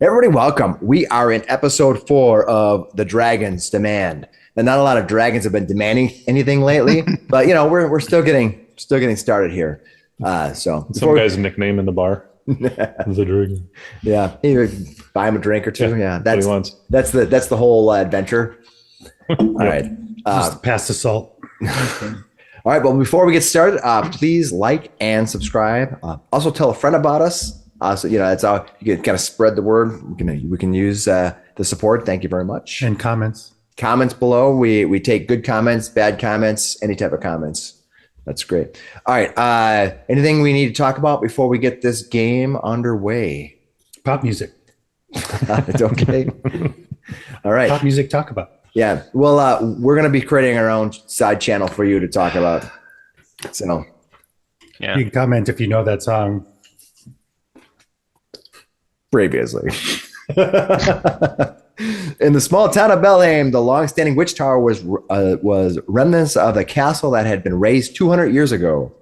Everybody, welcome. We are in episode 4 of The Dragon's Demand. And not a lot of dragons have been demanding anything lately, but we're still getting started here. So some guy's nickname in the bar, the dragon. Yeah, you buy him a drink or two. Yeah, that's what he wants. That's the whole adventure. All right, just pass the salt. All right, well, before we get started, please like and subscribe. Also, tell a friend about us. So that's how you can kind of spread the word. We can use the support. Thank you very much. And comments below. We take good comments, bad comments, any type of comments. That's great. All right. Anything we need to talk about before we get this game underway? Pop music. It's okay. All right. Pop music. Talk about. Yeah. Well, we're going to be creating our own side channel for you to talk about. So, yeah. You can comment if you know that song. Previously. In the small town of Belhaim, the long-standing witch tower was remnants of a castle that had been razed 200 years ago.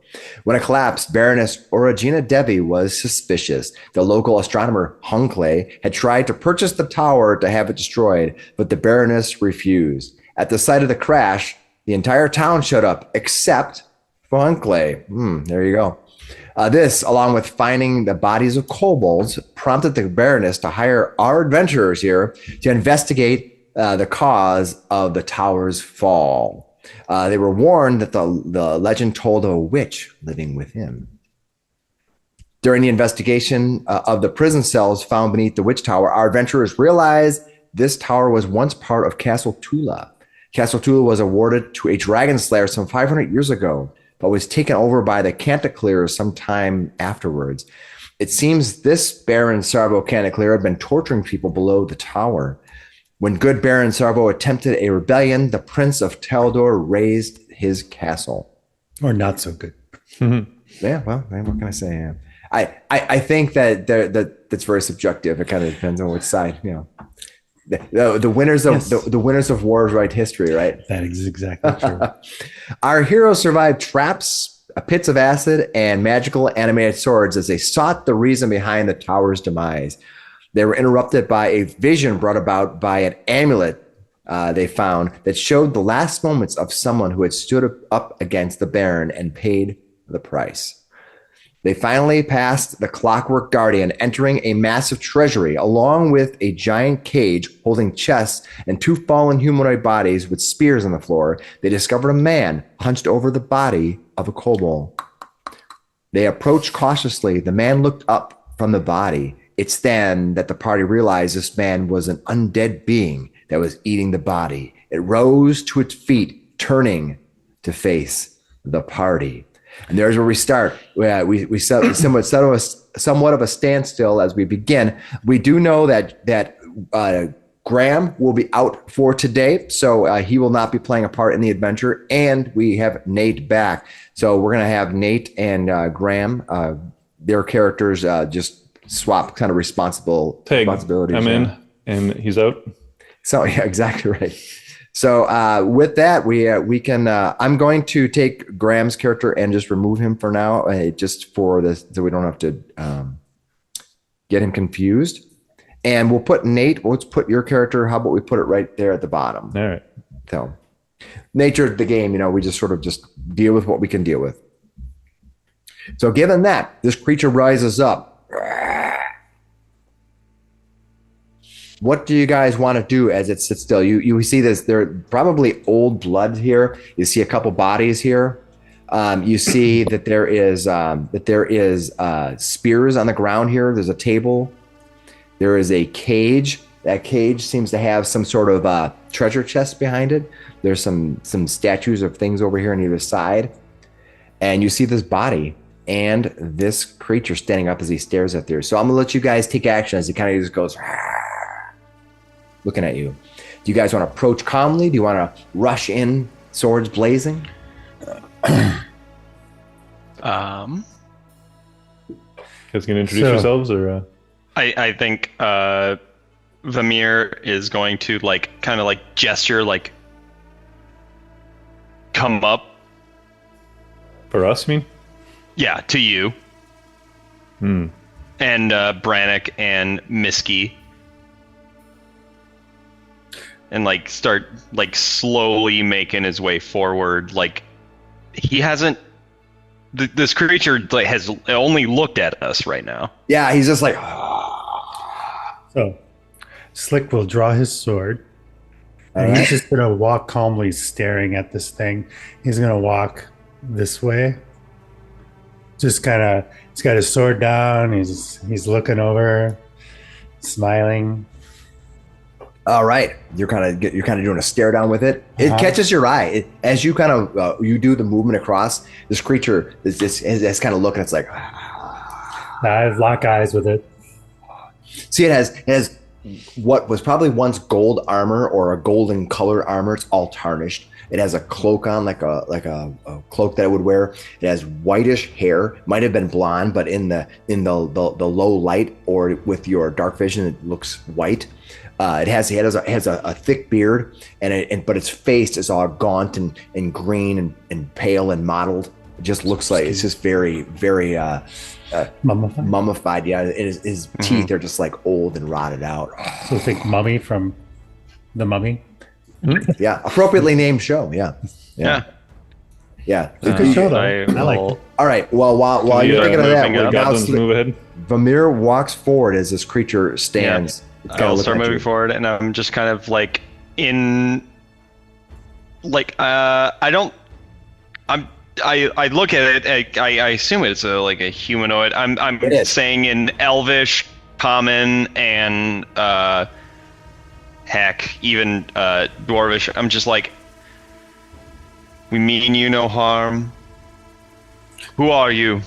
When it collapsed, Baroness Origina Devi was suspicious. The local astronomer Hunclay had tried to purchase the tower to have it destroyed, but the Baroness refused. At the site of the crash, the entire town showed up, except for Hunclay. There you go. This, along with finding the bodies of kobolds, prompted the Baroness to hire our adventurers here to investigate the cause of the tower's fall. They were warned that the legend told of a witch living within. During the investigation of the prison cells found beneath the witch tower, our adventurers realized this tower was once part of Castle Tula. Castle Tula was awarded to a dragon slayer some 500 years ago, but was taken over by the Canticleers sometime afterwards. It seems this Baron Sarvo Canticleer had been torturing people below the tower. When good Baron Sarvo attempted a rebellion, the Prince of Taldor razed his castle. Or not so good. Yeah, well, what can I say? Yeah. I think that that's very subjective. It kind of depends on which side, The winners of the winners of wars write history, right? That is exactly true. Our heroes survived traps, pits of acid, and magical animated swords as they sought the reason behind the tower's demise. They were interrupted by a vision brought about by an amulet they found that showed the last moments of someone who had stood up against the Baron and paid the price. They finally passed the Clockwork Guardian, entering a massive treasury, along with a giant cage holding chests and 2 fallen humanoid bodies with spears on the floor. They discovered a man hunched over the body of a kobold. They approached cautiously. The man looked up from the body. It's then that the party realized this man was an undead being that was eating the body. It rose to its feet, turning to face the party. And there's where we start. We set somewhat of a standstill as we begin. We do know that Graham will be out for today, so he will not be playing a part in the adventure. And we have Nate back, so we're gonna have Nate and Graham, their characters, just swap kind of responsibilities. I'm in, and he's out. So yeah, exactly right. So with that, we can. I'm going to take Graham's character and just remove him for now, just for this, so we don't have to get him confused. And we'll put Nate. Let's put your character. How about we put it right there at the bottom? All right. So, nature of the game, we just sort of just deal with what we can deal with. So, given that this creature rises up. What do you guys want to do as it sits still? You see this, there are probably old blood here. You see a couple bodies here. You see that there is spears on the ground here. There's a table. There is a cage. That cage seems to have some sort of treasure chest behind it. There's some statues of things over here on either side. And you see this body and this creature standing up as he stares at there. So I'm gonna let you guys take action as he kind of just goes looking at you. Do you guys want to approach calmly? Do you want to rush in, swords blazing? Guys gonna introduce yourselves, or? I think Vamir is going to kind of gesture, come up. For us, you mean? Yeah, to you. And Brannok and Miksi and like start like slowly making his way forward. Like he hasn't. This creature like, has only looked at us right now. Yeah, he's just like. So, Slick will draw his sword. And Alright. he's just going to walk calmly staring at this thing. He's going to walk this way. Just kind of, he's got his sword down. He's looking over, smiling. All right, you're kind of doing a stare down with it. It catches your eye as you kind of you do the movement across. This creature is kind of looking. It's like I lock eyes with it. see, it has what was probably once gold armor or a golden color armor. It's all tarnished. It has a cloak on, like a cloak that it would wear. It has whitish hair. Might have been blonde, but in the low light or with your dark vision, it looks white. It has a thick beard, but its face is all gaunt and green and pale and mottled. It just looks like it's just very mummified. Yeah, his teeth are just like old and rotted out. So think Mummy from The Mummy. Yeah, appropriately named show. Yeah. Good show, though. I like it. All right. Well, while you're thinking of that, Goblins move ahead. Vamir walks forward as this creature stands. Yeah. I'll start moving forward, and I'm just kind of like I look at it. I assume it's like a humanoid. I'm saying in Elvish, Common, and heck, even Dwarvish. I'm just like, we mean you no harm. Who are you?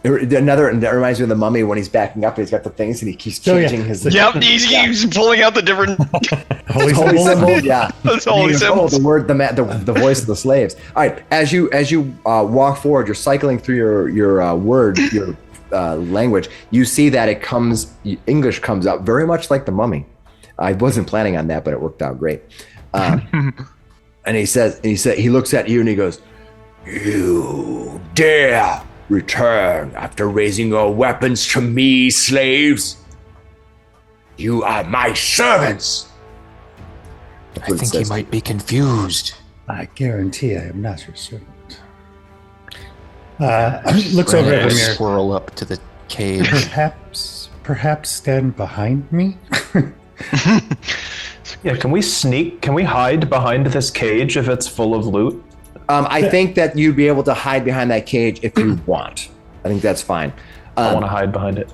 That reminds me of the Mummy when he's backing up. He's got the things and he keeps changing his. Yep, he's pulling out the different Holy symbol. Yeah, that's holy symbols. The word, the voice of the slaves. All right, as you walk forward, you're cycling through your word, your language. You see that English comes out very much like the Mummy. I wasn't planning on that, but it worked out great. And he looks at you and he goes, "You dare return after raising your weapons to me, slaves? You are my servants." I think he might be confused. I guarantee I am not your servant. Looks over at Vamir. Swirl up to the cage. Perhaps stand behind me. Yeah, can we sneak? Can we hide behind this cage if it's full of loot? I think that you'd be able to hide behind that cage if you want. I think that's fine. I want to hide behind it.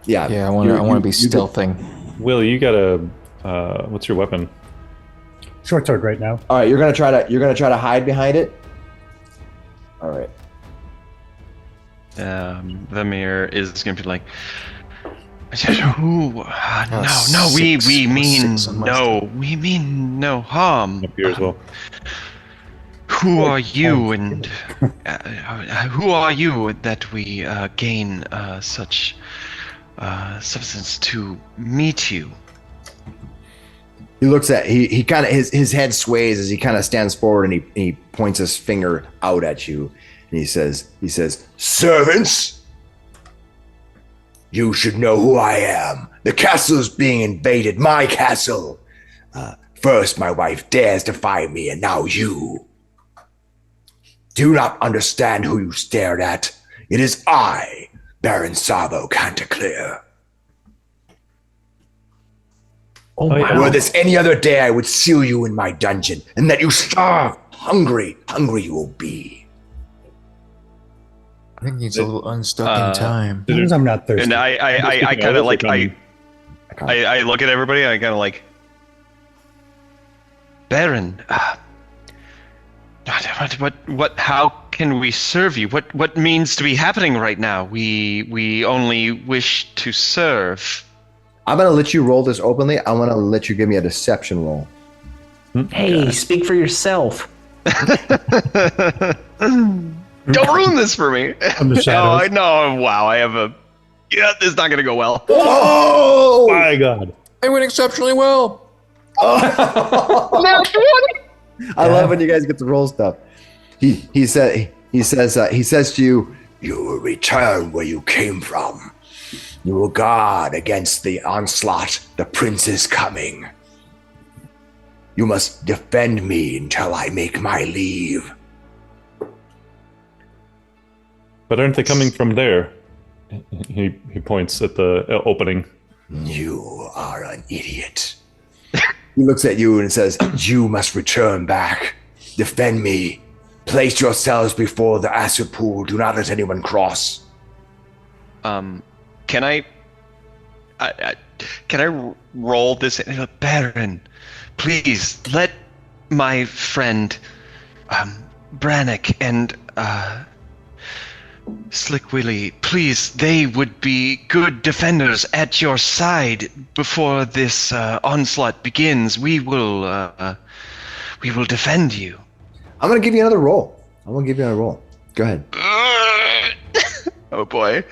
Yeah, Yeah, I want to be stealthing. Willy, you got a what's your weapon? Short sword right now. All right, you're gonna try to hide behind it. All right. Vamir is gonna be like, "Who? No, we mean no harm. Up here as well. Who are you, and who are you that we gain such substance to meet you?" He looks at he kind of his head sways as he kind of stands forward and he points his finger out at you and he says, "Servants, you should know who I am. The castle's being invaded, my castle. First my wife dares defy me, and now you. Do not understand who you stared at. It is I, Baron Savo Canticleer. Oh, wow. Were this any other day, I would seal you in my dungeon, and that you starve. Hungry you will be." I think he's a little unstuck in time. As long as I'm not thirsty. And I kind of like I look at everybody. And I kind of like, Baron. What? How can we serve you? What means to be happening right now? We only wish to serve. I'm going to let you roll this openly. I want to let you give me a deception roll. Hey, speak for yourself. Don't ruin this for me. From the shadows. I know. Wow, I have a. Yeah, this is not going to go well. Oh! My God. I went exceptionally well. I love when you guys get to roll stuff. He says to you, "You will return where you came from. You will guard against the onslaught. The prince is coming." You must defend me until I make my leave. But aren't they coming from there? He points at the opening. You are an idiot. He looks at you and says, you must return back. Defend me. Place yourselves before the acid pool. Do not let anyone cross. Can I roll this? Baron, please let my friend Brannok and Slick Willy, please, they would be good defenders at your side before this onslaught begins. We will defend you. I'm gonna give you another roll. Go ahead. Oh boy.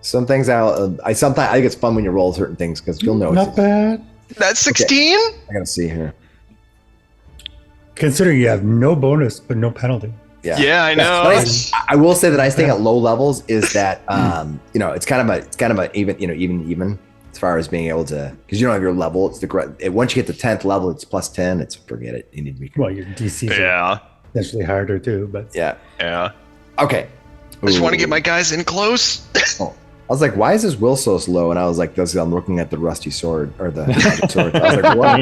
Some things I sometimes I think it's fun when you roll certain things because you'll know. Not bad. That's 16? Okay. I gotta see here. Considering you have no bonus but no penalty. Yeah, I know. I will say that I think at low levels is that it's kind of a even as far as being able to, because you don't have your level. It's once you get to 10th level, it's plus 10. It's forget it. You need to be Well, your DCs are essentially harder too, but yeah. Okay. I just want to get my guys in close. I was like, why is his will so slow? And I was like, I'm looking at the rusty sword or the magic sword. I was like, what?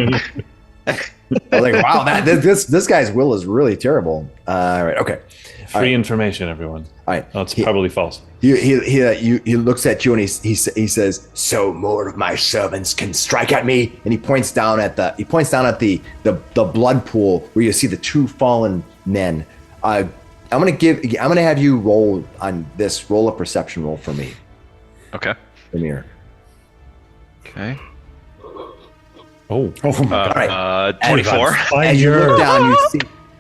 I was like, wow, this guy's will is really terrible. All right, okay. Free information, everyone. All right. Oh, it's probably false. He looks at you and he says, so more of my servants can strike at me. And he points down at the blood pool where you see the two fallen men. I'm gonna have you roll a perception roll for me. Okay. Vamir. Okay. Oh my God. All right. 24. As you look down,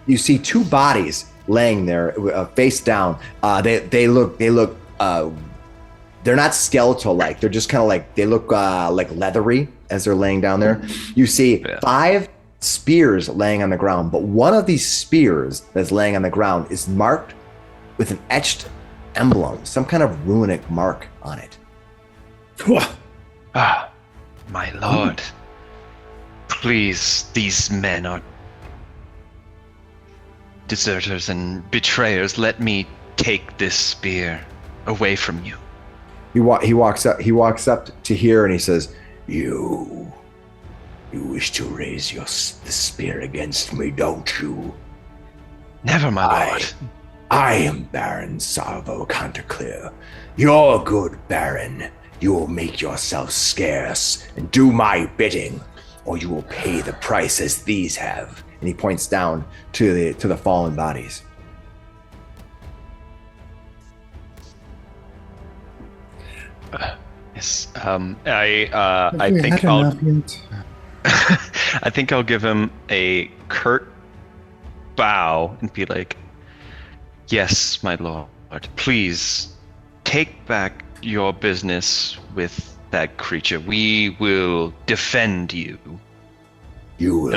you see two bodies laying there, face down. They look. They're not skeletal like. They're just kind of like they look like leathery as they're laying down there. You see 5 spears laying on the ground, but one of these spears that's laying on the ground is marked with an etched emblem, some kind of runic mark on it. My lord. Please, these men are deserters and betrayers. Let me take this spear away from you. He walks up to here and he says, You wish to raise the spear against me, don't you? Never, my lord. I am Baron Salvo Canterclear. You're good, Baron. You will make yourself scarce and do my bidding, or you will pay the price as these have. And he points down to the fallen bodies. Yes. I think I think I'll give him a curt bow and be like, "Yes, my lord. Please take back your business with that creature. We will defend you." You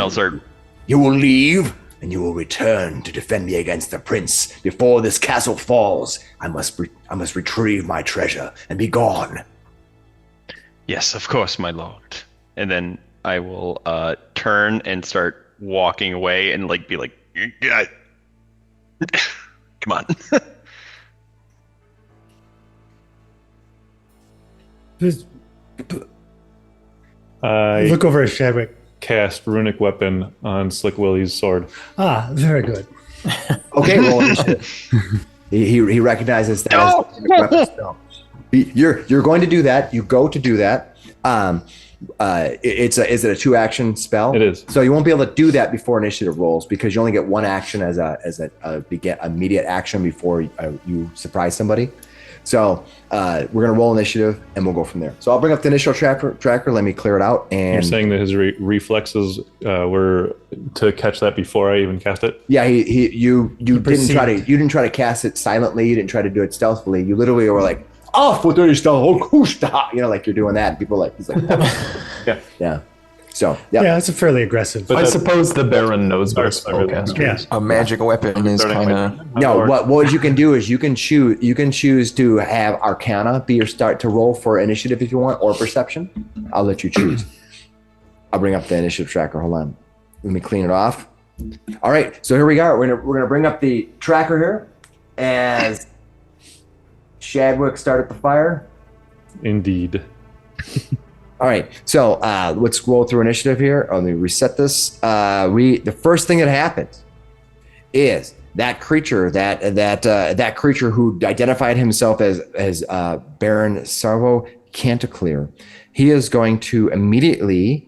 will leave, and you will return to defend me against the prince. Before this castle falls, I must retrieve my treasure and be gone. Yes, of course, my lord. And then I will turn and start walking away and be like, come on. just I look over at Shadwick. cast runic weapon on Slick Willy's sword. Very good. Okay, roll initiative. He recognizes that as a weapon spell. You're going to do that. You go to do that. Is it a 2-action spell? It is. So you won't be able to do that before initiative rolls because you only get 1 action as a immediate action before you surprise somebody. So we're gonna roll initiative and we'll go from there. So I'll bring up the initial tracker. Let me clear it out. And You're saying that his reflexes were to catch that before I even cast it? Yeah, you didn't try to cast it silently. You didn't try to do it stealthily. You literally were like, "Oh, for dirty stuff, like you're doing that." And people are like, he's like, yeah. So yeah, that's a fairly aggressive. But I suppose the Baron knows what spellcaster is. A magic weapon is kind of... No, what you can do is you can choose to have Arcana be your start to roll for initiative if you want, or Perception. I'll let you choose. I'll bring up the initiative tracker. Hold on. Let me clean it off. All right, so here we go. We're gonna bring up the tracker here as Shadwick started the fire. Indeed. All right, so let's scroll through initiative here. Let me reset this. The first thing that happens is that creature, that creature who identified himself as Baron Sarvo Canticleer. He is going to immediately.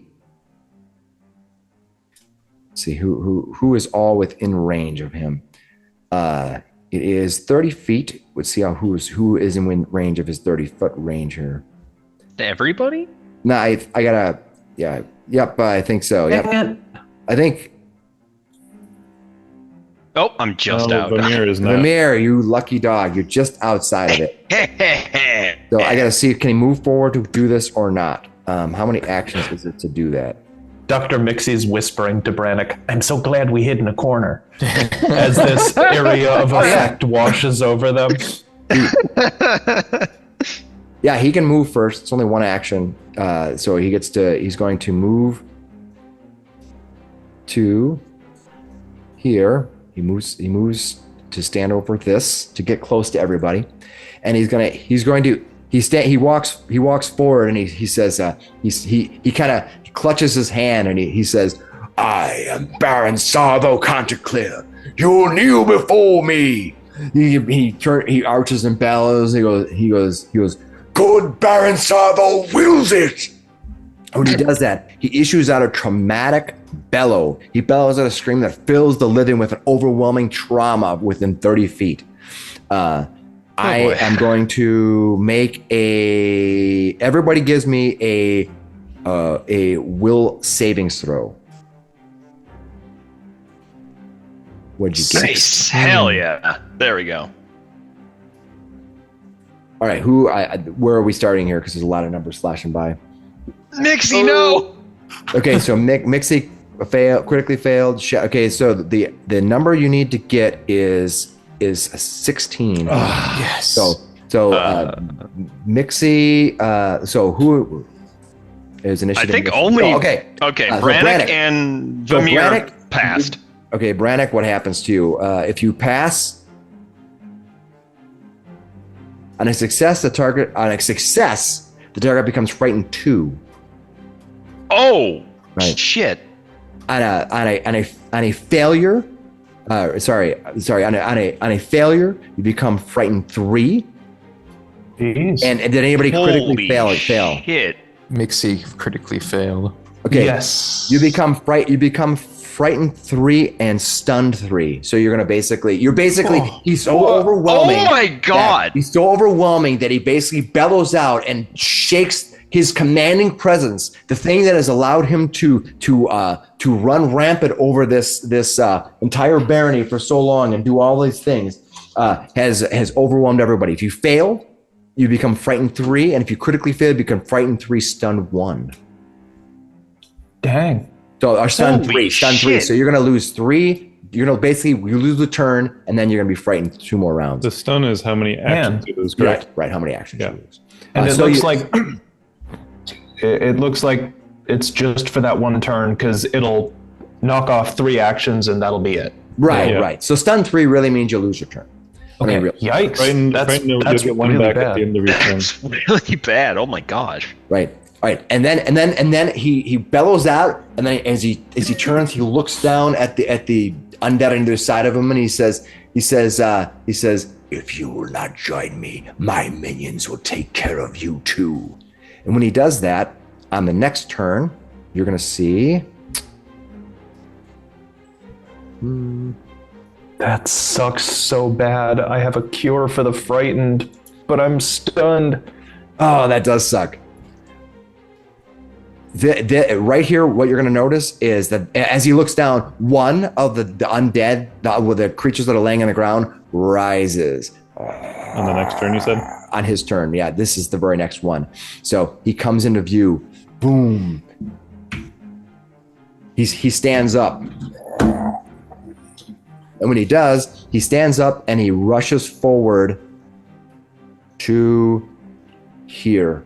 See who is all within range of him. It is 30 feet. Let's see who is in range of his 30-foot range here. Everybody? No, I gotta. Yeah. Yep. I think so. Yep. I think. Oh, I'm just out. Vamir is not. Vamir, you lucky dog. You're just outside of it. So I gotta see. Can he move forward to do this or not? How many actions is it to do that? Dr. Miksi's whispering to Brannok, I'm so glad we hid in a corner. As this area of effect washes over them. Yeah, he can move first. It's only one action. So he's going to move to here. He moves to stand over this to get close to everybody. And he walks forward and he says, he kind of clutches his hand and he says, I am Baron Sarvo Canticleer. You knew before me. He arches and bellows. He goes, good Baron Sarvo wills it. When he does that, he issues out a traumatic bellow. He bellows out a scream that fills the living with an overwhelming trauma within 30 feet. I am going to make everybody gives me a will savings throw. What'd you get? Nice. Hell yeah. There we go. All right, where are we starting here? Because there's a lot of numbers flashing by. Miksi, no! Okay, so Miksi critically failed. Okay, so the number you need to get is 16. Yes. So Miksi. So who is initiative? I think only. Okay. Okay. So Brannok and Vamir passed. Okay, Brannok. What happens to you if you pass? On a success, the target becomes frightened 2. Oh, right. Shit. On a failure, on a failure, you become frightened 3. Jeez. And did anybody critically fail? Shit. Miksi critically failed. Okay. Yes. You become frightened 3 and stunned 3. So you're gonna he's so overwhelming. Oh my god. He's so overwhelming that he basically bellows out and shakes his commanding presence, the thing that has allowed him to run rampant over this entire barony for so long and do all these things, has overwhelmed everybody. If you fail, you become frightened 3, and if you critically fail, you become frightened 3, stunned 1. Dang. So our stunned Holy 3. shit. So you're gonna lose 3. You're gonna you lose the turn, and then you're gonna be frightened 2 more rounds. The stun is how many actions you lose, correct? Right. How many actions you lose? And it looks like it's just for that one turn because it'll knock off 3 actions and that'll be it. Right. So stun 3 really means you lose your turn. Okay. Yikes. That's you'll get one really back bad. at the end of your turn. That's really bad. Oh my gosh. Right. And then he bellows out, and then as he turns, he looks down at the undead on the side of him, and he says, if you will not join me, my minions will take care of you too. And when he does that, on the next turn, you're gonna see. That sucks so bad. I have a cure for the frightened, but I'm stunned. Oh, that does suck. Right here, what you're going to notice is that as he looks down, one of the undead, the creatures that are laying on the ground, rises. On the next turn, you said? On his turn, yeah. This is the very next one. So he comes into view. Boom. He stands up. And when he does, he stands up and he rushes forward to here.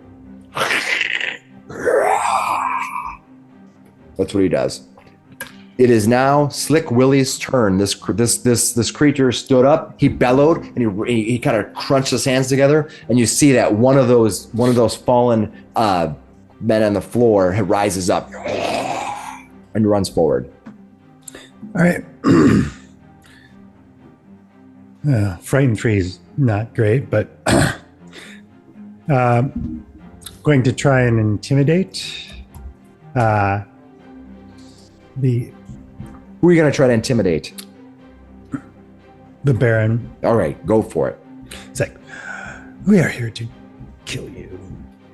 That's what he does. It is now Slick Willy's turn. This creature stood up. He bellowed and he kind of crunched his hands together, and you see that one of those fallen men on the floor rises up and runs forward. All right. Frightened 3 is not great, but going to try and intimidate Who are you going to try to intimidate? the Baron. All right, go for it. It's like, we are here to kill you.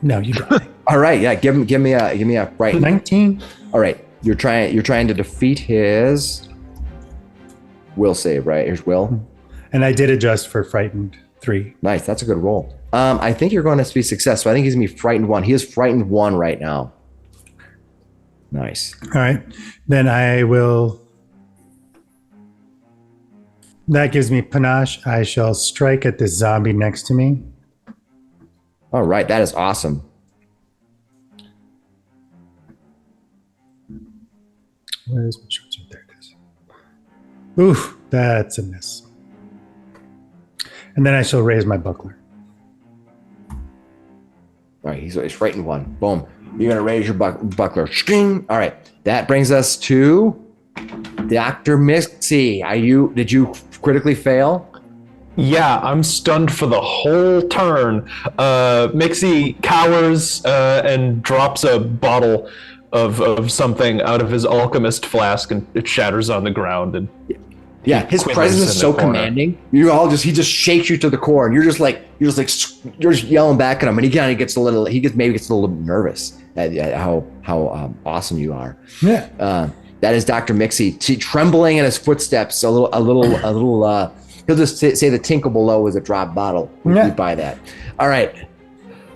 No, you die. All right, yeah, give me a right. 19. All right, you're trying to defeat his will save, right? Here's will. And I did adjust for Frightened 3. Nice, that's a good roll. I think you're going to be successful. I think he's going to be frightened 1. He is frightened 1 right now. Nice. All right. Then I will. That gives me panache. I shall strike at the zombie next to me. All right, that is awesome. Where is my short sword? There it is. Oof, that's a miss. And then I shall raise my buckler. All right, he's frightened 1. Boom. You're going to raise your buckler. Shing. All right, that brings us to Dr. Miksi. Did you critically fail? Yeah, I'm stunned for the whole turn. Miksi cowers and drops a bottle of something out of his alchemist flask, and it shatters on the ground. And yeah, his presence is so commanding. He just shakes you to the core, and you're just yelling back at him, and he kind of gets a little nervous at how awesome you are. Yeah. That is Dr. Miksi, trembling in his footsteps, a little. He'll just say the tinkle below is a drop bottle. We buy that. All right.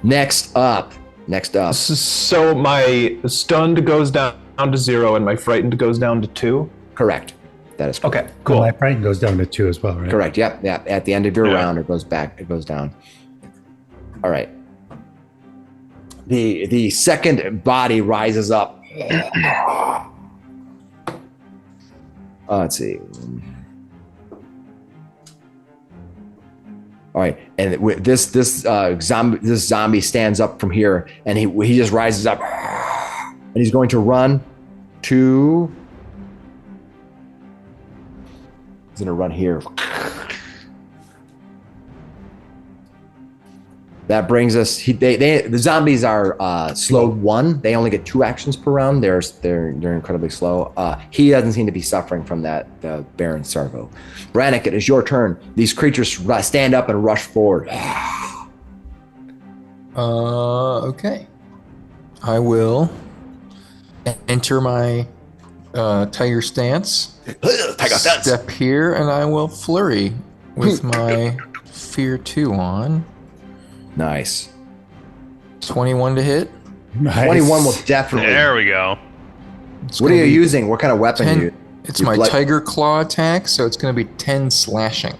Next up. So my stunned goes down to 0, and my frightened goes down to 2. Correct. That is correct. Okay, cool. Well, my frightened goes down to 2 as well, right? Correct. Yep. At the end of your round, it goes back. It goes down. All right. The second body rises up. Let's see. All right, and this zombie stands up from here, and he just rises up, and he's going to run to. He's going to run here. That brings us. The zombies are slowed 1. They only get 2 actions per round. They're incredibly slow. He doesn't seem to be suffering from that. The Baron Sarvo. Brannok, it is your turn. These creatures stand up and rush forward. Okay. I will enter my tiger stance. Step here, and I will flurry with my Fear 2 on. Nice. 21 to hit. Nice. 21 will definitely. There we go. What are you using? What kind of weapon 10, are you? It's my tiger claw attack, so it's going to be 10 slashing.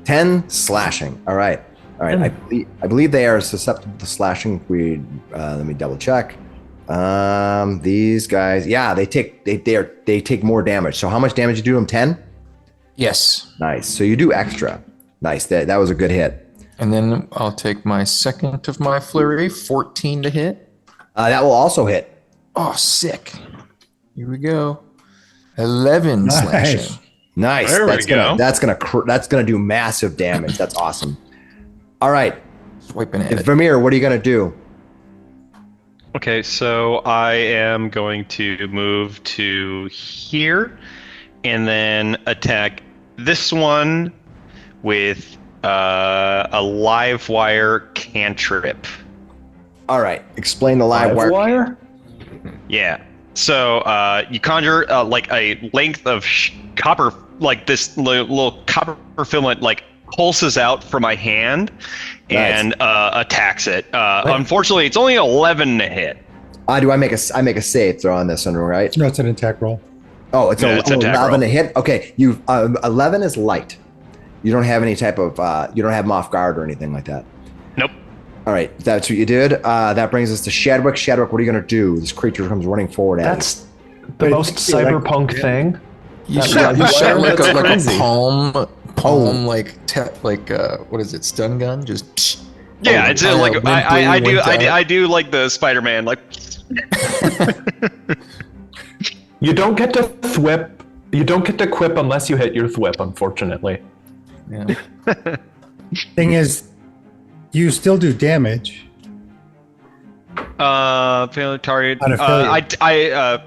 10 slashing. All right. I believe they are susceptible to slashing. Let me double check. These guys, yeah, they take more damage. So how much damage you do them? 10? Yes. Nice. So you do extra. Nice. That was a good hit. And then I'll take my second of my flurry, 14 to hit. That will also hit. Oh, sick. Here we go. 11 slashing. Nice. There we go. That's gonna do massive damage. That's awesome. All right. Swiping at it. Vamir, what are you gonna do? Okay, so I am going to move to here and then attack this one with a live wire cantrip. All right. Explain the live wire. Yeah. So you conjure like a length of copper, like this little copper filament, like pulses out from my hand and attacks it. Unfortunately, it's only 11 to hit. Do I make a save throw on this one, right? No, it's an attack roll. Oh, it's an attack 11 roll. to hit. Okay, 11 is light. You don't have any type of you don't have them off guard or anything like that. Nope. All right, that's what you did. That brings us to Shadwick. Shadwick, what are you going to do? This creature comes running forward at us. the most cyberpunk thing. You shot like crazy. a palm what is it? Stun gun? Just. Yeah, it's like I do like the Spider-Man like. You don't get to thwip. You don't get to quip unless you hit your thwip, unfortunately. Yeah. Thing is, you still do damage. Failure target. On a failure.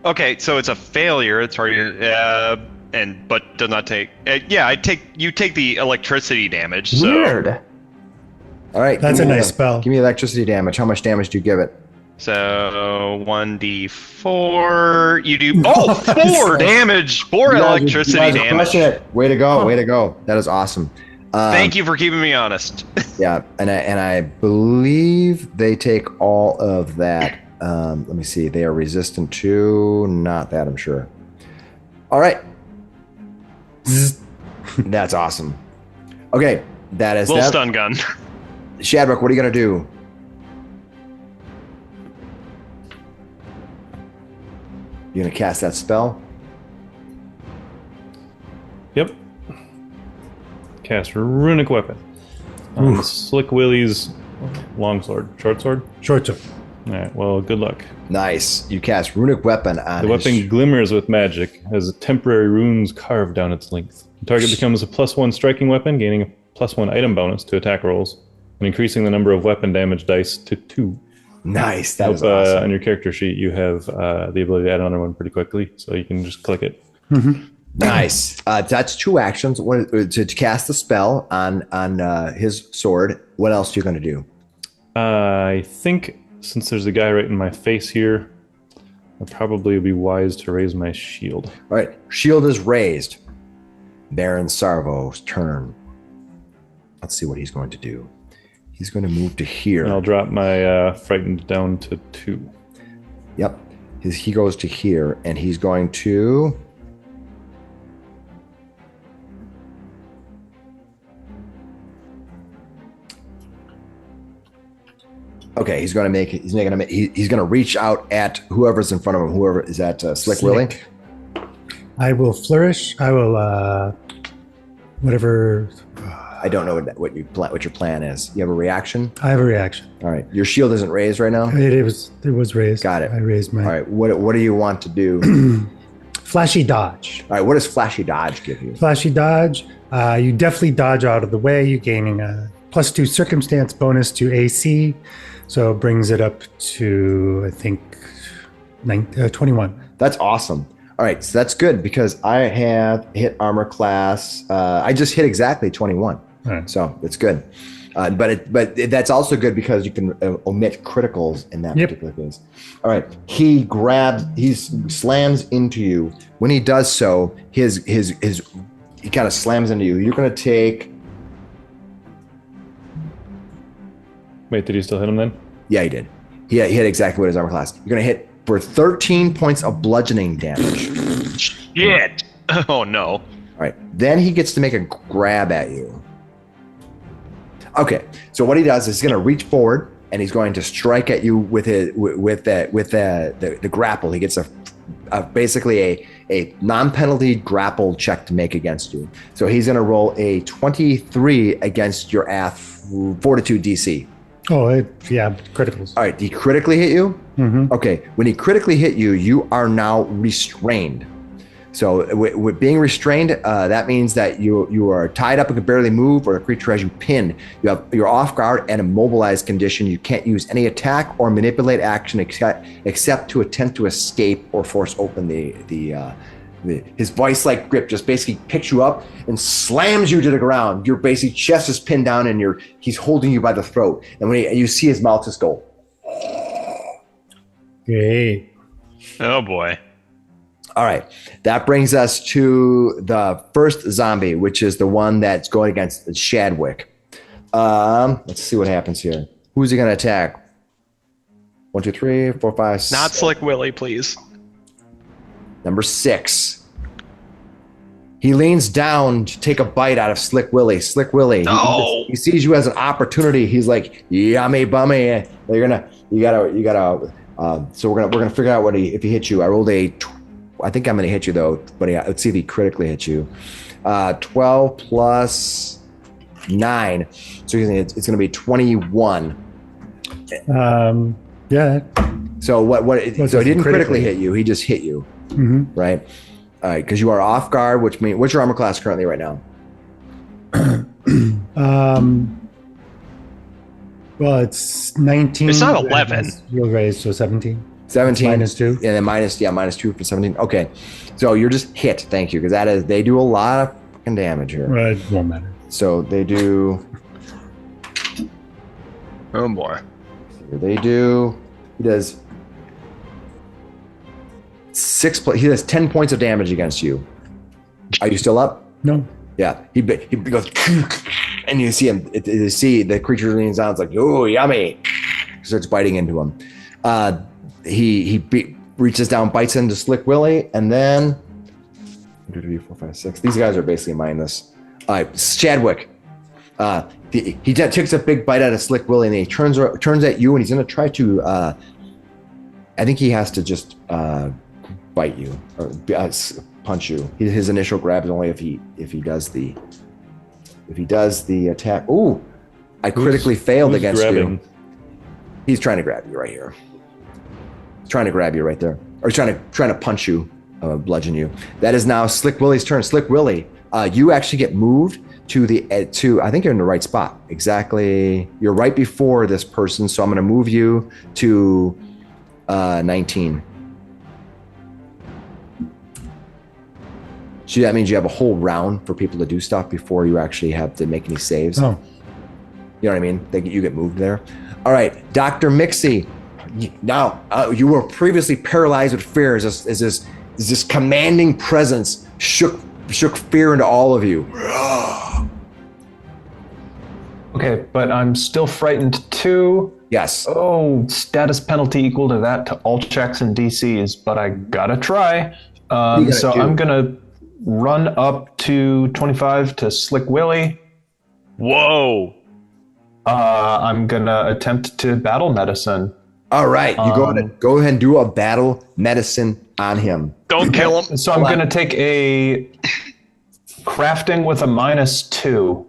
Okay, so it's a failure. It's target. But does not take. You take the electricity damage. So. Weird. All right. That's a nice spell. Give me electricity damage. How much damage do you give it? So 1d4. You do 4 damage. 4 electricity damage. Way to go! Way to go! That is awesome. Thank you for keeping me honest. Yeah, and I believe they take all of that. Let me see. They are resistant to not that. I'm sure. All right. That's awesome. Okay, that is Little that. stun gun. Shadwick, what are you gonna do? You gonna cast that spell? Yep. Cast runic weapon on Slick Willy's longsword, short sword. Short sword. All right. Well, good luck. Nice. You cast runic weapon on The weapon glimmers with magic, has temporary runes carved down its length. The target becomes a +1 striking weapon, gaining a +1 item bonus to attack rolls, and increasing the number of weapon damage dice to 2. Nice. That was awesome. On your character sheet, you have the ability to add another one pretty quickly, so you can just click it. Nice. That's 2 actions. One to cast the spell on his sword. What else are you going to do? I think since there's a guy right in my face here, it probably would be wise to raise my shield. All right. Shield is raised. Baron Sarvo's turn. Let's see what he's going to do. He's going to move to here. And I'll drop my frightened down to 2. Yep. He goes to here, and he's going to... Okay, he's going to reach out at whoever's in front of him. Whoever is that, Slick Willy? I will flourish. I will whatever. I don't know what your plan is. You have a reaction? I have a reaction. All right. Your shield isn't raised right now? It was raised. Got it. I raised mine. All right. What do you want to do? Flashy dodge. All right. What does flashy dodge give you? Flashy dodge. You definitely dodge out of the way. You're gaining a +2 circumstance bonus to AC. So it brings it up to, I think, 21. That's awesome. All right, so that's good because I have hit armor class. I just hit exactly 21, Right. So it's good. But that's also good because you can omit criticals in that particular case. All right, he slams into you. When he does so, he kind of slams into you. You're going to take. Wait, did he still hit him then? Yeah, he did. He hit exactly what his armor class. You're going to hit for 13 points of bludgeoning damage. Shit! Oh no. All right. Then he gets to make a grab at you. Okay. So what he does is he's going to reach forward and he's going to strike at you with the grapple. He gets basically a non-penalty grapple check to make against you. So he's going to roll a 23 against your fortitude DC. Oh, criticals. All right. Did he critically hit you? Mm-hmm. Okay. When he critically hit you, you are now restrained. So with being restrained, that means that you are tied up and can barely move, or the creature has you pinned. You're off guard and immobilized condition. You can't use any attack or manipulate action except to attempt to escape or force open his vice-like grip just basically picks you up and slams you to the ground. Your basic chest is pinned down and he's holding you by the throat. And when you see his mouth just go. Great. Oh boy. All right. That brings us to the first zombie, which is the one that's going against Shadwick. Let's see what happens here. Who's he going to attack? 1, 2, 3, 4, 5, 6. Not Slick Willy, please. Number 6. He leans down to take a bite out of Slick Willy. Slick Willy. No. He sees you as an opportunity. He's like, yummy bummy. You're You gotta. So we're gonna figure out if he hits you. I rolled I think I'm gonna hit you though. But yeah, let's see if he critically hits you. 12 plus 9. So it's gonna be 21. Yeah. So so he didn't critically hit you. He just hit you. Mm-hmm. Right. All right. Because you are off guard, which means what's your armor class currently right now? Well, it's 19. It's not 11. You'll raise to 17. 17 -2. And then -2 for 17. Okay. So you're just hit. Thank you. Because they do a lot of fucking damage here. It won't matter. So they do. Oh boy. He does he does 10 points of damage against you. Are you still up? No. Yeah. He goes, and you see him. You see the creature leans down. It's like, oh, yummy. Starts biting into him. He reaches down, bites into Slick Willy, and then 2, 3, 4, 5, 6. These guys are basically mindless. Shadwick. He takes a big bite out of Slick Willy, and he turns at you, and he's going to try to. I think he has to just bite you or punch you. His initial grab is only if he does the attack. Ooh, I critically failed against grabbing? you. He's trying to grab you right here. He's trying to grab you right there, or he's trying to punch you, bludgeon you. That is now Slick Willy's turn. Slick Willy, you actually get moved to I think you're in the right spot. Exactly. You're right before this person, so I'm going to move you to 19. So that means you have a whole round for people to do stuff before you actually have to make any saves. Oh. You know what I mean? You get moved there. All right, Dr. Miksi. Now, you were previously paralyzed with fear as this commanding presence shook fear into all of you. Okay, but I'm still frightened too. Yes. Oh, status penalty equal to that to all checks and DCs, but I gotta try. So I'm gonna run up to 25 to Slick Willy. Whoa. I'm gonna attempt to battle medicine. All right, you go ahead and do a battle medicine on him. Don't kill him. So I'm gonna take a crafting with a -2.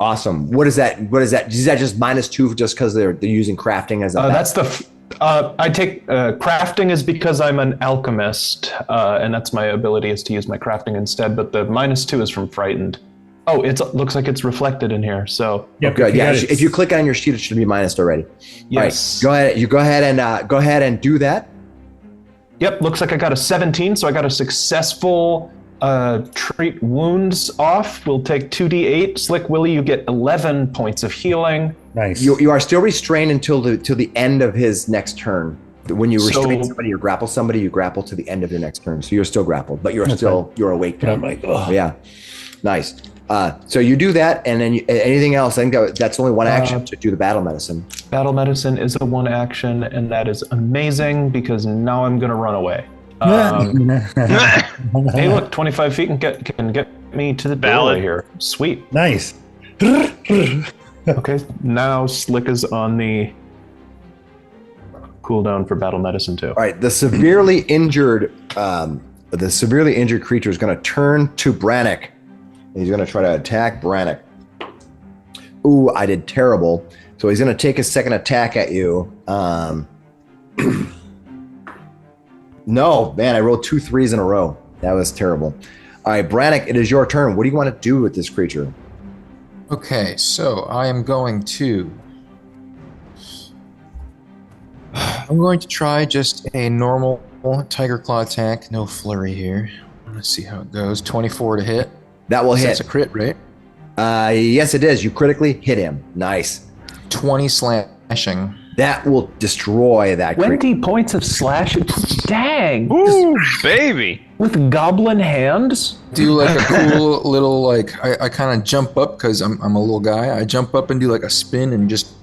Awesome. What is that? Is that just -2 just because they're using crafting as a? That's I take crafting is because I'm an alchemist, and that's my ability is to use my crafting instead. But the -2 is from frightened. Oh, it looks like it's reflected in here. So Yep, good. Yeah, if you click on your sheet, it should be minus already. yes. All right, go ahead and do that. Yep, looks like I got a 17, so I got a successful treat wounds off. We'll take 2d8. Slick Willy, you get 11 points of healing. Nice. You are still restrained until the end of his next turn. When you restrain somebody or grapple somebody, you grapple to the end of your next turn. So you're still grappled, but you're awake. But I'm like, oh. Yeah, nice. So you do that, and then anything else? I think that's only one action to do the battle medicine. Battle medicine is a one action, and that is amazing because now I'm gonna run away. Hey, look, 25 feet can get me to the doorway here. Sweet. Nice. Okay, now Slick is on the cooldown for battle medicine too. All right, the severely injured creature is going to turn to Brannok. He's going to try to attack Brannok. Ooh, I did terrible. So he's going to take a second attack at you. No, man, I rolled 2 3s in a row. That was terrible. All right, Brannok, it is your turn. What do you want to do with this creature? Okay, so I am going to try just a normal Tiger Claw attack. No flurry here. Let's see how it goes. 24 to hit. That will hit. That's a crit, right? Yes, it is. You critically hit him. Nice. 20 slashing. That will destroy that creature. 20 points of slash. Dang. Ooh, baby. With goblin hands? Do like a cool little, like, I kind of jump up because I'm a little guy. I jump up and do like a spin and just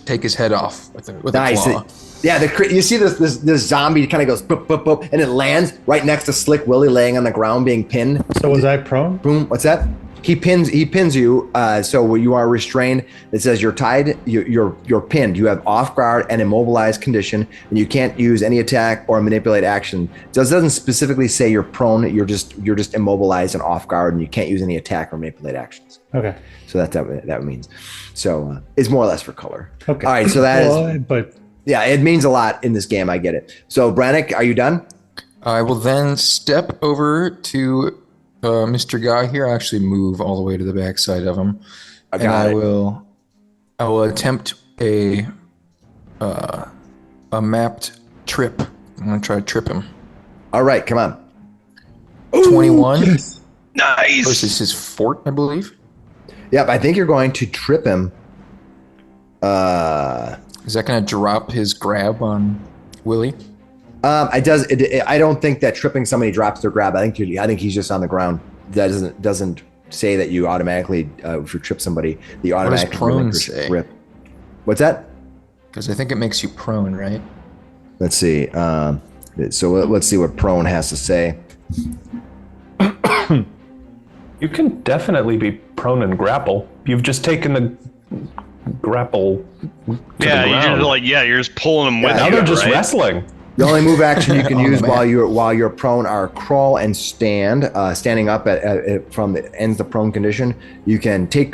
take his head off with a claw. Yeah, you see this zombie kind of goes boop, boop, boop, and it lands right next to Slick Willy laying on the ground being pinned. So was I prone? Boom. What's that? He pins you. So when you are restrained, it says you're tied. You're pinned. You have off guard and immobilized condition, and you can't use any attack or manipulate action. So it doesn't specifically say you're prone. You're just immobilized and off guard, and you can't use any attack or manipulate actions. Okay. So that's what that means. So it's more or less for color. Okay. All right. So that is. But Yeah, it means a lot in this game. I get it. So Brannok, are you done? I will then step over to Mr. Guy here. I actually move all the way to the backside of him, and I will attempt a mapped trip. I'm gonna try to trip him. All right, come on. 21 Nice. versus his fort, I believe. Yep, I think you're going to trip him. Is that gonna drop his grab on Willy? I don't think that tripping somebody drops their grab. I think he's just on the ground. That doesn't say that you automatically if you trip somebody, the automatic prone say? rip. What's that? Because I think it makes you prone, right? Let's see. So let's see what prone has to say. You can definitely be prone and grapple. You've just taken the grapple. To the ground. you're just pulling them with Now you. they're just right? wrestling. The only move action you can On the use map. while you're prone are crawl and stand. Standing up from the ends the prone condition. You can take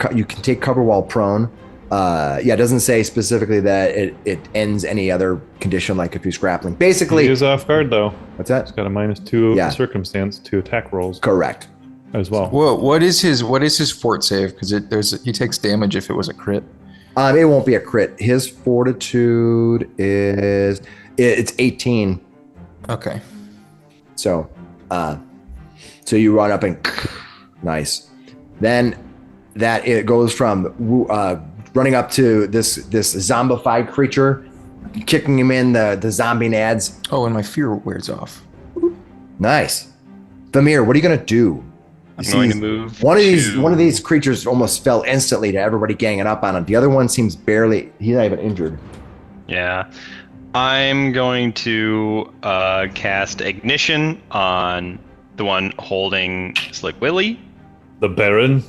cover while prone. It doesn't say specifically that it ends any other condition, like if he's grappling. Basically, He is off guard though. what's that? He's got a -2 Yeah. circumstance to attack rolls Correct. as well. Well, what is his fort save? Because he takes damage if it was a crit. It won't be a crit. His fortitude is it's 18. Okay. So you run up and nice. Then that it goes from running up to this zombified creature, kicking him in the zombie nads. Oh, and my fear wears off. Nice. Vamir, what are you gonna do? I'm going to move. One of these creatures almost fell instantly to everybody ganging up on him. The other one seems he's not even injured. Yeah. I'm going to cast Ignition on the one holding Slick Willy. The Baron.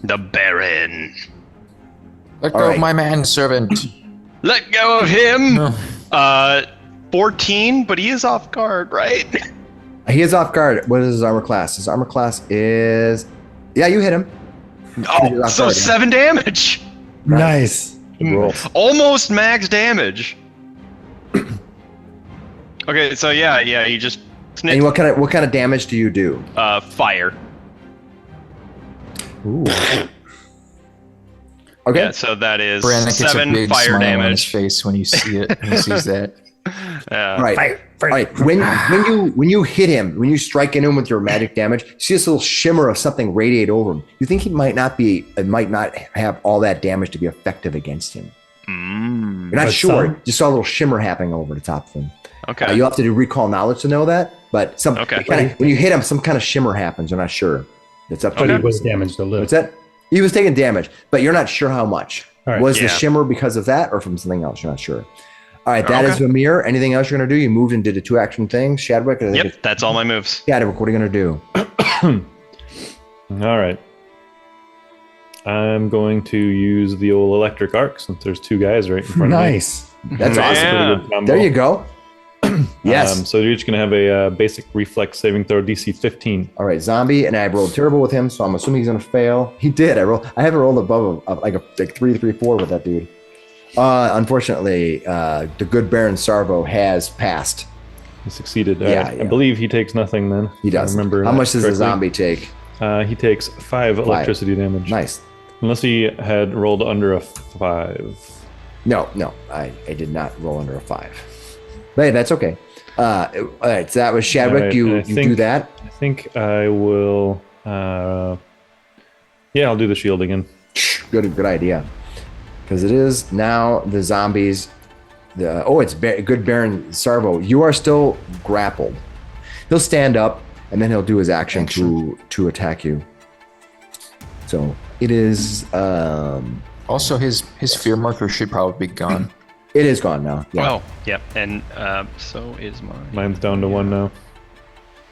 The Baron. Let All go right. of my manservant. Let go of him. No. 14, but he is off guard, right? He is off guard. What is his armor class? His armor class is... Yeah, you hit him. He's Oh, off so guard, yeah. 7 damage. nice. Good roll. Almost max damage. Okay, so yeah, you just And what kind of damage do you do? fire. Ooh. Okay. Yeah, so that is Brannok gets a 7 big fire smile on his damage. face when you see it. When he sees that. All right. All right. When you hit him, when you strike into him with your magic damage, you see this little shimmer of something radiate over him. You think it might not have all that damage to be effective against him. Mm, You're not But sure. some- You saw a little shimmer happening over the top of him. okay. You'll have to do recall knowledge to know that. But Okay. when you hit him, some kind of shimmer happens. You're not sure. It's up to But you. he was damaged a little. What's that? He was taking damage, but you're not sure how much. All right. Was the Yeah. shimmer because of that or from something else? You're not sure. All right, that is Okay. Vamir. Anything else you're going to do? You moved and did a 2-action thing. Shadwick? I think Yep, that's all my moves. Shadwick, what are you going to do? All right. I'm going to use the old electric arc since there's 2 guys right in front of me. Nice. That's Yeah. awesome. Pretty good combo. There you go. Yes. So you're each going to have a basic reflex saving throw DC 15. All right, zombie, and I rolled terrible with him, so I'm assuming he's going to fail. He did. I haven't rolled above like 3-3-4 with that dude. Unfortunately, the good Baron Sarvo has passed. He succeeded. Yeah, I believe he takes nothing then. He does. I remember How that much does the correctly. zombie take? He takes 5 electricity damage. Nice. Unless he had rolled under a 5. No, I did not roll under a 5. But hey, that's okay. All right, so that was Shadwick. All right, You and I do think- that. I think I will. I'll do the shield again. Good idea. Because it is now the zombies. It's good Baron Sarvo. You are still grappled. He'll stand up and then he'll do his action to attack you. So it is. Also, his fear marker should probably be gone. It is gone now. Yeah. Oh, yep, and so is mine. Mine's down to 1 now.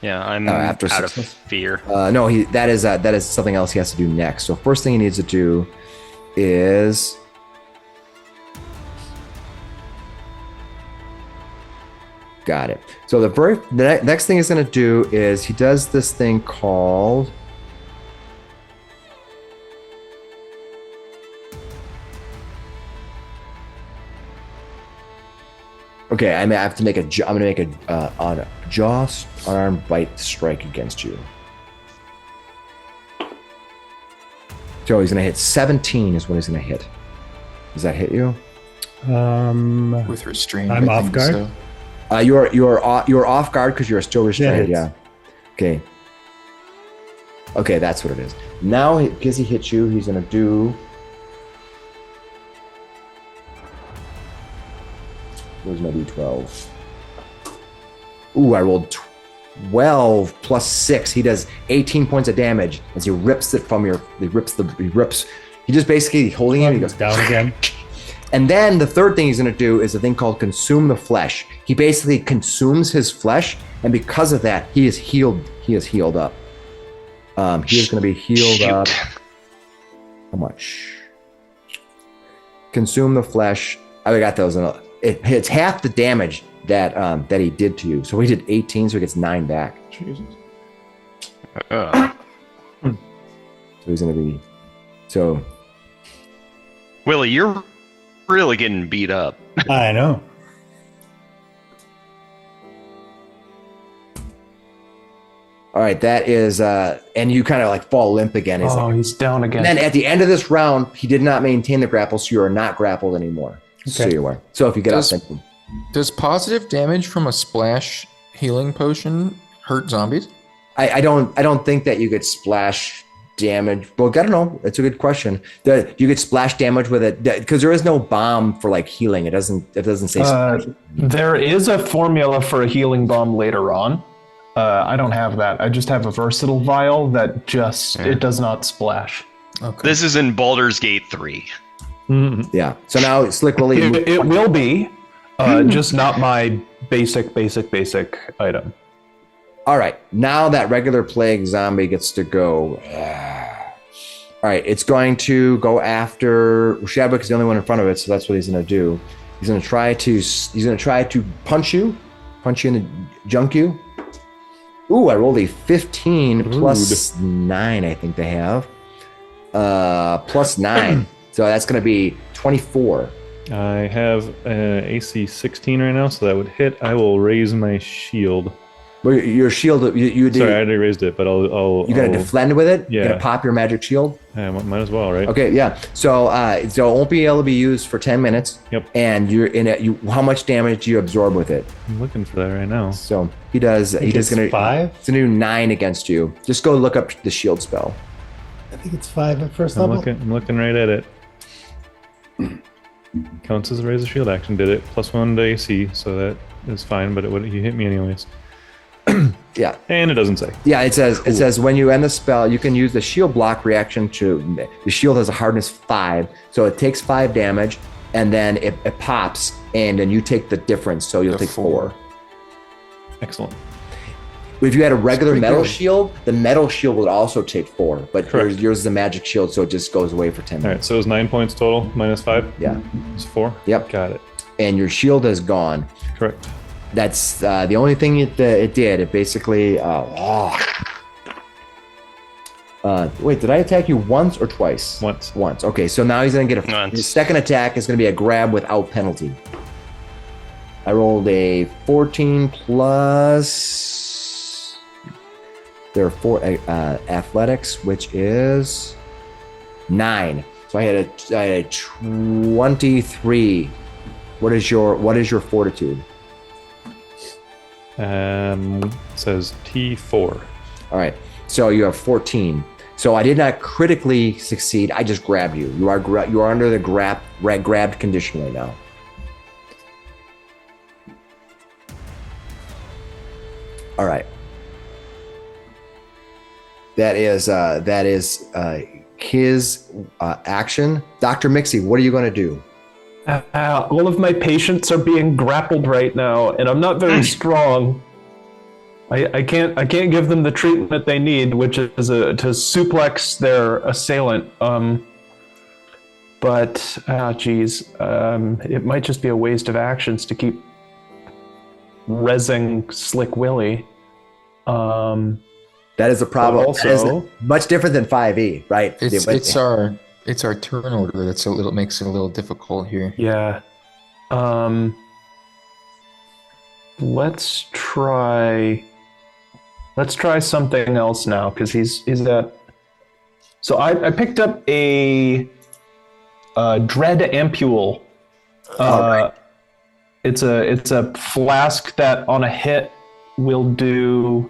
Yeah, I'm after out of success? fear. No, that is something else he has to do next. So first thing he needs to do is got it. So the next thing he's going to do is he does this thing called okay. I have to make I'm going to make a jaw arm bite strike against you. So he's going to hit 17 is what he's going to hit. Does that hit you? With restraint. I'm I off think guard. so. You're off guard because you're still restrained. Yeah, Yeah. Okay. Okay, that's what it is. Now, because he hits you, he's gonna do. Where's my d12? Ooh, I rolled 12 plus 6. He does 18 points of damage as he rips it from your. He rips. He just basically holding it. He goes down again. And then the third thing he's going to do is a thing called consume the flesh. He basically consumes his flesh, and because of that, he is healed. He is healed up. He is going to be healed up. How much? Consume the flesh. I got those. It's half the damage that he did to you. So he did 18, so he gets 9 back. Jesus. So he's going to be. So. Willy, you're really getting beat up. I know. All right, that is, and you kind of like fall limp again. He's down again. And then at the end of this round, he did not maintain the grapple, so you are not grappled anymore. So you are. So if you get up, Does positive damage from a splash healing potion hurt zombies? I don't think that you could splash damage. Well, I don't know. That's a good question. You could splash damage with it because there is no bomb for like healing. It doesn't say. There is a formula for a healing bomb later on. I don't have that. I just have a versatile vial that it does not splash. Okay. This is in Baldur's Gate 3. Mm-hmm. Yeah. So now Slick Willy. It will be, just not my basic item. All right. Now that regular plague zombie gets to go. All right. It's going to go after Shadwick is the only one in front of it, so that's what he's going to do. He's going to try to punch you in the junk you. Ooh, I rolled a 15 plus 9, I think they have. Plus 9. So that's going to be 24. I have AC 16 right now, so that would hit. I will raise my shield. Well, your shield, you did. Sorry, I already raised it, but I'll You got to defend with it? Yeah. You got to pop your magic shield? Might as well, right? Okay, yeah. So it won't be able to be used for 10 minutes. Yep. And you're in it. How much damage do you absorb with it? I'm looking for that right now. So he does. He's going to 5. It's going to do 9 against you. Just go look up the shield spell. I think it's 5 at first I'm level. looking right at it. Counts as a raise a shield action. Did it +1 to AC, so that is fine. But he hit me anyways. Yeah. And it doesn't say. Yeah, it says when you end the spell, you can use the shield block reaction to. The shield has a hardness 5, so it takes 5 damage, and then it pops, and then you take the difference, so you'll take 4. Excellent. If you had a regular metal good. shield, the metal shield would also take 4, but Correct. yours is a magic shield, so it just goes away for 10 All right, minutes. so it's 9 points total, -5. Yeah. It's 4. Yep. Got it. And your shield is gone. Correct. That's the only thing it did. It basically. Wait, did I attack you once or twice? Once. Once. Okay, so now he's gonna get Once. his second attack is gonna be a grab without penalty. I rolled a 14 plus. There are 4 athletics, which is 9. So I had a 23. What is your fortitude? It says T4. All right. So you have 14. So I did not critically succeed. I just grabbed you. You are under the grabbed condition right now. All right. That is his action. Dr. Miksi, what are you going to do? All of my patients are being grappled right now, and I'm not very strong. I can't give them the treatment they need, which is to suplex their assailant. But it might just be a waste of actions to keep rezzing Slick Willy. That is a problem. Also, that is much different than 5e, right? It's our turn order that's makes it a little difficult here. Yeah. Let's try something else now, because he's at. So I picked up a Dread Ampule. Right. It's a flask that on a hit will do.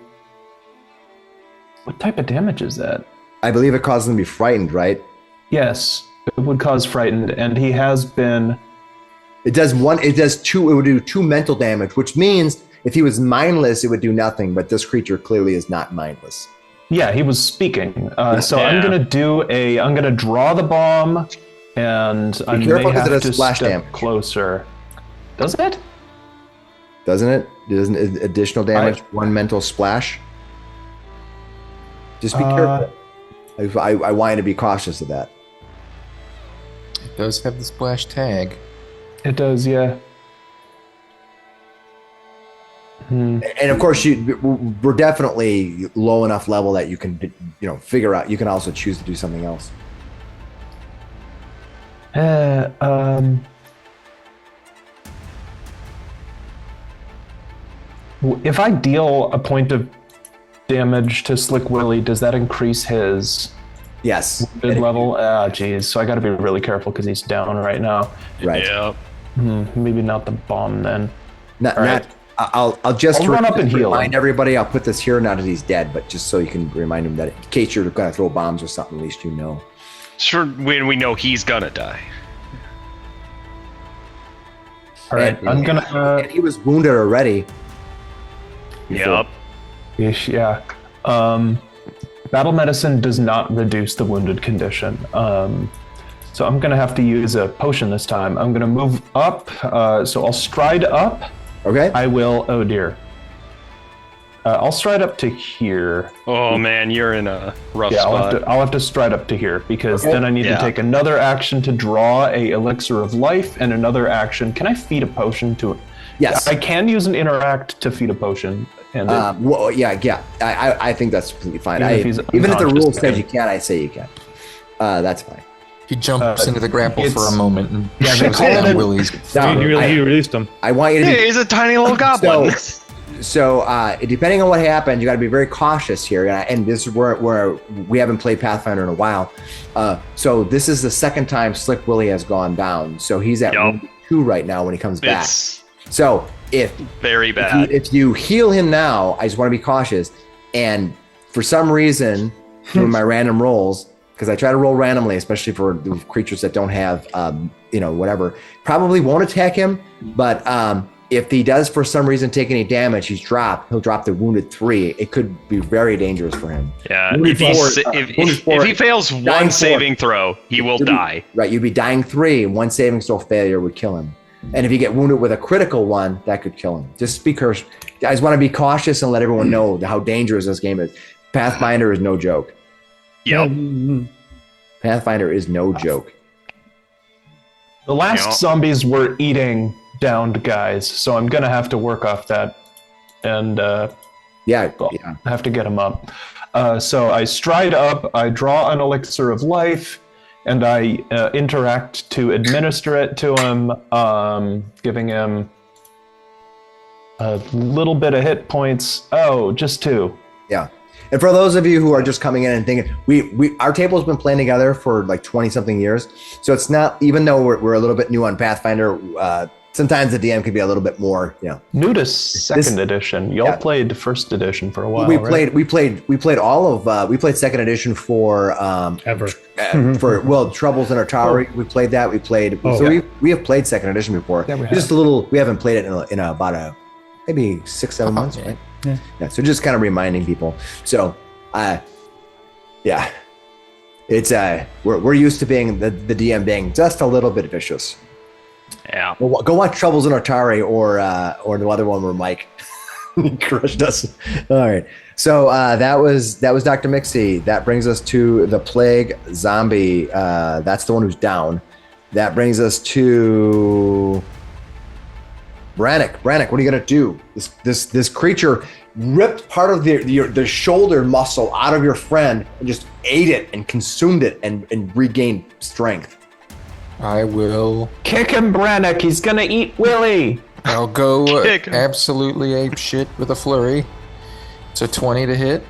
What type of damage is that? I believe it causes them to be frightened, right? Yes, it would cause frightened, and he has been. It does two. It would do 2 mental damage, which means if he was mindless, it would do nothing. But this creature clearly is not mindless. Yeah, he was speaking. So I'm gonna draw the bomb, and I may have to step damage. closer. Does it? Doesn't it? Doesn't additional damage? 1 mental splash. Just be careful. I want you to be cautious of that. It does have the splash tag. It does, yeah. And of course, we're definitely low enough level that you can, figure out. You can also choose to do something else. If I deal a point of damage to Slick Willy, does that increase his Yes. mid level? Ah, geez. So I got to be really careful because he's down right now. Right. Yeah. Maybe not the bomb then. I'll just run up and heal remind him. everybody. I'll put this here now that he's dead, but just so you can remind him that in case you're going to throw bombs or something, at least you know. Sure, when we know he's gonna die. All right, I'm gonna. And he was wounded already. Yep. Yeah. Battle medicine does not reduce the wounded condition. So I'm gonna have to use a potion this time. I'm gonna move up. So I'll stride up. Okay. I will. Oh dear. I'll stride up to here. Oh man, you're in a rough spot. I'll have to stride up to here because then I need to take another action to draw a elixir of life and another action. Can I feed a potion to it? Yes. I can use an interact to feed a potion. And I think that's completely fine. Even If the rule unconscious, says you can, I say you can. That's fine. He jumps into the grapple for a moment and Yeah, shoves they call down it- Willy's. He released him. I want you to. Hey, he's a tiny little goblin. So depending on what happens, you got to be very cautious here. And this is where we haven't played Pathfinder in a while. So this is the second time Slick Willy has gone down. So he's at 2 right now when he comes back. It's So if very bad. if you heal him now, I just want to be cautious. And for some reason, doing my random rolls, because I try to roll randomly, especially for the creatures that don't have, whatever, probably won't attack him. But if he does for some reason take any damage, he'll drop the wounded 3. It could be very dangerous for him. Yeah, Wounded if he fails one saving throw, he will die. Right, you'd be dying 3, and 1 saving throw failure would kill him. And if you get wounded with a critical 1, that could kill him. Just be cautious. I just want to be cautious and let everyone know how dangerous this game is. Pathfinder is no joke. Yep. Pathfinder is no joke. The last zombies were eating downed guys, so I'm gonna have to work off that, and have to get them up. So I stride up, I draw an elixir of life, and I interact to administer it to him, giving him a little bit of hit points. Oh, just 2. Yeah. And for those of you who are just coming in and thinking, our table has been playing together for like 20 something years. So it's not, even though we're a little bit new on Pathfinder, sometimes the DM can be a little bit more, New to second edition. Y'all played first edition for a while. We played all of we played second edition for Ever. for Troubles in Arcane. We played that. We have played second edition before. Yeah, we have. Just a little. We haven't played it in about maybe 6-7 months, right? Yeah. So just kind of reminding people. So, it's we're used to being the DM being just a little bit vicious. Yeah. Well, go watch Troubles in Arcane or the other one where Mike He crushed us. All right. So that was Dr. Miksi. That brings us to the plague zombie. That's the one who's down. That brings us to Brannok. Brannok, what are you gonna do? This creature ripped part of the shoulder muscle out of your friend and just ate it and consumed it and regained strength. I will. Kick him, Brannok. He's gonna eat Willy. I'll go Kick him. absolutely ape shit with a flurry. It's a 20 to hit.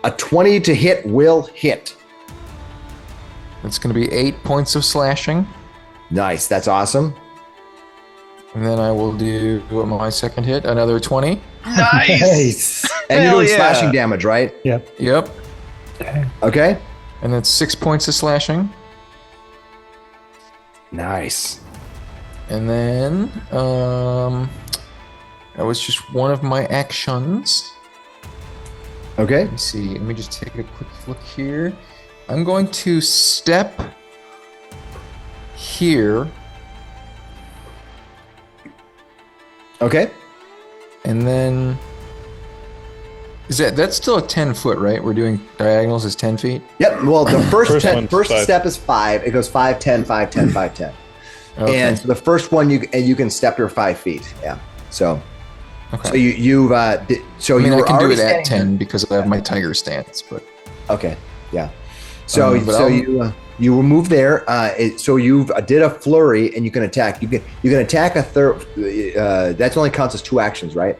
A 20 to hit will hit. It's going to be 8 points of slashing. Nice. That's awesome. And then I will do my second hit, another 20. Nice. And you're doing slashing damage, right? Yep. Yep. Okay. And that's 6 points of slashing. Nice. And then that was just one of my actions. Okay. Let me see. Let me just take a quick look here. I'm going to step here. Okay. And then that's still a 10-foot, right? We're doing diagonals as 10 feet. Yep. Well, the First first one's 5. step is 5. It goes 5, 10, 5, 10, 5, 10. Okay. And so the first one you can step your 5 feet. Yeah. So Okay. so you've so I mean, you I were can do already it at standing 10 because I have my tiger stance, but Okay. Yeah. So But I'll- you will move there. So you did a flurry and you can attack. You can attack a third. That only counts as 2 actions, right?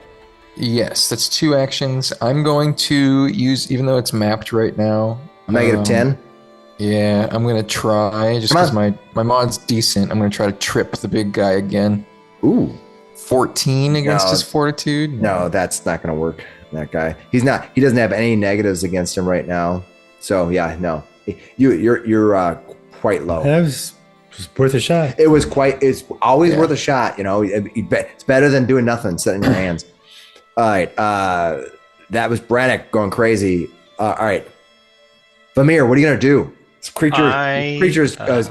yes, that's 2 actions. I'm going to use, even though it's mapped right now. -10. Yeah, I'm gonna try just Come because my mod's decent. I'm gonna try to trip the big guy again. Ooh. 14 against No. his fortitude. No, that's not going to work. That guy. He doesn't have any negatives against him right now. So yeah, no. You're quite low. That was worth a shot. It's always Yeah. worth a shot. You know, it's better than doing nothing, sitting in your hands. All right. That was Brannok going crazy. All right. Vamir, what are you going to do? This creature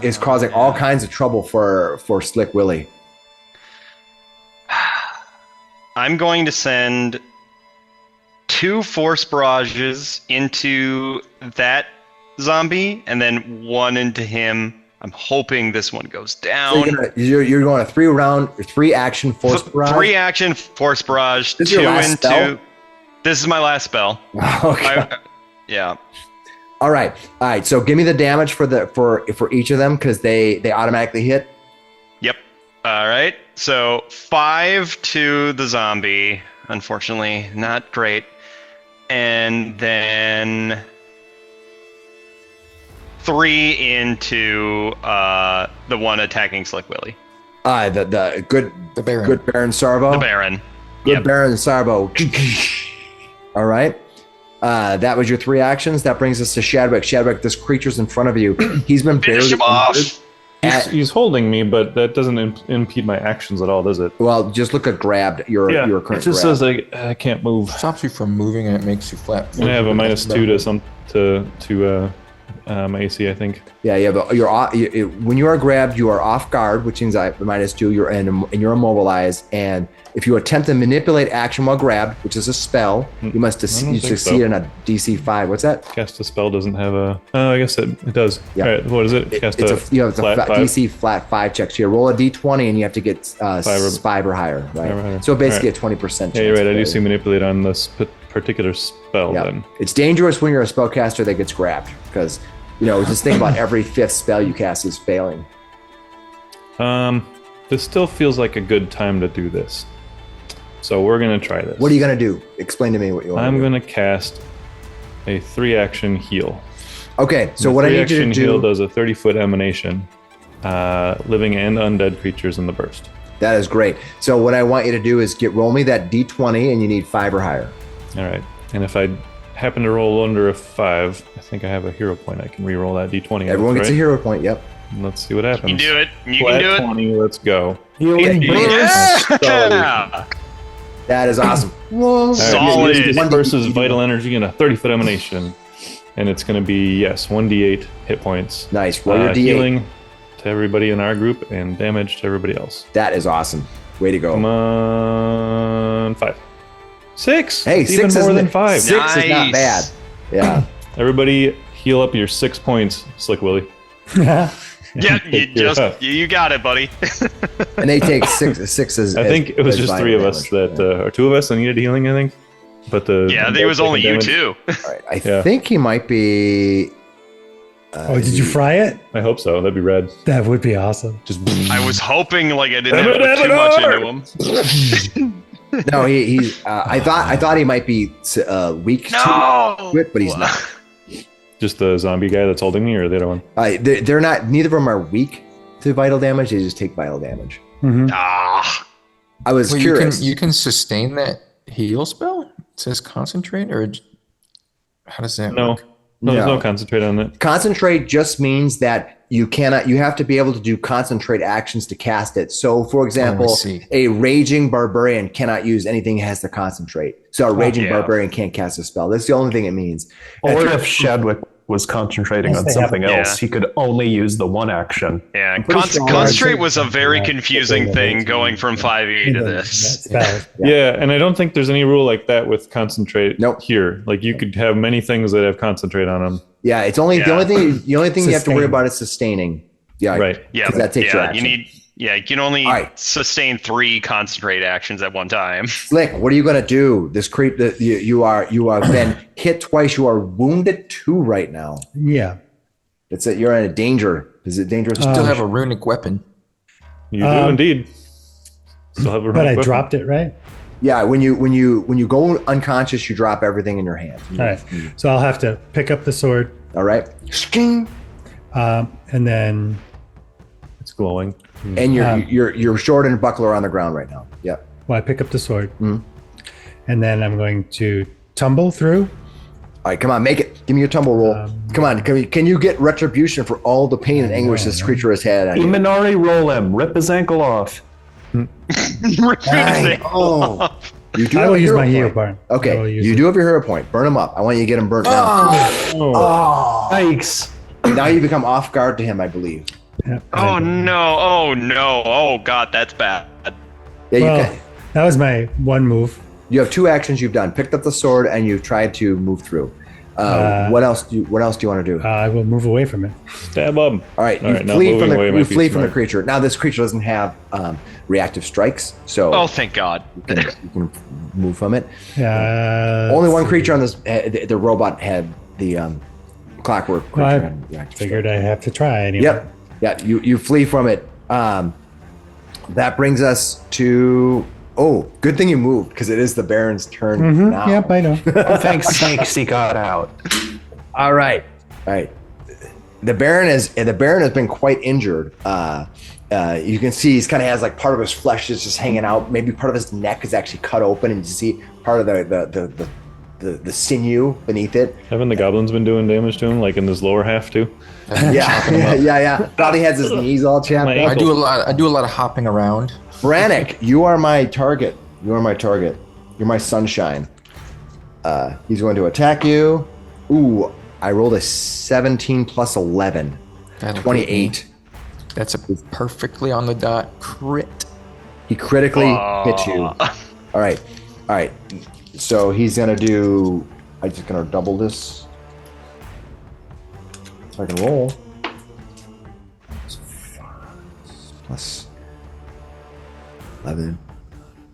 is causing all kinds of trouble for Slick Willy. I'm going to send 2 force barrages into that zombie and then 1 into him. I'm hoping this one goes down. So you're going a 3 action force barrage? 3 action force barrage. This is 2 your last into. spell? This is my last spell. Okay. Yeah. All right. So give me the damage for each of them because they automatically hit. Yep. All right. So 5 to the zombie. Unfortunately, not great. And then 3 into the one attacking Slick Willy. The good Baron. Good Baron Sarvo. The Baron. Good Yep. Baron Sarvo. All right. That was your 3 actions. That brings us to Shadwick. Shadwick, this creature's in front of you. He's been Finish barely him off. injured. He's holding me, but that doesn't impede my actions at all, does it? Well, just look at grabbed. Your It current just grab. says I can't move. Stops you from moving and it makes you flat. And I have a -2 to my AC, I think. Yeah, but when you are grabbed, you are off guard, which means -2. You're and you're immobilized. And if you attempt to manipulate action while grabbed, which is a spell, you must don't think succeed so. in a DC 5. What's that? Cast a spell doesn't have a. Oh, I guess it does. Yeah. All right, what is it? Cast It's a flat 5. DC flat 5 check. So you roll a D20 and you have to get 5 or higher, right? 5 or higher. So basically All a 20%. Yeah, you're right. I do chance see manipulate on this particular spell Yeah. then. It's dangerous when you're a spellcaster that gets grabbed because, just think about every 5th spell you cast is failing. This still feels like a good time to do this. So we're going to try this. What are you going to do? Explain to me what you want I'm to do. going to cast a 3-action heal. Okay, so The what I need you to 3-action heal do, does a 30-foot emanation, living and undead creatures in the burst. that is great. So what I want you to do is roll me that D20 and you need 5 or higher. All right. And if I happen to roll under a 5, I think I have a hero point. I can re-roll that D20. Everyone gets a right? hero point, yep. Let's see what happens. You do it. You Flat can do it. 20, let's go. Yeah. That is awesome. All right, Solid. so this versus vital energy and a 30-foot emanation. And it's going to be, 1d8 hit points. Nice, roll your D8. Healing to everybody in our group and damage to everybody else. That is awesome. Way to go. Come on. than 5. 6. Hey, It's 6 even more is than 5. 6 is not Nice. bad. Yeah. Everybody, heal up your 6 points, Slick Willy. Yeah, You're you got it, buddy. And they take 6. 6 is. I think it was just 3 of us that, or 2 of us that needed healing. I think, but the Yeah, I think it was only you two. I think he might be. Oh, did you fry it? I hope so. That'd be rad. That would be awesome. Just I was hoping like I didn't have to put too much into him. No, he's. I thought he might be weak No, to it, but he's not. just the zombie guy that's holding me, or the other one. They're not. Neither of them are weak to vital damage. They just take vital damage. Ah, I was Well, curious. you can sustain that heal spell? It says concentrate, or how does that No, work? no, there's No. no concentrate on it. Concentrate just means that you cannot. You have to be able to do concentrate actions to cast it. So, for example, see. a raging barbarian cannot use anything that has to concentrate. So, a raging yeah. barbarian can't cast a spell. That's the only thing it means. Or if Shadwick was concentrating Yes, on they have- something else, Yeah. he could only use the one action. yeah. pretty sure Concentrate I- was a very Yeah. confusing thing going from 5e to Even this. that spell. Yeah. And I don't think there's any rule like that with concentrate Nope. here. Like you could have many things that have concentrate on them. Yeah, it's only the Yeah. only thing. The only thing you have to worry Sustain. about is sustaining. Yeah, Right. Yeah, 'cause that takes your yeah. You action. need. Yeah, you can only All right. sustain 3 concentrate actions at one time. Slick, what are you gonna do? This creep that you are been hit twice. You are wounded 2 right now. Yeah. That's it. You're in a danger. Is it dangerous? Still have a runic weapon. You do indeed. Still have a But I weapon. dropped it, right? Yeah, when you go unconscious, you drop everything in your hand. All right. So I'll have to pick up the sword, All right. Sking. and then It's glowing. And your sword and buckler are on the ground right now. Yep. I pick up the sword, and then I'm going to tumble through. All right, come on, make it. Give me your tumble roll. Come on, can you get retribution for all the pain and anguish this creature has had? on you? Imanari roll him, rip his ankle off. Dang. Oh, you do I have will a use hero my hero point. point. I will Okay, use you it. do have your hero point. Burn them up. I want you to get them burnt now. Oh, Yikes. Now you become off guard to him, I believe. Yeah. Oh no! Oh no! Oh god, that's bad. Yeah, you Well, can. that was my one move. You have 2 actions you've done. Picked up the sword and you've tried to move through. What else do you want to do? I will move away from it. stab him. All right, All you right, now flee moving from the away might you be flee from the smart. creature. Now this creature doesn't have reactive strikes, so Oh, thank God. you can move from it. Only Only one creature on this. The robot had the clockwork creature. I had reactive figured strike. I have to try anyway. Yep. Yeah. You flee from it. That brings us to. Oh, good thing you moved because it is the Baron's turn now. Yep, I know. Oh, thanks sakes he got out. All right. All right. The Baron has been quite injured. You can see he's kind of has like part of his flesh is just hanging out. Maybe part of his neck is actually cut open, and you see part of the sinew beneath it. Haven't the goblins been doing damage to him, like in this lower half too? Yeah. Probably has his knees all chapped My up. I do a lot of hopping around. Brannok, you are my target. You're my sunshine. He's going to attack you. Ooh, I rolled a 17 plus 11. That'll 28. That's a perfectly on the dot crit. He critically hit you. All right. So he's gonna do. I'm just gonna double this. So I can roll. Plus 11.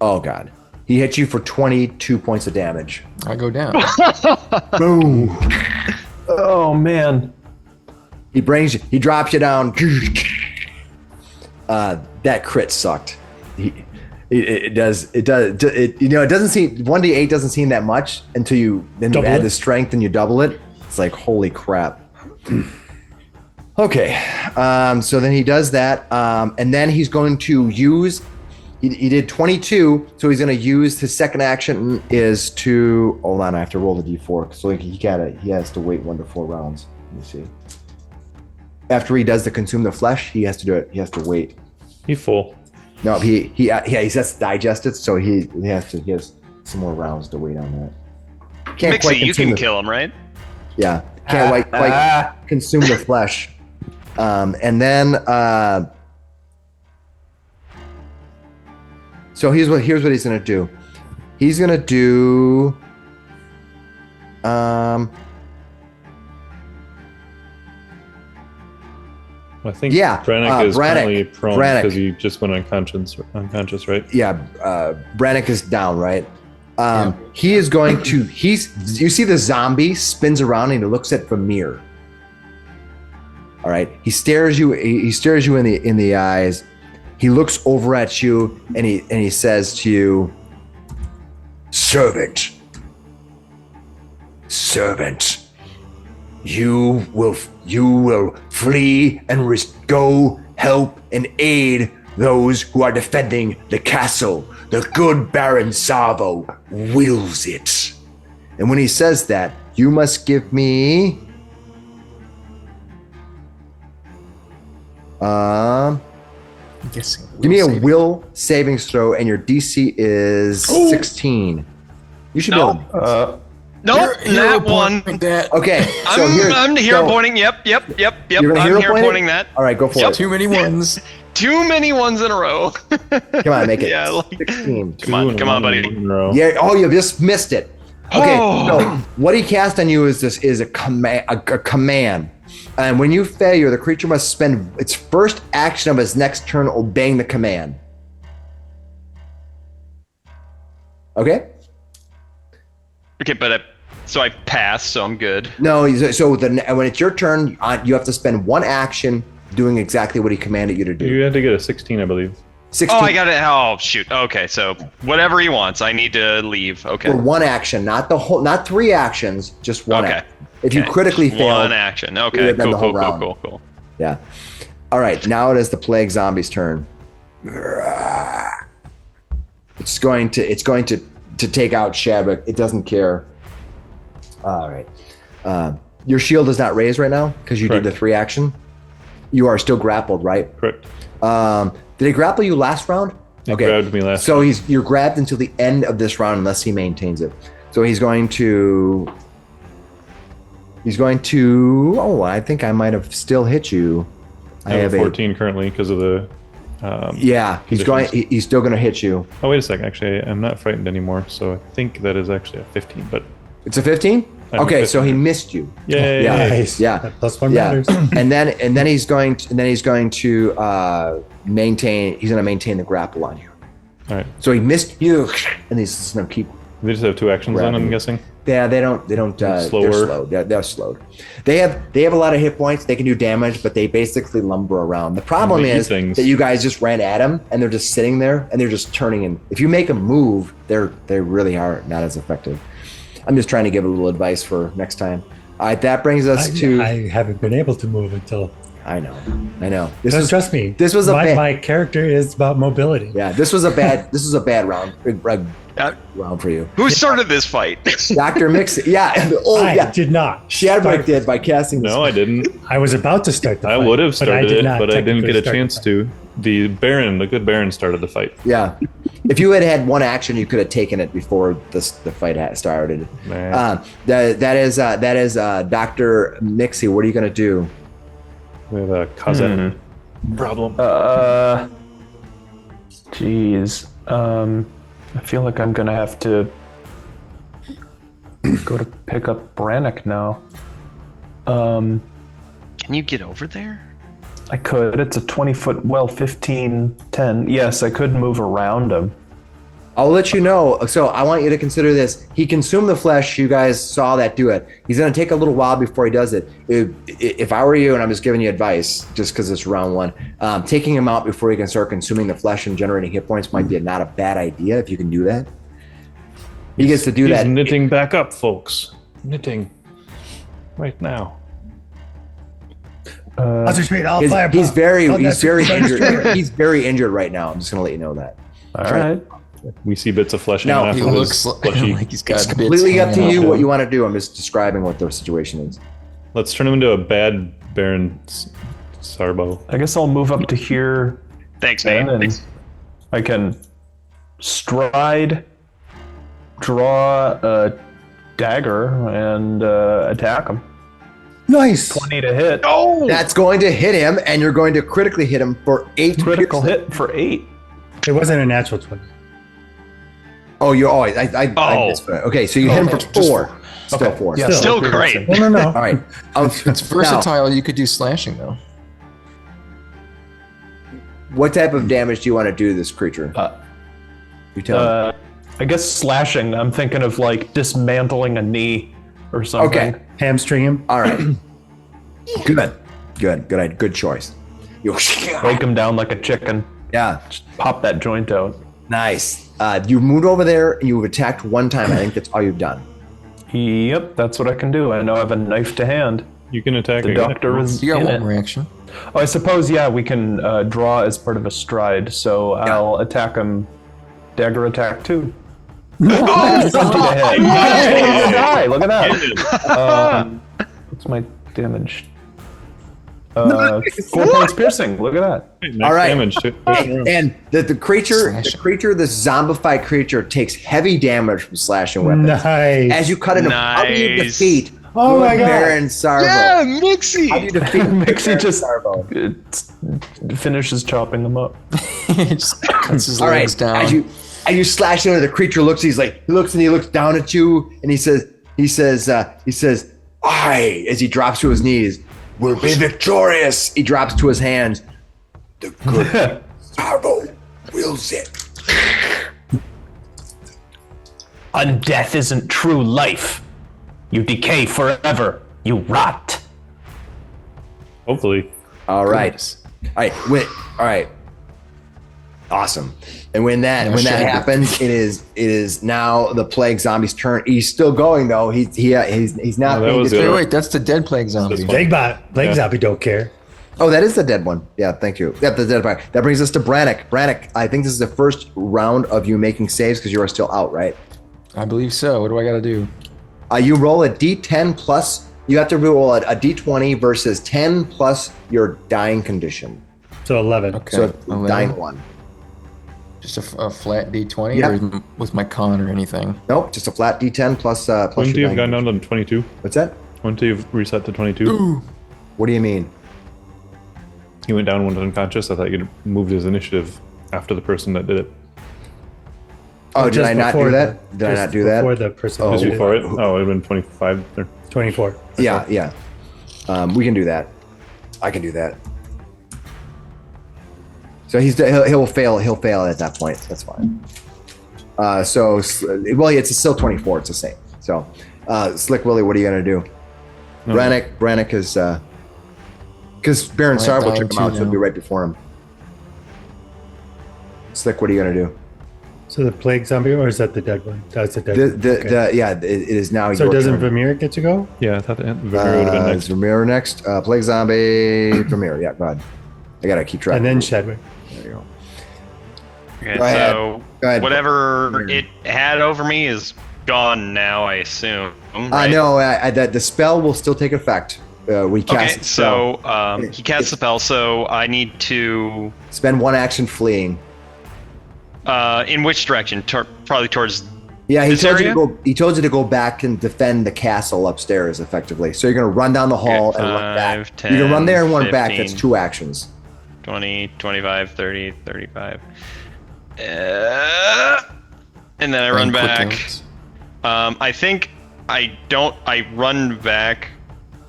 Oh god. He hit you for 22 points of damage. I go down. Boom. Oh man. He drops you down. That crit sucked. It doesn't seem 1d8 doesn't seem that much until you Double add it? the strength and you double it. It's like holy crap. Okay, so then he does that, and then he's going to use. He did 22, so he's going to use his second action is to hold on. I have to roll the d4, so he has to wait 1 to 4 rounds. Let me see. After he does the consume the flesh, he has to do it. He has to wait. He's full. No, he has to digest it, so he has some more rounds to wait on that. Can't Miksi, you consume can the- kill him, right? Yeah, can't quite consume the flesh. And then so here's what he's gonna do. He's gonna do. I think Yeah, Brannok is Brannok. currently prone Brannok. because he just went unconscious, right? Yeah, Brannok is down, right? He is going to. You see the zombie spins around and he looks at Vamir. All right, he stares you. He stares you in the eyes. He looks over at you and he says to you, "Servant, you will flee and go help and aid those who are defending the castle. The good Baron Savo wills it." And when he says that, you must give me I'm guessing. give me a will savings throw, and your DC is 16. You should be able to. Nope, that one. Okay, so I'm hero pointing. Yep. You're gonna I'm hero hero point it? pointing that. All right, go for it. Too many ones. Too many ones in a row. Come on, make it Yeah, like- 16. Come on, buddy. Yeah. Oh, you just missed it. Okay. Oh. So what he cast on you is a command, and when you failure, the creature must spend its first action of its next turn obeying the command. Okay. Okay, but so I pass, so I'm good. No. So when it's your turn, you have to spend one action doing exactly what he commanded you to do. You had to get a 16, I believe. 16 Oh, I got it. Oh, shoot. Okay, so whatever he wants, I need to leave. Okay. for one action, not three actions, just one. Okay. Action. If you Okay, critically just fail, one action. it Okay, would've been cool, the whole cool, round. cool. Yeah. All right. Now it is the plague zombie's turn. It's going to take out Shadwick. It doesn't care. All right. Your shield is not raised right now because you Correct. did the 3 action. You are still grappled, right? Correct. Did he grapple you last round? He grabbed me last So you're grabbed until the end of this round unless he maintains it. So he's going to. Oh, I think I might have still hit you. I have a 14 currently because of the. Yeah, he's conditions. He's still going to hit you. Oh, wait a second. Actually, I'm not frightened anymore, so I think that is actually a 15. But It's a 15. I'm Okay, 15. so he missed you. yeah. Nice. Yeah. That +1 Yeah, matters. and then he's going to maintain. He's going to maintain the grapple on you. All right. So he missed you, and he's just going to keep. They just have 2 actions then, Grabbing. I'm guessing. Yeah, they don't. They're Slower. slowed. They're slowed. They have a lot of hit points. They can do damage, but they basically lumber around. The problem They eat is things. that you guys just ran at them, and they're just sitting there, and they're just turning. And if you make them move, they really are not as effective. I'm just trying to give a little advice for next time. All right, that brings us to. I haven't been able to move until. I know. Trust me. This was my character is about mobility. Yeah, this was a bad round. Round for you. Who started this fight? Dr. Miksi. Yeah. Oh, I yeah. did not. Shadwick start- did by casting this. No, I didn't. I was about to start the I fight. would have started it, not but I didn't technically get a start the chance fight. to. The good Baron started the fight. Yeah. If you had one action, you could have taken it before the fight had started. Man. That is Dr. Miksi. What are you going to do? We have a cousin problem. Jeez. I feel like I'm gonna have to go to pick up Brannok now. Can you get over there? I could. It's a 20-foot, 15, 10. Yes, I could move around him. I'll let you know. So I want you to consider this. He consumed the flesh. You guys saw that do it. He's going to take a little while before he does it. If I were you, and I'm just giving you advice, just because it's round 1, taking him out before he can start consuming the flesh and generating hit points might be not a bad idea if you can do that. He gets to do He's that. knitting back up, folks. Knitting. Right now. Concentrate, I'll He's, fire. he's very that's injured. He's very injured right now. I'm just going to let you know that. All right. We see bits of flesh Now, hanging He off of looks his like, fleshy. like he's got It's bits completely up to hanging you off what him. you want to do. I'm just describing what the situation is. Let's turn him into a bad Baron Sarbo. I guess I'll move up to here. Thanks, man. And Thanks. I can stride, draw a dagger, and attack him. Nice. 20 to hit. Oh! That's going to hit him, and you're going to critically hit him for 8 Critical piercing. hit for 8. It wasn't a natural 20. Oh, you always. I missed it. Okay, so you hit him for just 4. Still 4. Yeah, Still great. No. All right. It's versatile. You could do slashing though. What type of damage do you want to do to this creature? You tell me. I guess slashing. I'm thinking of like dismantling a knee or something. Okay. Hamstring him. All right. Good choice. You Break him down like a chicken. yeah. Just pop that joint out. Nice. You moved over there and you've attacked one time. I think that's all you've done. Yep, that's what I can do. I know I have a knife to hand. You can attack The again. doctor is You got in one it. reaction. Oh, I suppose, yeah, we can draw as part of a stride, so I'll attack him. Dagger attack 2. 20 to hit. Die, look at that. What's my damage? 4 points piercing. Look at that. Max All right. damage. And the creature, Slashing. this zombified creature takes heavy damage from slashing weapons. Nice. As you cut into how do you Nice. defeat Oh my God. Baron Sarvo? Yeah, Miksi. How do you defeat Miksi Baron just Sarvo? finishes chopping them up. Just cuts his All right. legs down. As you slash into the creature, he looks down at you, and he says, "I," as he drops to his knees, "will be victorious." He drops to his hands. The good Sarvo wills it. Undeath isn't true life. You decay forever. You rot. Hopefully. All right. All right. Awesome. And when that Shadwick. happens, it is now the plague zombie's turn. He's still going though. He's not. Oh, that being was deterred. Wait, that's the dead plague zombie. Plague zombie don't care. Oh, that is the dead one. Yeah, thank you. Yeah, the dead one. That brings us to Brannok. Brannok, I think this is the first round of you making saves because you are still out, right? I believe so. What do I got to do? You roll a D10 plus. You have to roll a D20 versus 10 plus your dying condition. So 11. Okay. So 11. dying 1. Just a flat D20 Yeah. or with my con or anything? Nope, just a flat D10 plus plus Wouldn't you your have dying gone condition. down to 22? What's that? Wouldn't you have reset to 22? What do you mean? He went down, went unconscious. I thought you'd moved his initiative after the person that did it. Oh, did Just I not before do the- that? Did I just not do that? Before the person Oh, who Just did before it? Oh, it would have been 25. Or, 24. Yeah. We can do that. I can do that. So he'll fail. He'll fail at that point. That's fine. It's still 24. It's the same. So, Slick Willy, what are you gonna do? No. Brannok is because Baron Right, Sarvo dying took him out, too so it'll be now. right before him. Slick, what are you gonna do? So the plague zombie, or is that the dead one? That's the dead one. Okay. It is now. So your doesn't turn. Vamir get to go? yeah, I thought the Vamir would have been Is next. Vamir next? Plague Zombie, Vamir. Yeah, go ahead. I gotta keep track. And then Shadwick. There you go. Okay, Go ahead. so Go ahead. whatever it had over me is gone now, I assume. Right? No, the spell will still take effect. We cast Okay, the spell. so he casts a spell, so I need to. Spend one action fleeing. In which direction? Probably towards. Yeah, he This told you area? to go. He told you to go back and defend the castle upstairs, effectively. So you're gonna run down the hall Okay, and run back. 5, 10, you can run there and run back. 15. That's 2 actions. 20, 25, 30, 35. And then I run And quick back. moves. I think I don't. I run back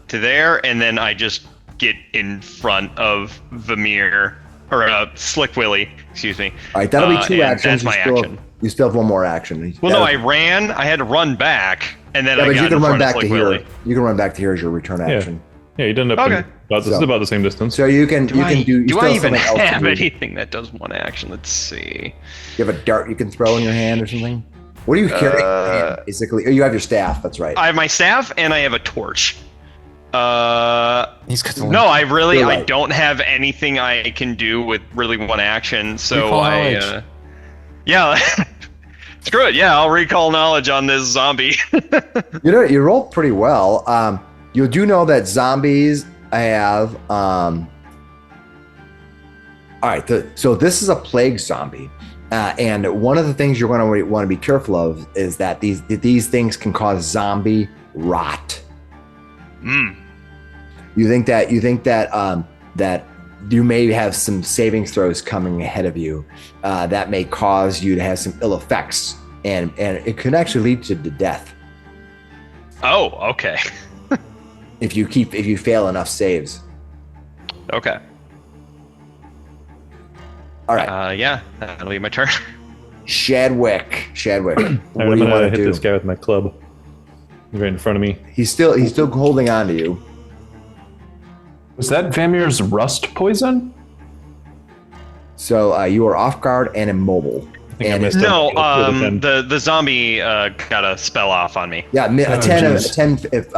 to there, and then I just get in front of Vamir or Slick Willy. Excuse me. All right, that'll be 2 and actions. That's my you still have one more action. Well, no, I That'll- ran. I had to run back, and then Yeah, I but got you can in run front of back to Slick here. Willy. You can run back to here as your return Yeah. action. Yeah, you'd end up Okay. in this is about the same distance. So you can Do you I, can do. You do still I have even something else to have do. anything that does one action? Let's see. You have a dart you can throw in your hand or something. What are you carrying? Basically, oh, you have your staff. That's right. I have my staff and I have a torch. He's got the No, I You're right. don't have anything I can do with really one action. So Recall knowledge. Yeah, screw it. Yeah, I'll recall knowledge on this zombie. You roll pretty well. You do know that zombies have. All right, so this is a plague zombie, and one of the things you're going to want to be careful of is that these things can cause zombie rot. You think that that you may have some savings throws coming ahead of you that may cause you to have some ill effects and it could actually lead to death Oh, okay. if you fail enough saves. Okay. All right, Yeah, that'll be my turn. Shadwick. What All right, do I'm you gonna want to hit do? this guy with my club. He's right in front of me. He's still holding on to you. Was that Vamir's rust poison? So you are off guard and immobile. I think I And missed it. No, With a 10. the zombie got a spell off on me. yeah, a 10 if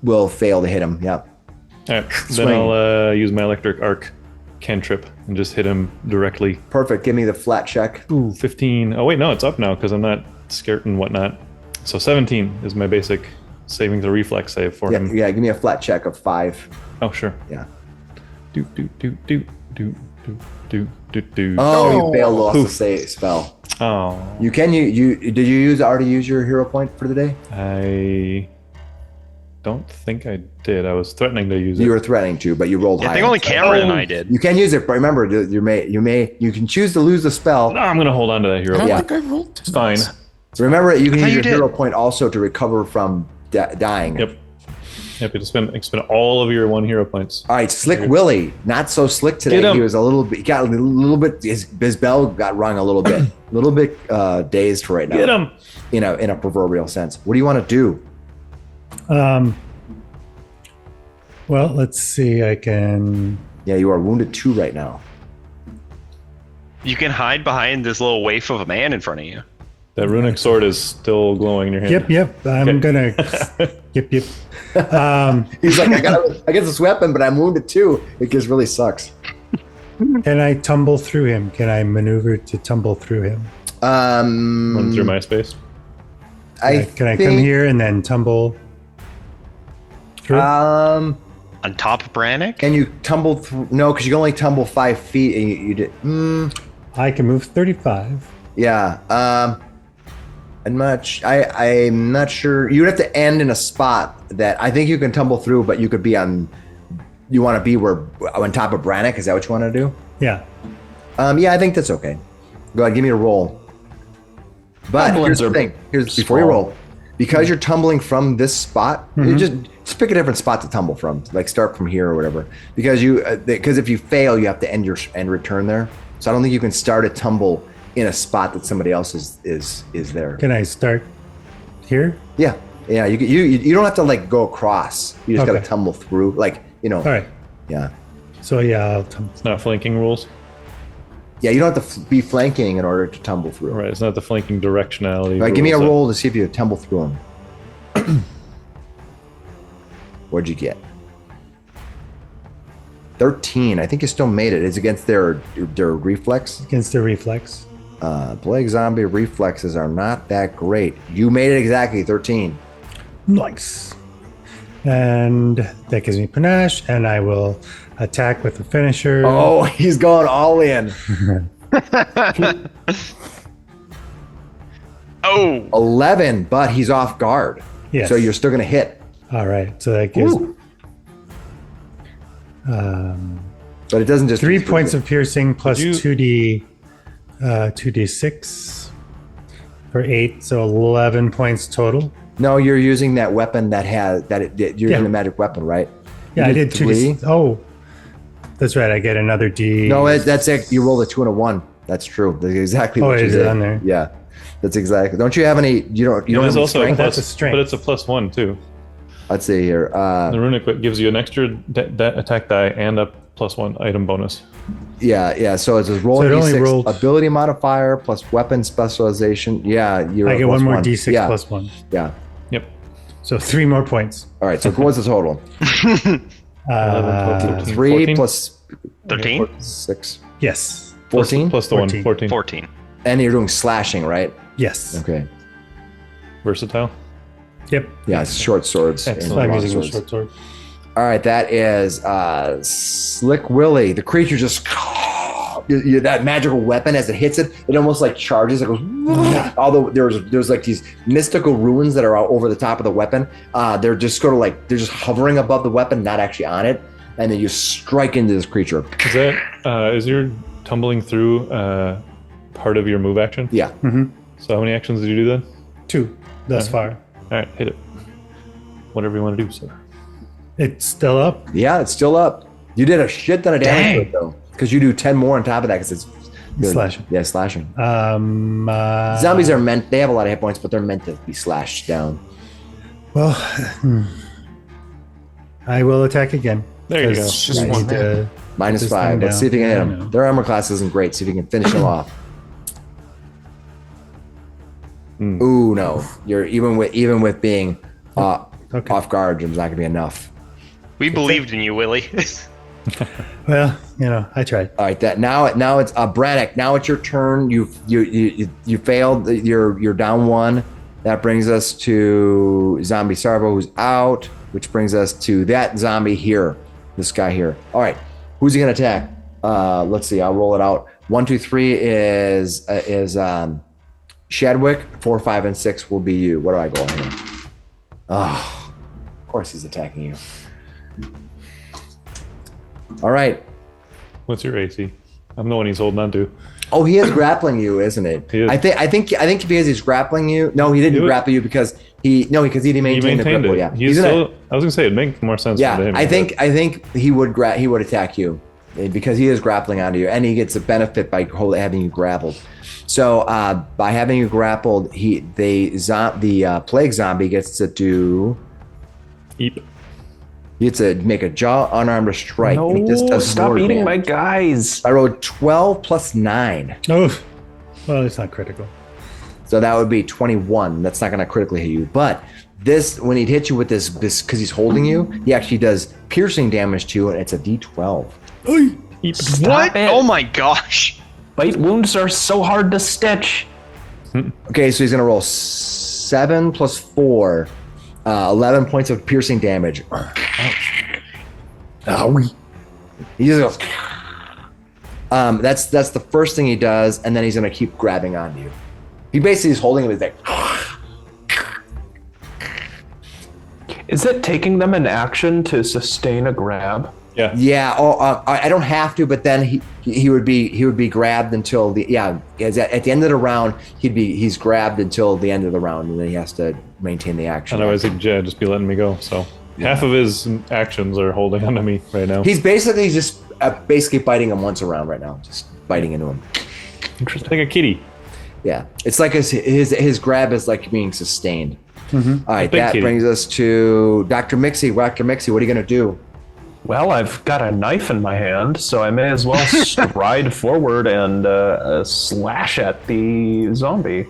will fail to hit him. Yeah. All right, Swing. then I'll use my electric arc cantrip and just hit him directly. Perfect. Give me the flat check. Ooh, 15. Oh wait, no, it's up now because I'm not scared and whatnot. So 17 is my basic saving the reflex save for Yeah, him. yeah. Give me a flat check of 5. Oh sure. Yeah. Do do do do do do do do do. Oh, you failed. Lost Poof. the save spell. Oh, You can you did you already use your hero point for the day? I don't think I did. I was threatening to use it. You were threatening to, but you rolled I high. think only on it. Cameron and I did. You can use it, but remember, you can choose to lose the spell. No, I'm gonna hold on to that hero. I don't Yeah. think I rolled. It's fine. Remember, you can thought use you your did. hero point also to recover from dying. Yep. Yep. You spend all of your 1 hero points. All right, Slick Willy, not so slick today. Get him. He was a little bit. He got a little bit. His bell got rung a little bit, dazed for right now. Get him. In a proverbial sense. What do you want to do? Well, let's see. I can. Yeah, you are wounded 2 right now. You can hide behind this little waif of a man in front of you. That runic sword is still glowing in your hand. Yep. I'm gonna. Yep. He's like, I get this weapon, but I'm wounded 2. It just really sucks. Can I tumble through him? Can I maneuver to tumble through him? Run through my space. Can I come here and then tumble through? Um, On top of Brannok? can you tumble through? No, because you can only tumble 5 feet, and you did. I can move 35. Yeah. I'm not sure. You'd have to end in a spot that I think you can tumble through, but you could be on. You want to be on top of Brannok? Is that what you want to do? Yeah. Yeah, I think that's okay. Go ahead, give me a roll. But Goblins here's the are thing. Before you roll, because you're tumbling from this spot, you just pick a different spot to tumble from. Like start from here or whatever. Because if you fail, you have to end return there. So I don't think you can start a tumble in a spot that somebody else is there. Can I start here? Yeah. You don't have to like go across. You just Okay. gotta tumble through. All right. Yeah. So yeah, I'll tumble. It's not flanking rules. Yeah, you don't have to be flanking in order to tumble through. Right. It's not the flanking directionality. All right, give me a rules. roll to see if you tumble through them. What'd you get? 13. I think you still made it. It's against their reflex. Against the reflex. Plague zombie reflexes are not that great. You made it exactly 13. Nice. And that gives me panache, and I will attack with the finisher. Oh, he's going all in. Oh! 11, but he's off guard. Yes. So you're still going to hit. All right. So that gives But it doesn't just 3 points of piercing plus you- 2d6 for 8, so 11 points total. No, you're using that weapon you're Yeah. using the magic weapon, right? Yeah, You I did 2d6. Oh, that's right. I get another d. No, that's it. You rolled a 2 and a 1. That's true. That's exactly Oh, what you is it did. on there? Yeah, that's exactly. Don't you have any? You don't And have it's any also strength? That's a strength. but it's a +1 too. Let's see here. The runic whip gives you an extra attack die and a +1 item bonus. Yeah. So it's a roll So it only d6 rolled- ability modifier plus weapon specialization. Yeah, you're I get plus one more d6 yeah, plus 1. Yeah. Yep. So 3 more points. All right. So what's the total? 11, 12, 13, 3 14? plus 13? 6. Yes. 14. Plus the 1, 14. 14. 14. And you're doing slashing, right? Yes. Okay. Versatile. Yep. Yeah, it's short swords. and Excellent. I'm long using a swords. short sword. All right, that is Slick Willy. The creature just that magical weapon as it hits it, it almost like charges. It goes. Although there's like these mystical runes that are over the top of the weapon. They're just sort of like they're just hovering above the weapon, not actually on it. And then you strike into this creature. Is that is your tumbling through part of your move action? Yeah. So how many actions did you do then? 2 thus far. All right, hit it. Whatever you want to do, sir. It's still up. Yeah, it's still up. You did a shit ton of damage to it, though, because you do 10 more on top of that because it's Slashing. Yeah, slashing. Zombies Zombies are meant, they have a lot of hit points, but they're meant to be slashed down. Well, I will attack again. There you go. 'cause It's just I one need to Minus this 5. thing Let's down. see if you can hit I them. know. Their armor class isn't great. See if you can finish them off. Ooh, no. You're even with being Okay. off guard, it's not gonna be enough. We believed in you, Willy. Well, I tried. All right, now it's Brannok. Now it's your turn. You failed. You're down 1. That brings us to Zombie Sarvo, who's out, which brings us to that zombie here. This guy here. All right, who's he gonna attack? Let's see. I'll roll it out. 1, 2, 3 is Shadwick. 4, 5, and 6 will be you. What do I go on here? Oh, of course he's attacking you. All right. What's your AC? I'm the one he's holding on to. Oh, he is grappling you, isn't it? He is. I think because he's grappling you. No, he didn't grapple you because he didn't maintain the grapple. it. Yeah, I was gonna say it'd make more sense. yeah. for him, I think he would attack you because he is grappling onto you, and he gets a benefit by having you grappled. So by having you grappled, the plague zombie gets to do. Eep. He gets to make a jaw unarmed strike. No, and he just does stop more eating my damage. guys. I rolled 12 plus 9. Oh, well, it's not critical. So that would be 21. That's not going to critically hit you. But this, when he'd hit you with this, because he's holding you, he actually does piercing damage to you, and it's a D12. Eep. Stop What? it. Oh my gosh. Bite wounds are so hard to stitch. Okay, so he's going to roll 7 plus 4, 11 points of piercing damage. He just goes. That's the first thing he does, and then he's going to keep grabbing onto you. He basically is holding him. He's like, Is it taking them an action to sustain a grab? Yeah. yeah. I don't have to, but then he would be grabbed until the at the end of the round he's grabbed until the end of the round, and then he has to maintain the action. Otherwise, he'd just be letting me go. So half of his actions are holding onto me right now. He's basically just biting him once around right now, just biting into him. Interesting. Like a kitty. Yeah, it's like his grab is like being sustained. All right, big that kitty. brings us to Dr. Miksi. Dr. Miksi, what are you gonna do? Well, I've got a knife in my hand, so I may as well stride forward and slash at the zombie.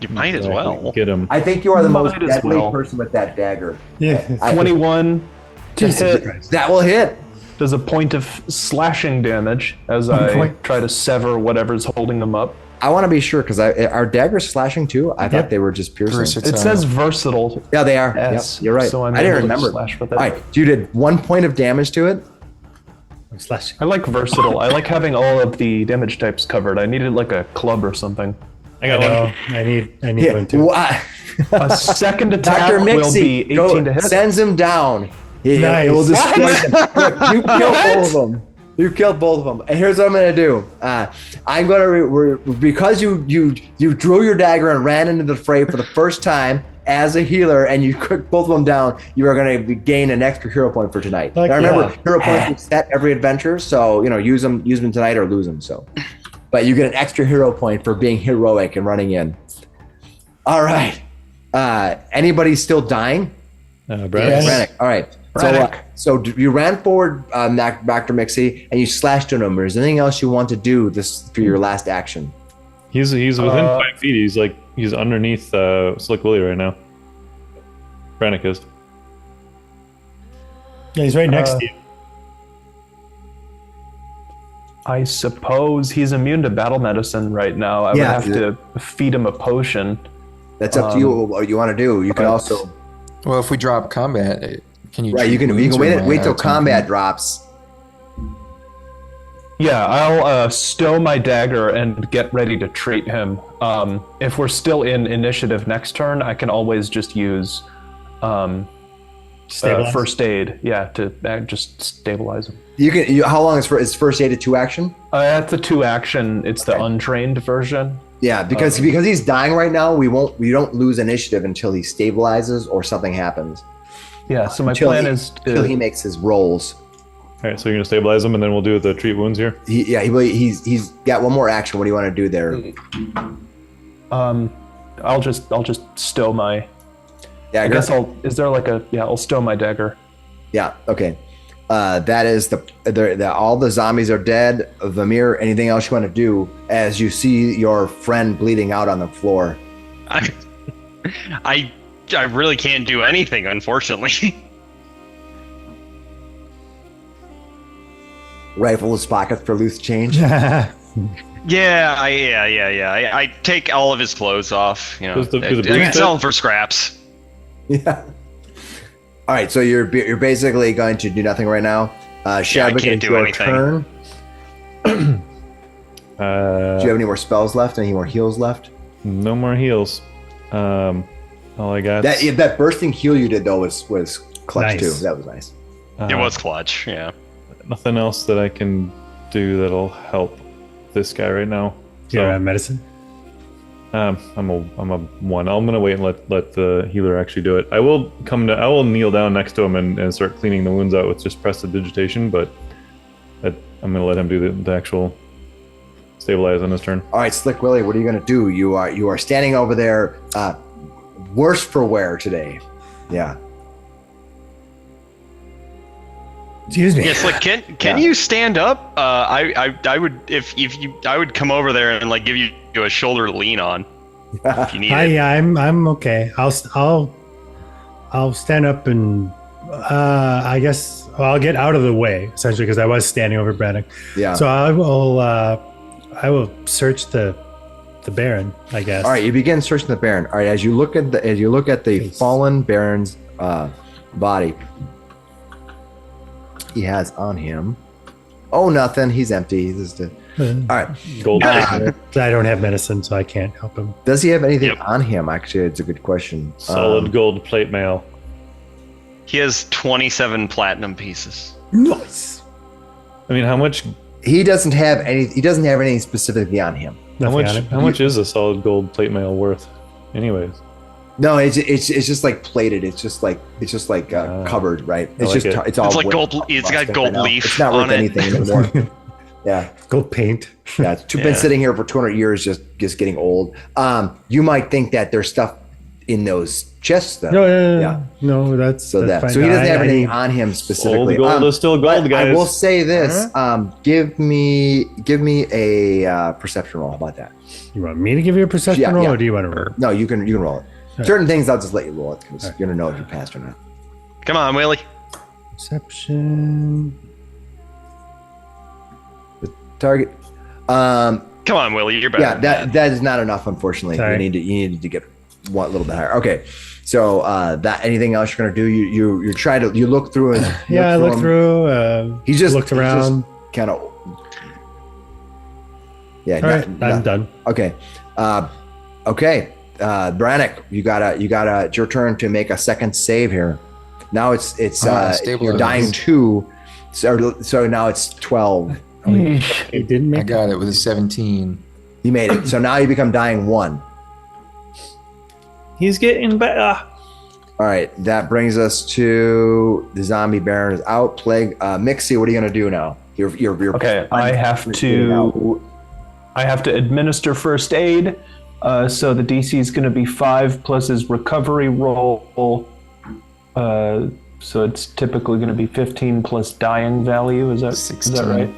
You might as well. Get him. I think you are the most Might as deadly well. person with that dagger. Yeah. 21 to hit. Christ. That will hit. Does a point of slashing damage as I point. try to sever whatever's holding them up. I want to be sure because are daggers slashing too? I thought they were just piercing. Versatile. It says versatile. Yeah, they are. S, Yep, you're right. so I'm I didn't able to remember. slash with All it. right, you did 1 point of damage to it. I'm slashing. I like versatile. I like having all of the damage types covered. I needed like a club or something. I got one. No, I need one too. Wha- A second attack Dr. will be 18 Miksi to hit. sends him down. He Nice. will destroy them. Look, you killed both of them. You killed both of them. And here's what I'm gonna do. I'm gonna because you drew your dagger and ran into the fray for the first time as a healer, and you cooked both of them down. You are gonna gain an extra hero point for tonight. Heck Now remember, yeah. hero points are set every adventure, so use them tonight or lose them. So, but you get an extra hero point for being heroic and running in. All right. Anybody still dying? Brad. Brannok. All right. So you ran forward, Dr. Miksi, and you slashed into him. Is there anything else you want to do this for your last action? He's within 5 feet. He's underneath Slick Willy right now. Brannok is. Yeah, he's right next to you. I suppose he's immune to battle medicine right now. I would Yeah. have to feed him a potion. That's up to you what you want to do. You can also Well, if we drop combat, can you? right. You treat can wounds or am I wait out till of time? combat drops. Yeah, I'll stow my dagger and get ready to treat him. If we're still in initiative next turn, I can always just use Stabilize. first aid. Yeah, to just stabilize him. You can. How long is first aid a 2 action? At the 2 action, it's the untrained version. Yeah, because he's dying right now, we don't lose initiative until he stabilizes or something happens. Yeah, so my plan is until he makes his rolls. All right, so you're gonna stabilize him, and then we'll do the treat wounds here. He's got one more action. What do you want to do there? I'll just stow my. Dagger? I guess I'll stow my dagger. Yeah. Okay. That is all the zombies are dead. Vamir, anything else you want to do as you see your friend bleeding out on the floor? I really can't do anything, unfortunately. Rifle his pockets for loose change. Yeah. I take all of his clothes off. You know, I can sell them for scraps. Yeah. All right, so you're basically going to do nothing right now. Shadwick, can't do anything. Turn. Do you have any more spells left? Any more heals left? No more heals. All I got. That bursting heal you did though was clutch Nice. too. That was nice. It was clutch. Yeah. Nothing else that I can do that'll help this guy right now. Do you have medicine? I'm a 1. I'm gonna wait and let the healer actually do it. I will kneel down next to him and start cleaning the wounds out with just prestidigitation, but I'm gonna let him do the actual stabilize on his turn. All right, Slick Willy, what are you gonna do? You are standing over there, worse for wear today. Yeah. Excuse me. Yes, like can you stand up? I would if I would come over there and like give you a shoulder to lean on if you need it. Yeah, I'm okay. I'll stand up and I guess I'll get out of the way essentially because I was standing over Brannok. Yeah. So I will search the Baron, I guess. All right, you begin searching the Baron. All right, as you look at the fallen Baron's body, he has on him. Oh, nothing. He's empty. He's just all right. Gold. I don't have medicine, so I can't help him. Does he have anything on him? Actually, it's a good question. Solid gold plate mail. He has 27 platinum pieces. Nice. I mean, how much? He doesn't have any. He doesn't have anything specifically on him. How much is a solid gold plate mail worth? Anyways. No, it's just like plated. It's just like covered, right? It's like just it. it's all It's like wood. gold. It's got gold leaf. It's not worth on it. anything anymore. Yeah, Gold paint. yeah. It's been sitting here for 200 years, just getting old. You might think that there's stuff in those chests, though. No, that's So that's fine. so he doesn't have I- anything on him specifically. Old gold is still gold, but guys. I will say this: give me a perception roll. How about that? You want me to give you a perception roll, or do you want to roll? No, you can roll it. Certain things I'll just let you roll it because you're gonna know if you passed or not. Come on, Willy. Perception. The target. Come on, Willy. You're better. Yeah, than that is not enough, unfortunately. Sorry. You needed to get one little bit higher. Okay, so that anything else you're gonna do? You try to look through and I looked him. through. He just looked around. Kind of. Yeah. All right, I'm done. Okay. Okay. Brannok, you gotta. It's your turn to make a second save here. Now it's you're dying 2, so now it's 12. It didn't I make. got it with a 17. You made it. So now you become dying 1. He's getting better. All right, that brings us to the zombie baron is out. Plague, Miksi, what are you gonna do now? You're Okay, I have to administer first aid. So the DC is going to be 5 plus his recovery roll. So it's typically going to be 15 plus dying value. Is that 16. right?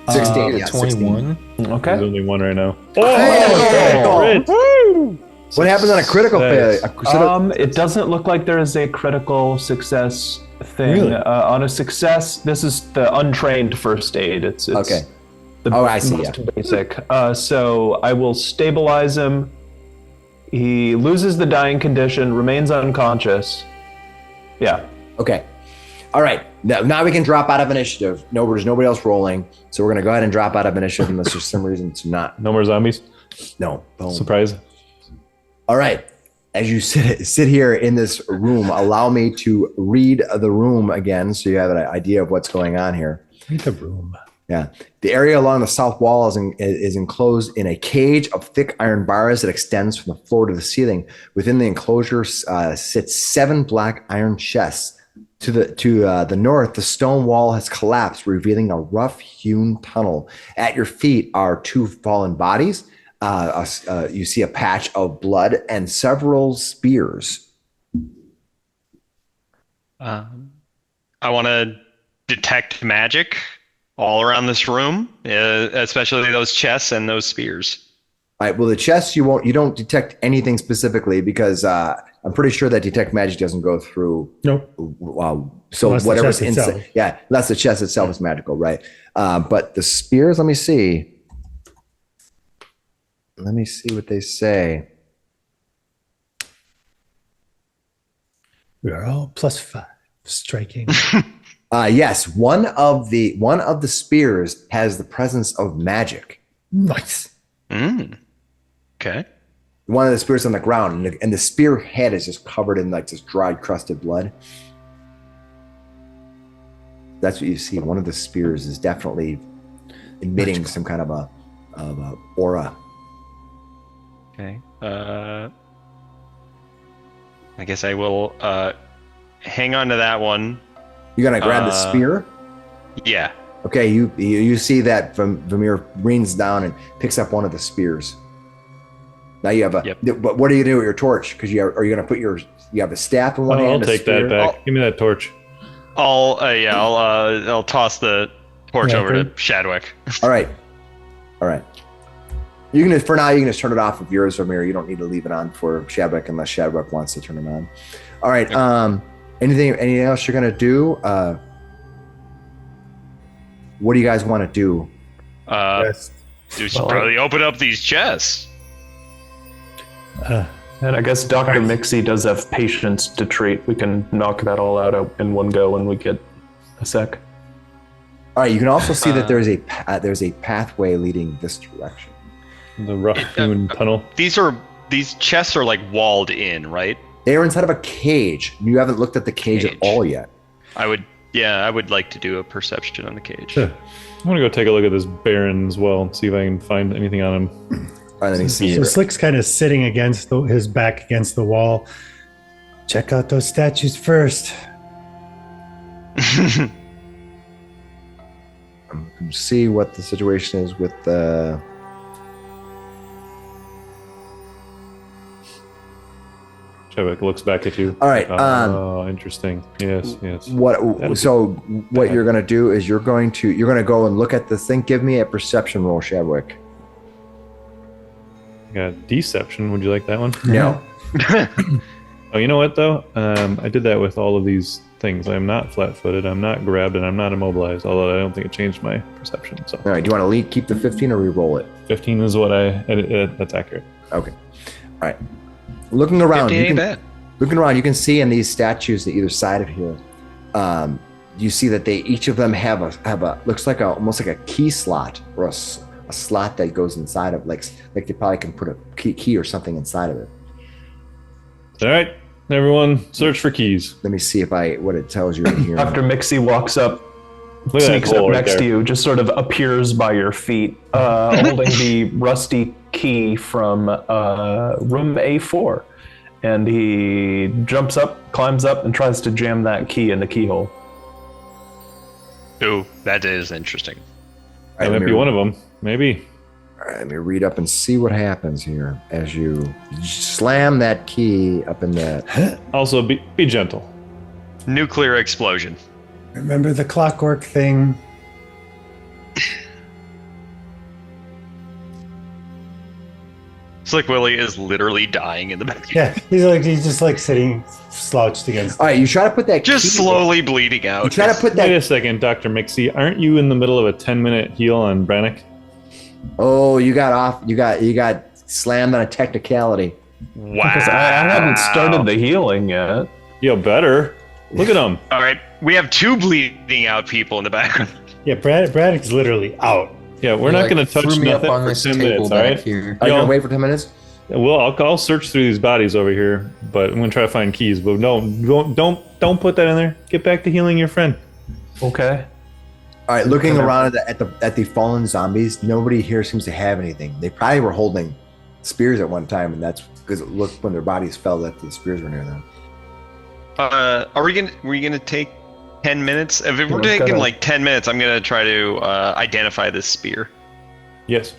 16 to 21. There's Okay. only one right now. What happens on a critical failure? It doesn't look like there is a critical success thing. Really? On a success, this is the untrained first aid. It's Okay. the I see, most basic. So I will stabilize him. He loses the dying condition, remains unconscious. Yeah. Okay. All right. Now we can drop out of initiative. No, there's nobody else rolling, so we're gonna go ahead and drop out of initiative unless there's some reason to not. No more zombies. No. Boom. Surprise. All right. As you sit here in this room, allow me to read the room again, so you have an idea of what's going on here. Read the room. Yeah. The area along the south wall is enclosed in a cage of thick iron bars that extends from the floor to the ceiling. Within the enclosure sits 7 black iron chests. To the north, the stone wall has collapsed, revealing a rough-hewn tunnel. At your feet are 2 fallen bodies. You see a patch of blood and several spears. I want to detect magic all around this room, especially those chests and those spears. All right. Well, the chests you don't detect anything specifically because I'm pretty sure that detect magic doesn't go through. Nope. So Unless whatever's the chest inside, itself. yeah, unless the chest itself is magical, right? But the spears, let me see. Let me see what they say. We are all +5 striking. Yes, one of the spears has the presence of magic. Nice. Okay. One of the spears on the ground, and the spear head is just covered in like this dried, crusted blood. That's what you see. One of the spears is definitely emitting some kind of a aura. Okay. I guess I will hang on to that one. You're gonna grab the spear. Yeah. Okay, you see that Vamir leans down and picks up one of the spears. Now you have a. Yep. But what do you do with your torch? Because are you gonna put you have a staff in one hand? I'll take that back. Give me that torch. I'll toss the torch over to Shadwick. All right. You can for now. You can just turn it off with yours, Vamir. You don't need to leave it on for Shadwick unless Shadwick wants to turn it on. All right. Okay. Anything else you're gonna do? What do you guys want to do? Yes. We should probably open up these chests. And I guess Dr. Miksi does have patience to treat. We can knock that all out in one go when we get a sec. All right. You can also see that there's a pathway leading this direction. The rough-hewn tunnel. These chests are like walled in, right? They are inside of a cage. You haven't looked at the cage at all yet. I would like to do a perception on the cage. Sure. I want to go take a look at this Baron as well and see if I can find anything on him. All right, let me see. So Slick's kind of sitting against his back against the wall. Check out those statues first. See what the situation is with the. Shadwick looks back at you. All right. Oh, interesting. Yes. What you're gonna do is you're gonna go and look at this thing. Give me a perception roll, Shadwick. I got deception. Would you like that one? No. Oh, you know what though? I did that with all of these things. I'm not flat-footed. I'm not grabbed, and I'm not immobilized. Although I don't think it changed my perception. So. All right. Do you want to keep the 15 or re-roll it? 15 is what that's accurate. Okay. All right. Looking around, you can see in these statues at either side of here. You see that each of them have a looks like almost like a key slot or a slot that goes inside of like they probably can put a key or something inside of it. All right, everyone, search for keys. Let me see what it tells you in here. Dr. Miksi walks up, sneaks up next to you, just sort of appears by your feet, holding the rusty key from room A4. And he jumps up, climbs up, and tries to jam that key in the keyhole. Ooh, that is interesting. That might be one of them. Maybe. All right, let me read up and see what happens here as you slam that key up in that. Also, be gentle. Nuclear explosion. Remember the clockwork thing? It's like Willy is literally dying in the back. Yeah, he's just like sitting slouched against. All right, you try to put that just key slowly bleeding out. You try to put that. Wait a second, Dr. Miksi. Aren't you in the middle of a 10-minute heal on Brannok? Oh, you got off. You got slammed on a technicality. Wow. Because I haven't started the healing yet. Yo, better. Look at him. All right, we have 2 bleeding out people in the background. Yeah, Braddock's literally out. Yeah, we're not going to touch threw me nothing up on for this 10 table minutes, all back right? here. Are you gonna wait for 10 minutes? Well, I'll search through these bodies over here, but I'm going to try to find keys. But no, don't put that in there. Get back to healing your friend. Okay. All right, looking around at the fallen zombies, nobody here seems to have anything. They probably were holding spears at one time, and that's because it looked when their bodies fell that the spears were near them. Are we gonna take 10 minutes? If we're taking like 10 minutes, I'm gonna try to identify this spear. Yes.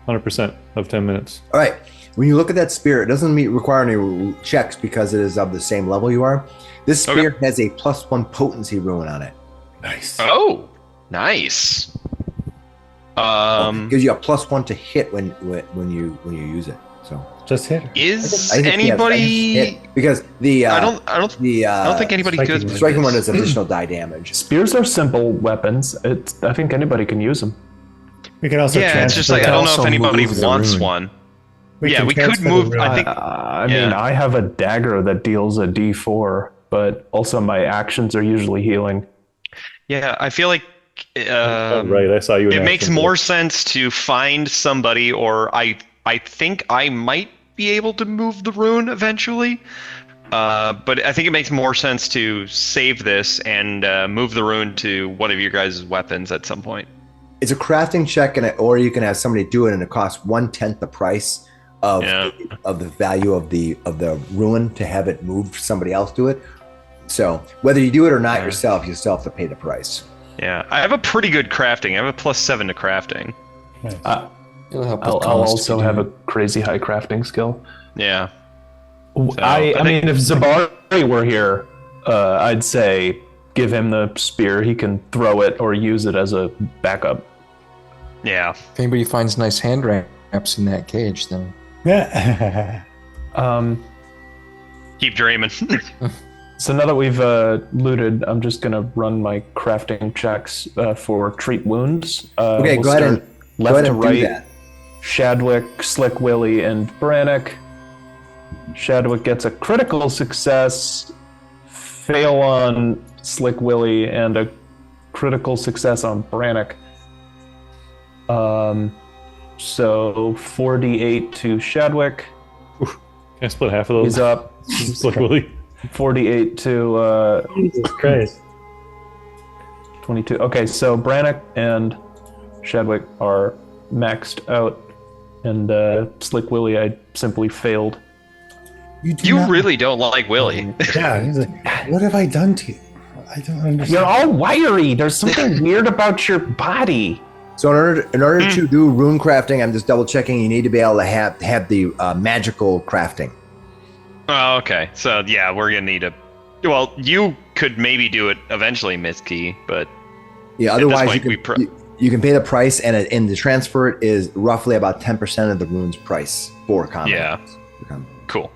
100% of 10 minutes. All right. When you look at that spear, it doesn't require any checks because it is of the same level you are. This spear has a +1 potency rune on it. Nice. Oh, nice. Gives you a +1 to hit when you use it. So just hit her. Is anybody? Because the I don't think anybody could. The striking one is additional die damage. Spears are simple weapons. I think anybody can use them. We can also it's just like I don't know if anybody wants one. We could move. I think. I mean, I have a dagger that deals a D4, but also my actions are usually healing. Yeah, I feel like. Right, I saw you. It makes more sense to find somebody, or I think I might be able to move the rune eventually. But I think it makes more sense to save this and move the rune to one of your guys' weapons at some point. It's a crafting check, or you can have somebody do it, and it costs 1/10 the price of the value of the rune to have it moved for somebody else do it. So whether you do it or not yourself, you still have to pay the price. Yeah, I have a pretty good crafting. I have a +7 to crafting. Nice. I'll also have a crazy high crafting skill. Yeah. So, I mean, if Zabari were here, I'd say give him the spear. He can throw it or use it as a backup. Yeah. If anybody finds nice hand wraps in that cage, then Yeah. Keep dreaming. So now that we've looted, I'm just gonna run my crafting checks for treat wounds. Okay, go ahead and left to right. Do that. Shadwick, Slick Willy, and Brannok. Shadwick gets a critical success, fail on Slick Willy, and a critical success on Brannok. So 4d8 to Shadwick. Can I split half of those? He's up. Slick Willy. 48 to Jesus Christ. 22. Okay, so Brannok and Shadwick are maxed out, and Slick Willy I simply failed. You really don't like Willy. Yeah, he's like, what have I done to you? I don't understand. You're all wiry. There's something weird about your body. So in order to do rune crafting, I'm just double checking. You need to be able to have the magical crafting. Oh, okay. So yeah, we're gonna need a. Well, you could maybe do it eventually, Miksi, but yeah. Otherwise, you can pay the price, and the transfer is roughly about 10% of the rune's price for combat. Yeah. Cool.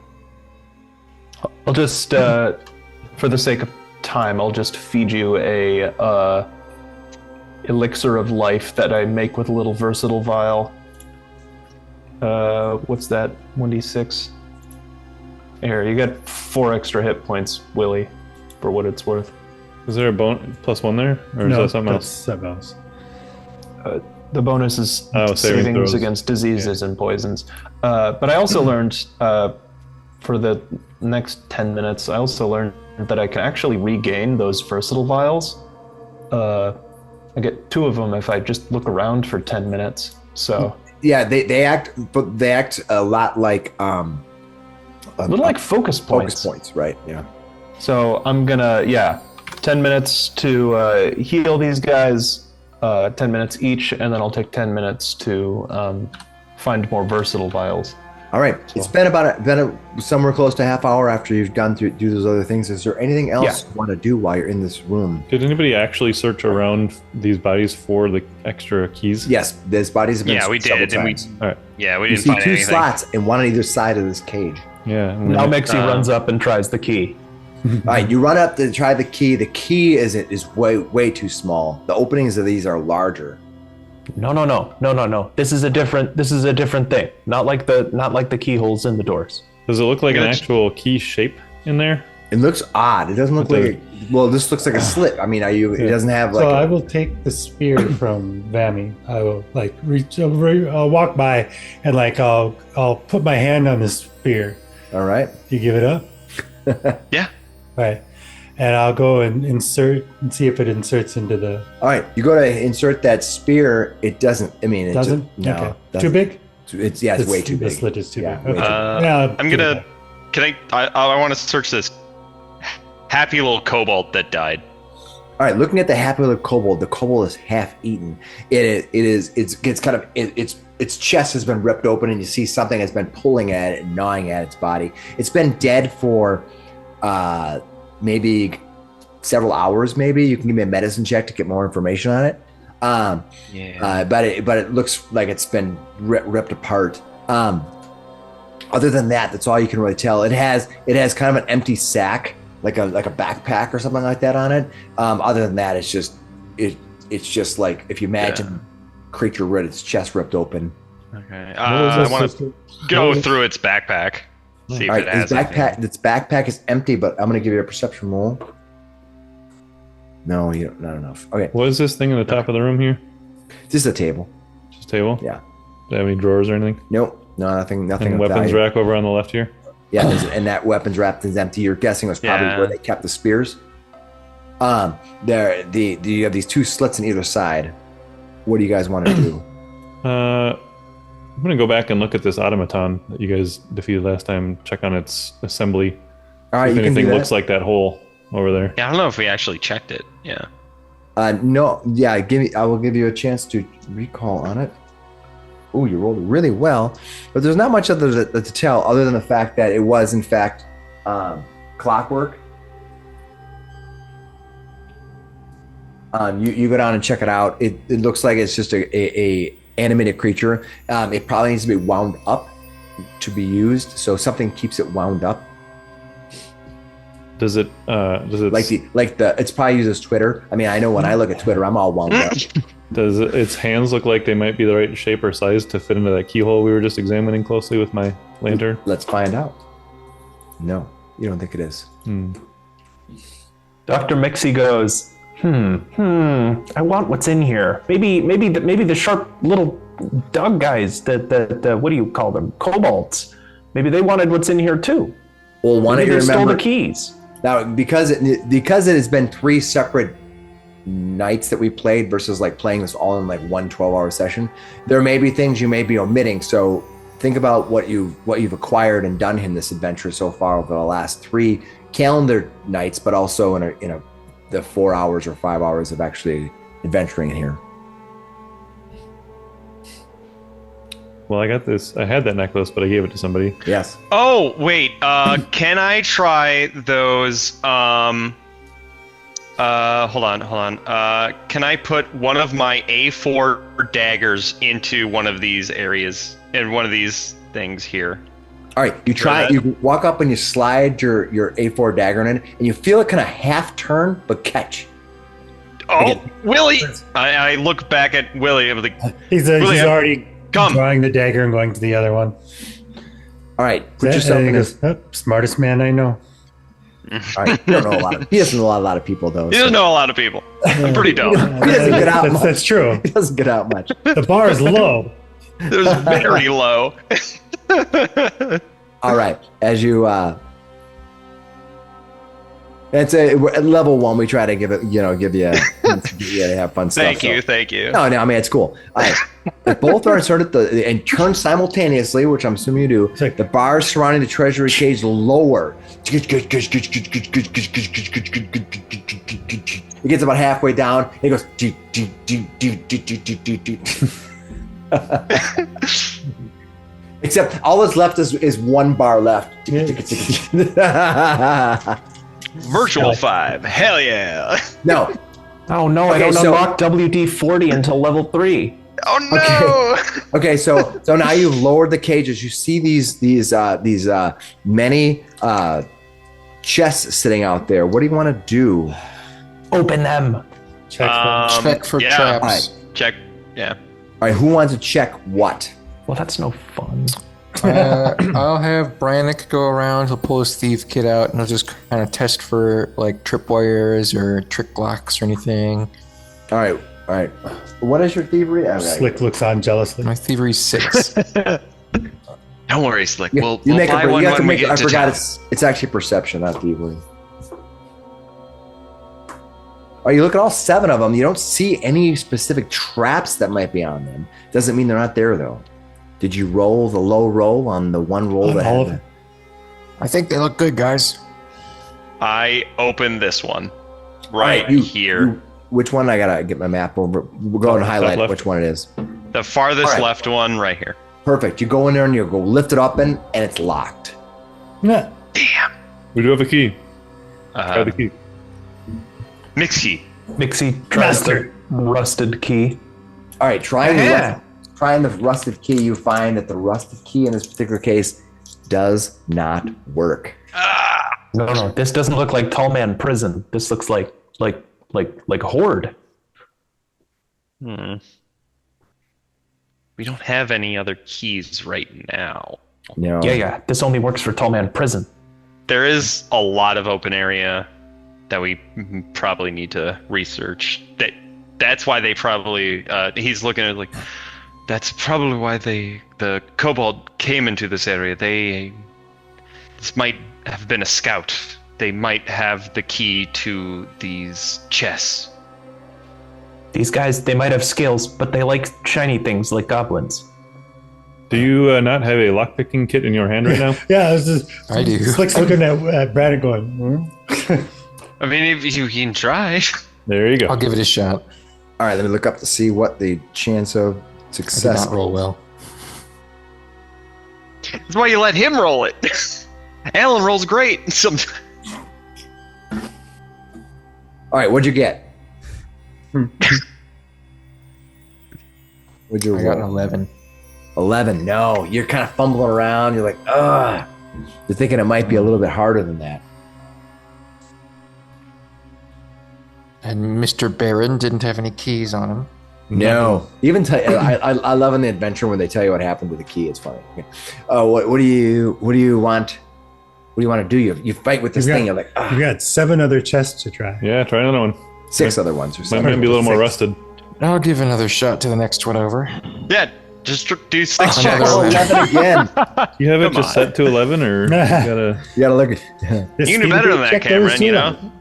I'll just, for the sake of time, I'll just feed you a elixir of life that I make with a little versatile vial. What's that? 1d6. Here, you get 4 extra hit points, Willy, for what it's worth. Is there a +1 there, or is that something else? Something else. The bonus is savings savings against diseases and poisons. But I also learned, for the next 10 minutes, I also learned that I can actually regain those versatile vials. I get 2 of them if I just look around for 10 minutes. So yeah, they act a lot like a little like focus points. Focus points, right? Yeah. So I'm gonna 10 minutes to heal these guys, 10 minutes each, and then I'll take 10 minutes to find more versatile vials. All right. So. It's been somewhere close to half hour after you've gone through do those other things. Is there anything else you want to do while you're in this room? Did anybody actually search around these bodies for the extra keys? Yes, these bodies have been we did. All right. Yeah, we you didn't see find 2 anything. slots and one on either side of this cage. Yeah. Now Miksi runs up and tries the key. All right, you run up to try the key. The key is way too small. The openings of these are larger. No. This is a different thing. Not like the keyholes in the doors. Does it look like an actual key shape in there? It looks odd. It doesn't look like this looks like a slit. I mean, it doesn't have like. So I will take the spear from Vamir. I will reach over, I'll walk by, and I'll put my hand on the spear. All right. You give it up? Yeah. Right. And I'll go and insert and see if it inserts into the. All right, you go to insert that spear. It doesn't. I mean, it Doesn't? Just, no. Okay. Doesn't. Too big? It's way too big. The slit is too Yeah, big. way Okay. too Yeah, I'm gonna. Can I want to search this happy little kobold that died. All right, looking at the happy little kobold, the kobold is half eaten. It's kind of its chest has been ripped open, and you see something has been pulling at it and gnawing at its body. It's been dead for maybe several hours. Maybe you can give me a medicine check to get more information on it. But it looks like it's been ripped apart. Other than that, that's all you can really tell. It has kind of an empty sack, like a backpack or something like that on it. Other than that, it's just like if you imagine creature with its chest ripped open. Okay. I want to go through its backpack. See if it has anything. Its backpack is empty, but I'm going to give you a perception roll. No, not enough. Okay. What is this thing in the top of the room here? Just a table. Just a table? Yeah. Do they have any drawers or anything? Nope. No, nothing. And weapons rack over on the left here? Yeah, and that weapons rack is empty. You're guessing was probably where they kept the spears. You have these two slits on either side. What do you guys want to do? I'm going to go back and look at this automaton that you guys defeated last time, check on its assembly. All right, if you can do anything that. looks like that hole over there. Yeah, I don't know if we actually checked it. Yeah. No, yeah, I will give you a chance to recall on it. Oh, you rolled really well, but there's not much other to tell other than the fact that it was in fact clockwork. You go down and check it out. It looks like it's just a animated creature. It probably needs to be wound up to be used, so something keeps it wound up. Does it It's probably uses Twitter. I mean, I know when I look at Twitter, I'm all wound up. Does its hands look like they might be the right shape or size to fit into that keyhole we were just examining closely with my lantern? Let's find out. No, you don't think it is. Dr. Miksi goes, I want what's in here. Maybe the sharp little dog guys, the what do you call them? Kobolds. Maybe they wanted what's in here too. Well, why don't Maybe you they stole remember the keys. now because it has been 3 separate nights that we played versus like playing this all in like one 12-hour session. There may be things you may be omitting. So think about what you've acquired and done in this adventure so far over the last 3 calendar nights, but also in the 4 hours or 5 hours of actually adventuring in here. Well, I got this. I had that necklace, but I gave it to somebody. Yes. Oh, wait. Can I try those? Hold on. Can I put one of my A4 daggers into one of these areas, in one of these things here? All right, you walk up and you slide your A4 dagger in, and you feel it kind of half turn, but catch. Oh, Willy! I look back at Willy. I'm like, He's Willy, already come. drawing the dagger and going to the other one. All right, put yourself And he in goes, smartest man I know. All right, you don't know a lot. He doesn't know a lot of people though. He doesn't know a lot of people. I'm pretty dumb. He doesn't get out much. That's true. He doesn't get out much. The bar is low. It was very low. All right, as you it's a at level 1. We try to give it, give you to have fun stuff. Thank you. No, I mean it's cool. All right, if both are inserted and turn simultaneously, which I'm assuming you do. like- The bars surrounding the treasury cage lower. It gets about halfway down. It goes. Except all that's left is 1 bar left. Virtual 5. Hell yeah. No. Oh no, I Okay, don't so- unlock WD-40 until level 3. Oh no. Okay, so now you've lowered the cages. You see these many chests sitting out there. What do you want to do? Open them. Check Check for yeah. traps. All right. Check. Yeah. All right, who wants to check what? Well, that's no fun. I'll have Brannok go around. He'll pull his thief kit out and he'll just kind of test for like tripwires or trick locks or anything. All right. What is your thievery? Okay. Slick looks on jealously. My thievery's 6. Don't worry, Slick. You We'll make buy a, one you have to when we make. get I to forgot town. it's actually perception, not thievery. Or you look at all 7 of them, you don't see any specific traps that might be on them. Doesn't mean they're not there, though. Did you roll the low roll on the one roll that all had of the- I think they look good, guys. I open this one right Alright, here. Which one? I gotta get my map over. We'll go and highlight left. which one it is. The farthest Alright. left one right here. Perfect. You go in there and you go lift it up and it's locked. Yeah. Damn. We do have a key. Try the key. Miksi. Miksi tries the rusted key. All right, trying the rusted key, you find that the rusted key in this particular case does not work. No, this doesn't look like Tall Man Prison. This looks like Horde. We don't have any other keys right now. No. Yeah. This only works for Tall Man Prison. There is a lot of open area that we probably need to research. That's why they probably he's looking at it like that's probably why the Kobold came into this area. This might have been a scout. They might have the key to these chests. These guys, they might have skills, but they like shiny things like goblins. Do you not have a lockpicking kit in your hand right now? Yeah, I do. Slick's looking at Brannok going, I mean, if you can try. There you go. I'll give it a shot. All right, let me look up to see what the chance of I did success. not roll well. That's why you let him roll it. Alan rolls great. Sometimes. All right, what'd you get? What'd you I got an roll? 11. 11. No, you're kind of fumbling around. You're like, ugh. You're thinking it might be a little bit harder than that. And Mr. Baron didn't have any keys on him. No, even I love in the adventure when they tell you what happened to the key. It's funny. Okay. What do you want? What do you want to do? You fight with this thing. You're like, you got 7 other chests to try. Yeah, try another one. 6 other ones or Might something. be a little more 6. rusted. I'll give another shot to the next one over. Yeah, just do 6 Another checks. one. 11 again. You have it Come just on. set to 11, or you gotta... You gotta look at. You can do better than that, Cameron, you know?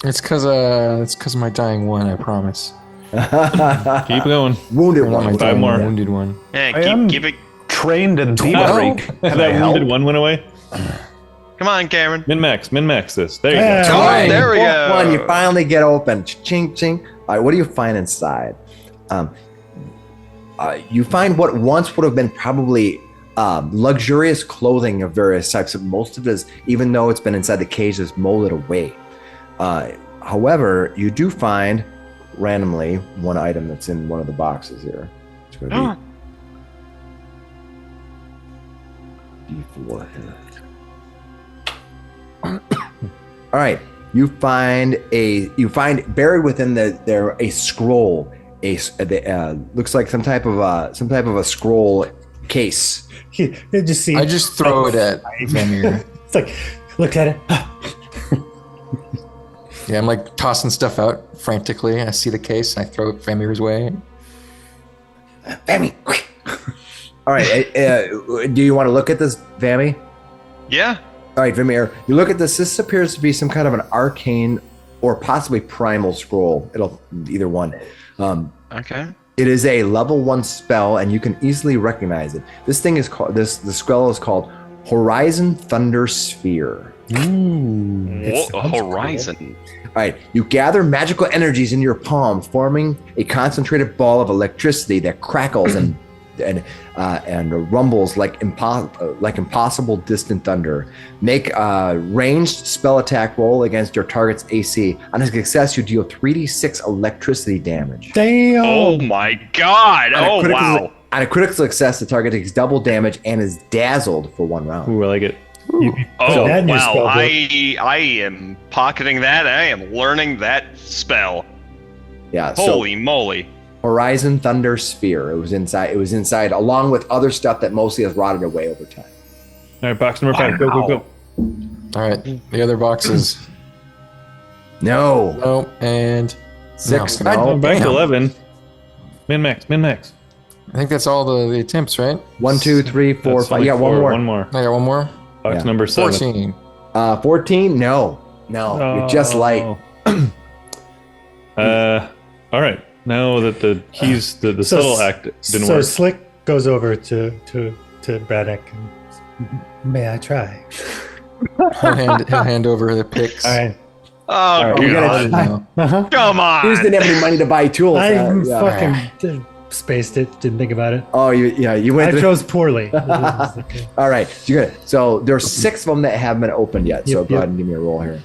It's because of my dying one, I promise. Keep going. Wounded Or not my one. dying more. wounded one. am- Keep it. Trained in Oh, thievery. Can I that help? wounded one went away. Come on, Cameron. Min-max this. There you Yeah. go. All right, there we fourth go. One, you finally get open. Ching, ching. All right, what do you find inside? You find what once would have been probably luxurious clothing of various types. Most of it is, even though it's been inside the cage, is molded away. However, you do find randomly one item that's in one of the boxes here. It's going to be D4 here. All right, you find buried within there a scroll. Looks like some type of a scroll case. I just throw it at Vamir. It's like, look at it. Yeah, I'm like tossing stuff out frantically. I see the case and I throw it Vamir's way. Vammy, quick. All right, do you want to look at this, Vammy? Yeah. All right, Vamir, you look at this. This appears to be some kind of an arcane or possibly primal scroll. It'll either one. Okay. It is a level 1 spell, and you can easily recognize it. This thing is called the spell is called Horizon Thunder Sphere. Whoa, a horizon. All right, you gather magical energies in your palm, forming a concentrated ball of electricity that crackles and rumbles like impossible distant thunder. Make a ranged spell attack roll against your target's AC. On a success, you deal 3d6 electricity damage. Damn. Oh my god. On a Oh critical- wow. On a critical success, the target takes double damage and is dazzled for 1 round. Ooh, I like it. Oh that in your wow. spell book. I am pocketing that. I am learning that spell. Yeah. Holy moly. Horizon Thunder Sphere. It was inside along with other stuff that mostly has rotted away over time. All right, box number 5. Go. All right, the other boxes. No. No, and 6. No. No. Oh, back to Damn. 11. Min-max. I think that's all the attempts, right? 1, 2, 3, 4, That's 5. only Yeah, one more. One more. I got one more. Box Yeah. number 7. 14. 14. No. No, you're just light. All right. Now that the keys, the subtle act didn't so work. Slick goes over to Brannok and may I try? He'll hand over the picks. All right. Oh, you God. gotta Uh-huh. Come You just on. didn't have any money to buy tools. I yeah. fucking spaced it. Didn't think about it. Oh, you went. I through- chose poorly. All right, you're good. So there's 6 of them that haven't been opened yet. So Yep, go yep. ahead and give me a roll here.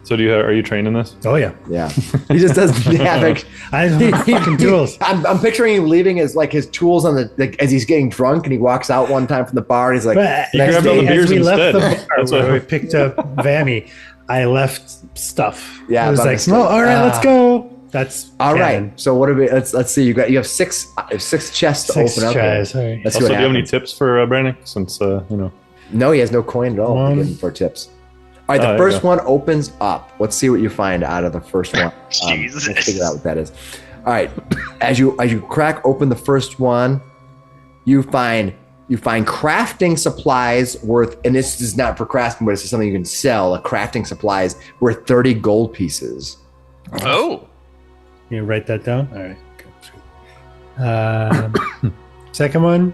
So are you trained in this? Oh yeah. Yeah, he just doesn't have it. I have fucking tools. I'm picturing him leaving his tools on as he's getting drunk and he walks out one time from the bar and he's like, But next grabbed all day, the as beers we left the instead. bar That's where what- we picked up Vammy, I left stuff. Yeah, it was by like, mistake. no, all right, let's go. That's all canon. right. So what do we? Let's see. You have six chests to 6 open up. tries. Here. All right. Let's see Also, do what you have any happens. tips for Brannok? Since No, he has no coin at all to One. give him for tips. All right, the there you first go. one opens up. Let's see what you find out of the first one. Jesus. Let's figure out what that is. All right, as you crack open the first one, you find crafting supplies worth, and this is not for crafting, but it's something you can sell. Crafting supplies worth 30 gold pieces. Oh. You write that down. All right. Second one.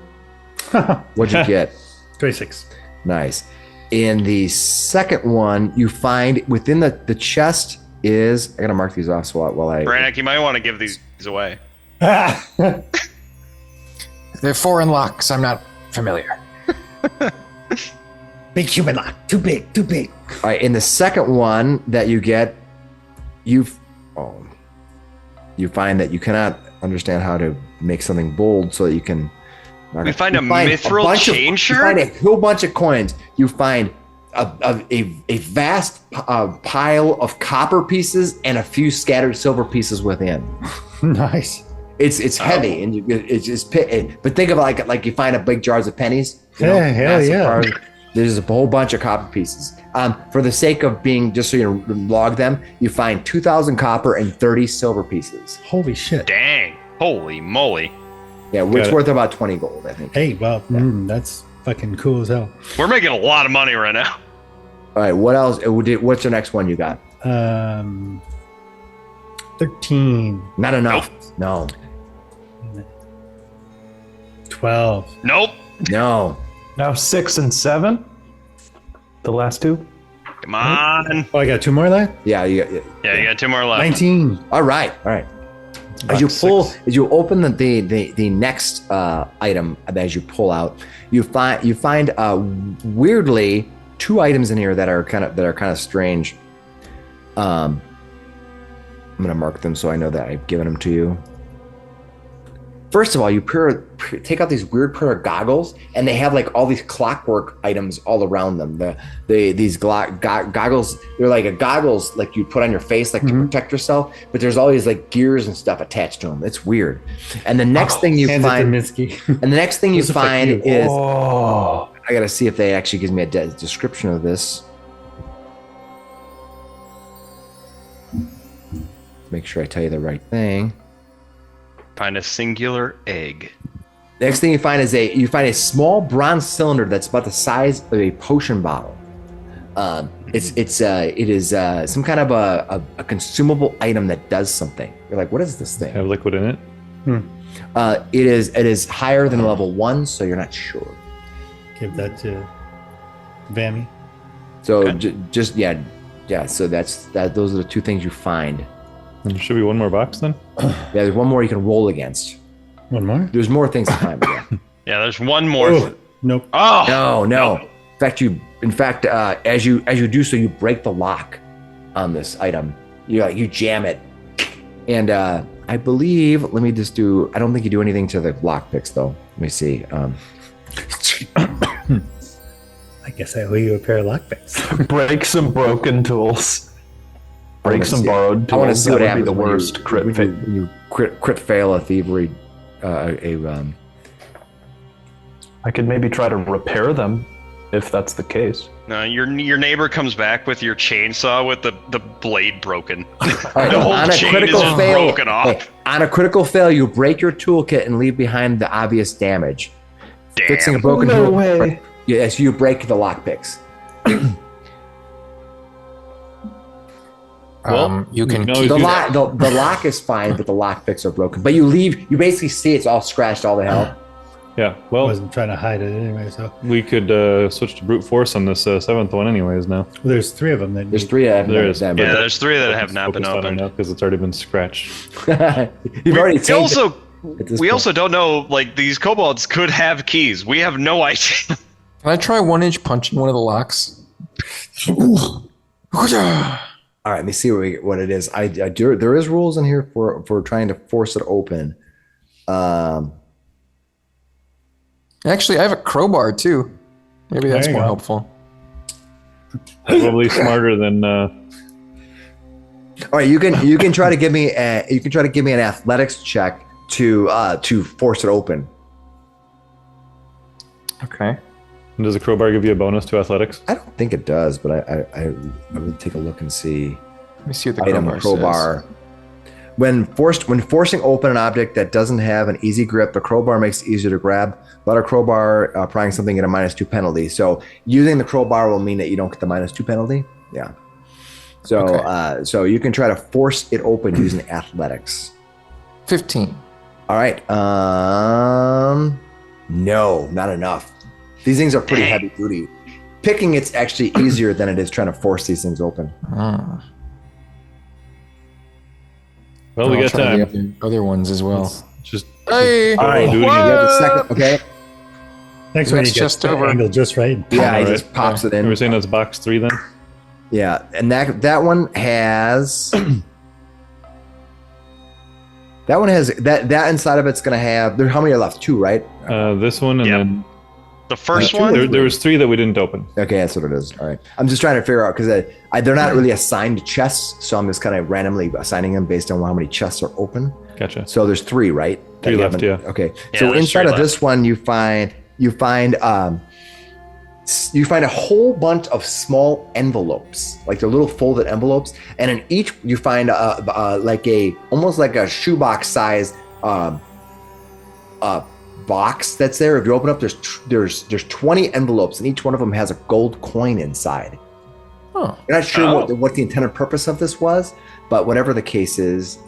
What'd you get? 26. Nice. In the second one, you find within the chest is, I gotta mark these off so while I. Brannok, you might want to give these away. They're foreign locks. I'm not familiar. Big human lock. Too big. Too big. All right, in the second one that you get, you find that you cannot understand how to make something bold so that you can. We find a You mithril bunch of- changer? You find a whole bunch of coins. You find a vast pile of copper pieces and a few scattered silver pieces within. Nice. It's heavy and it's just but think of it like you find a big jars of pennies. Yeah, hell massive yeah. jars. There's a whole bunch of copper pieces. For the sake of being, just so you log them, you find 2,000 copper and 30 silver pieces. Holy shit. Dang. Holy moly. Yeah, which Got it. worth about 20 gold, I think. Hey, well, that's fucking cool as hell. We're making a lot of money right now. All right, what else? What's the next one you got? 13, Not enough. No. 12. Nope. No. Now 6 and 7. The last two. Come on. Oh, I got 2 more left? Yeah. Yeah, you got 2 more left. 19. All right. As you open the next item, as you pull out, you find weirdly 2 items in here that are kind of strange. I'm gonna mark them so I know that I've given them to you. First of all, you take out these weird pair of goggles, and they have like all these clockwork items all around them. These goggles, they're like a goggles like you put on your face like to protect yourself, but there's all these like gears and stuff attached to them. It's weird. And the next thing you Hands it to find, Miksi. and the next thing you Those affect find you. is, Oh. I gotta see if they actually gives me a description of this. Make sure I tell you the right thing. Find a singular egg. Next thing you find is a small bronze cylinder that's about the size of a potion bottle. It is some kind of a consumable item that does something. You're like, what is this thing? Have liquid in it. It is higher than level 1, so you're not sure. Give that to Vammy. So just yeah. So those are the 2 things you find. And there should be one more box then. Yeah, there's one more you can roll against. One more? There's more things to find. Yeah. Yeah, there's one more. Oh, nope. Oh. No. In fact, as you do so, you break the lock on this item. You jam it, and I believe. Let me just do. I don't think you do anything to the lock picks though. Let me see. I guess I owe you a pair of lockpicks. Break some broken tools. Break some borrowed tools. I want to see That what would be happens. the when worst you, crit when fail. you, when you crit fail a thievery. I could maybe try to repair them if that's the case. No, your neighbor comes back with your chainsaw with the blade broken. All right, The whole on a chain critical is just fail, broken off. hey, on a critical fail, you break your toolkit and leave behind the obvious damage. Damn. Fixing a broken No tool. way. Yes, you break the lockpicks. You can no, keep The do lock, the lock is fine, but the lock picks are broken. But you basically see it's all scratched, all the hell. Yeah, I well, wasn't trying to hide it anyway. So we could switch to brute force on this seventh one, anyways. Now there's 3 of them. That There's need- 3 of There is. them. Yeah, there's 3 that have not been opened. because it's already been scratched. You've already We taken also at this we point. also don't know, like, these kobolds could have keys. We have no idea. Can I try 1-inch punching one of the locks? All right, let me see what it is. There is rules in here for trying to force it open. Actually, I have a crowbar too. Maybe that's There you more go. helpful. Probably smarter than. All right, you can try to give me an athletics check to force it open. Okay. Does a crowbar give you a bonus to athletics? I don't think it does, but I will take a look and see. Let me see what the Item crowbar says. When forcing open an object that doesn't have an easy grip, the crowbar makes it easier to grab. Without a crowbar, prying something at a -2 penalty. So using the crowbar will mean that you don't get the -2 penalty. Yeah. So Okay. so you can try to force it open using athletics. 15. All right. No, not enough. These things are pretty heavy duty. Picking it's actually easier than it is trying to force these things open. Well, we I'll got try the time. other ones as well. Just Hey! All right. do it You again. have the second. Okay. Next one, you Next get chest the over. angle just right. Yeah, he All just right. pops it Are we in. saying that's box 3 then? Yeah, and that one has that inside of it's gonna have how many are left? 2, right? This one and Yep. then The first Two one, there was 3 that we didn't open. Okay, that's what it is. All right, I'm just trying to figure out because they're not really assigned chests, so I'm just kind of randomly assigning them based on how many chests are open. Gotcha. So there's 3, right? 3 That you left, haven't- yeah. Okay, Yeah, so there's inside 3 of this one you find a whole bunch of small envelopes, like they're little folded envelopes, and in each you find almost like a shoebox size box that's there. If you open up, there's 20 envelopes, and each one of them has a gold coin inside. Oh. You're not sure Oh. what the intended purpose of this was, but whatever the case is,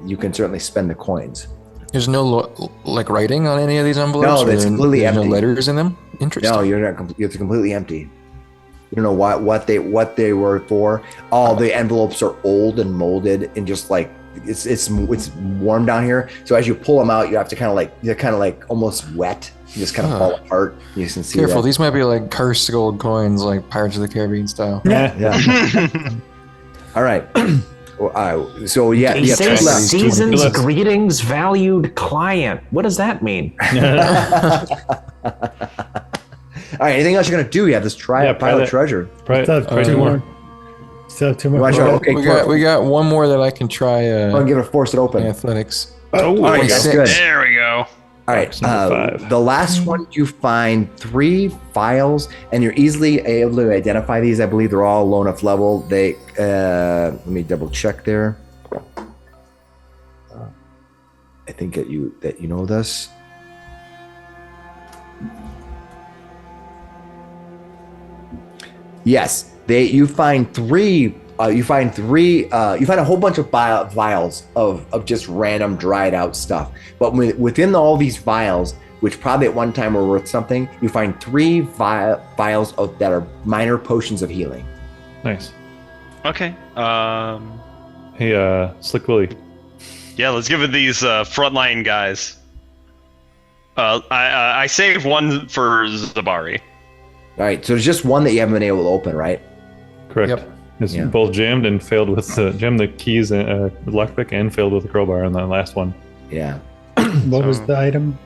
you can certainly spend the coins. There's no like writing on any of these envelopes? No, or it's completely there's empty. no letters in them? Interesting. No, you're not. It's completely empty. You don't know what they were for. All the envelopes are old and molded, and just like it's warm down here. So as you pull them out, you have to they're kind of like almost wet. You just kind of fall apart. You can see. Careful, that. these might be like cursed gold coins, like Pirates of the Caribbean style. Yeah. All right. So yeah, He yeah. says two left. season's Let's- greetings, valued client. What does that mean? All right. Anything else you're gonna do? You have this Yeah, pile pile of it. treasure. Right. Still have 2 more. Still have 2 more. You want to try? Okay, we got one more that I can try Go and give it a force it open. athletics. Oh, All right, Six. that's good. there we go. All right. Box number 5. The last one, you find 3 vials, and you're easily able to identify these. I believe they're all low enough level. They let me double check there. I think that you know this. Yes, you find 3. You find a whole bunch of vials of just random dried out stuff. But within all these vials, which probably at one time were worth something, you find 3 vials that are minor potions of healing. Nice. Okay. Hey, Slick Willy. Yeah, let's give it these frontline guys. I saved one for Zabari. All right, so there's just one that you haven't been able to open, right? Correct. Yep. It's Yeah. both jammed and failed with jammed the keys with lockpick and failed with the crowbar on that last one. Yeah. What was the item?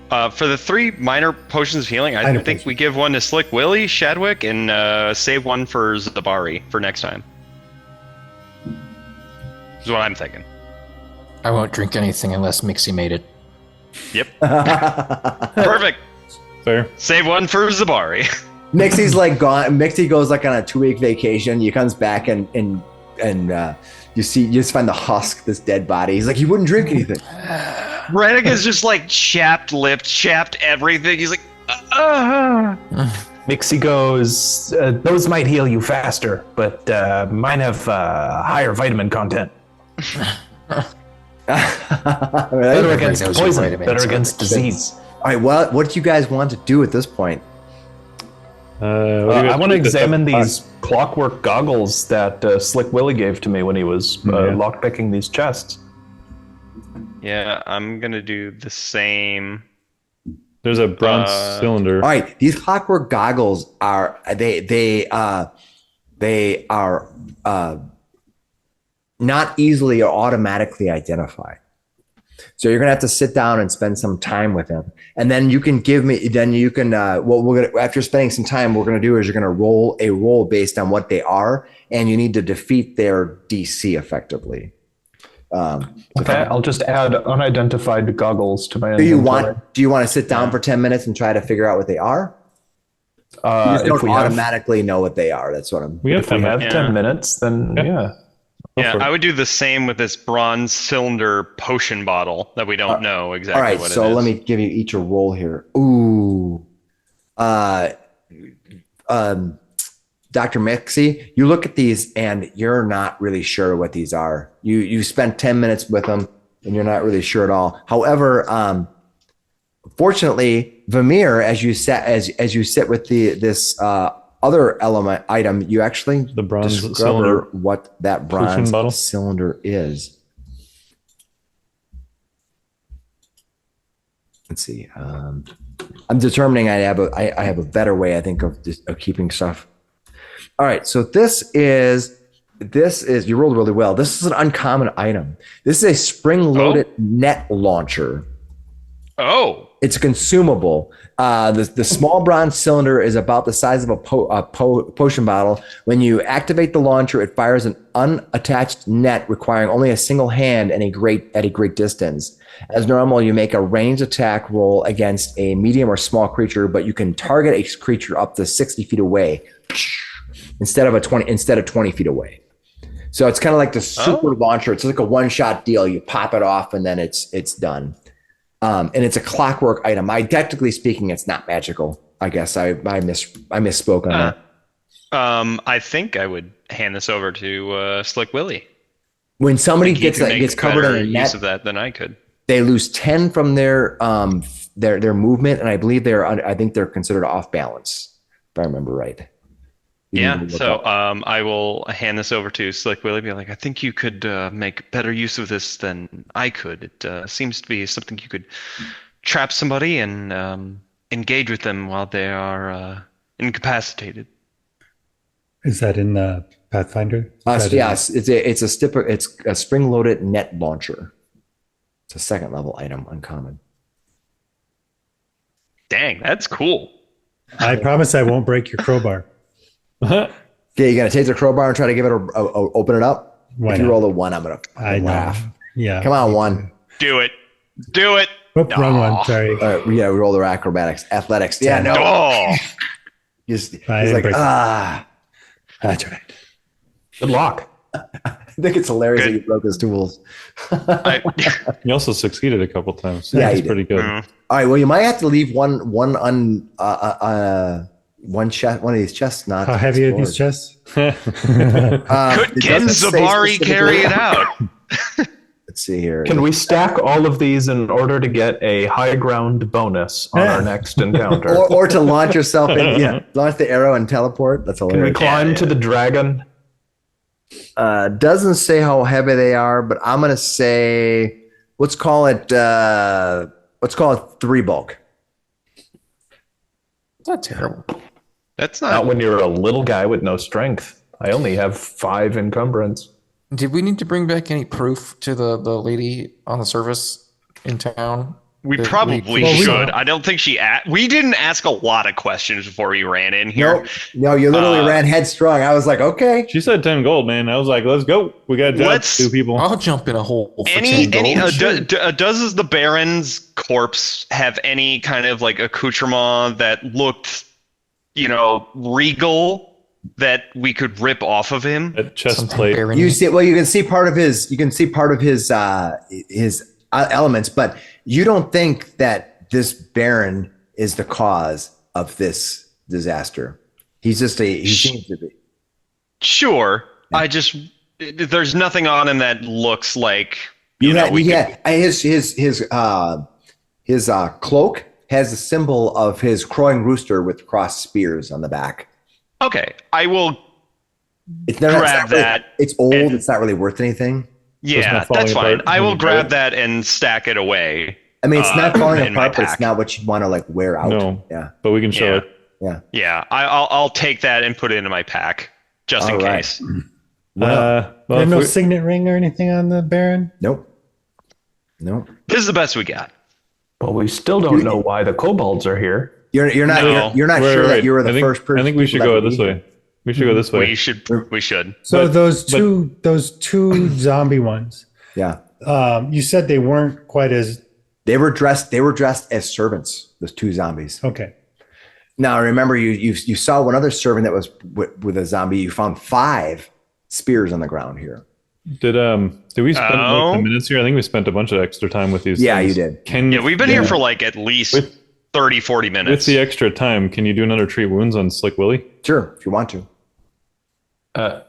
For the 3 minor potions of healing, I Minor think potions. we give one to Slick Willy, Shadwick, and save one for Zabari for next time. Is what I'm thinking. I won't drink anything unless Miksi made it. Yep. Perfect. Fair. Save one for Zabari. Mixi's like gone. Miksi goes like on a 2-week vacation. He comes back and you just find the husk, this dead body. He's like, he wouldn't drink anything. Brannok is just like chapped lipped, chapped everything. He's like, Miksi goes, those might heal you faster, but mine have higher vitamin content. Better against poison, better against disease. All right, well, what do you guys want to do at this point? I want to examine these clockwork goggles that Slick Willy gave to me when he was lockpicking these chests. Yeah, I'm gonna do the same. There's a bronze cylinder. All right, these clockwork goggles are they are not easily or automatically identified. So you're gonna have to sit down and spend some time with him, and then you can give me. Then you can. What we're gonna after spending some time, what we're gonna do is you're gonna roll a roll based on what they are, and you need to defeat their DC effectively. Okay, I'll just add unidentified goggles to my. Do you want to sit down for 10 minutes and try to figure out what they are? You just don't automatically know what they are. That's what I'm. If we have 10 minutes, then yeah. Yeah, I would do the same with this bronze cylinder potion bottle that we don't know exactly what it is. All right, so let me give you each a roll here. Ooh. Dr. Miksi, you look at these and you're not really sure what these are. You spent 10 minutes with them and you're not really sure at all. However, fortunately, Vamir, as you sit with this other item, you actually the bronze discover cylinder. What that bronze cylinder is. Let's see. I'm determining I have a better way, I think, of keeping stuff. All right, so this is you rolled really well. This is an uncommon item. This is a spring-loaded net launcher. Oh. It's a consumable. The small bronze cylinder is about the size of a potion bottle. When you activate the launcher, it fires an unattached net requiring only a single hand and at a great distance. As normal, you make a ranged attack roll against a medium or small creature, but you can target a creature up to 60 feet away instead of 20 feet away. So it's kind of like the super launcher. It's like a one-shot deal. You pop it off and then it's done. And it's a clockwork item. Technically speaking, it's not magical. I guess I misspoke on that. I think I would hand this over to Slick Willy. When somebody gets covered in a net, use of that than I could. They lose 10 from their movement, and I believe they're considered off balance, if I remember right. Yeah, so I will hand this over to Slick Willy. Be like, I think you could make better use of this than I could. It seems to be something you could trap somebody and engage with them while they are incapacitated. Is that in the Pathfinder? Yes, it's a spring-loaded net launcher. It's a second level item, uncommon. Dang, that's cool. I promise I won't break your crowbar. Okay, you gotta take the crowbar and try to give it open it up. If you roll a 1, I'm gonna laugh. Yeah. Come on, 1. Do it. Oop, wrong one. Sorry. We roll the acrobatics, athletics. Yeah, no. Oh. He's like, that's right. Good luck. I think it's hilarious that he broke his tools. He also succeeded a couple times. Yeah, he's pretty good. All right. Well, you might have to leave one chest, one of these chests not. How heavy are these chests? Could Ken Zabari carry it out? Let's see here. Can we stack all of these in order to get a high ground bonus on our next encounter? or to launch yourself in, launch the arrow and teleport. That's hilarious. Can we climb to the dragon? Doesn't say how heavy they are, but I'm gonna say let's call it 3 bulk. It's not terrible. That's Not when you're a little guy with no strength. I only have 5 encumbrance. Did we need to bring back any proof to the lady on the service in town? We probably should. I don't think we didn't ask a lot of questions before we ran in here. No, you literally ran headstrong. I was like, okay. She said 10 gold, man. I was like, let's go. We got to 2 people. I'll jump in a hole for 10 gold. Does the Baron's corpse have any kind of like accoutrement that looked, regal that we could rip off of him? A chest plate. You can see part of his elements, but you don't think that this Baron is the cause of this disaster. He seems to be. Sure. There's nothing on him that looks like his cloak has a symbol of his crowing rooster with crossed spears on the back. Okay, I will grab that. It's old. It's not really worth anything. Yeah, that's fine. I will grab that and stack it away. I mean, it's not falling apart, but pack. it's not what you'd want to like wear out. No, yeah, but we can show it. Yeah, yeah. I'll take that and put it into my pack just in case. There's no signet ring or anything on the Baron? Nope. This is the best we got. Well, we still don't know why the kobolds are here. You're not sure that you were the first person. I think we should go this way. We should go this way. We should. So those two zombie ones. Yeah. You said they weren't quite as. They were dressed as servants. Those two zombies. Okay. Now remember, you saw one other servant that was with a zombie. You found 5 spears on the ground here. Did we spend like 10 minutes here? I think we spent a bunch of extra time with these. Yeah, things. you did. We've been here for like at least 30-40 minutes. With the extra time, can you do another treat wounds on Slick Willy? Sure, if you want to. I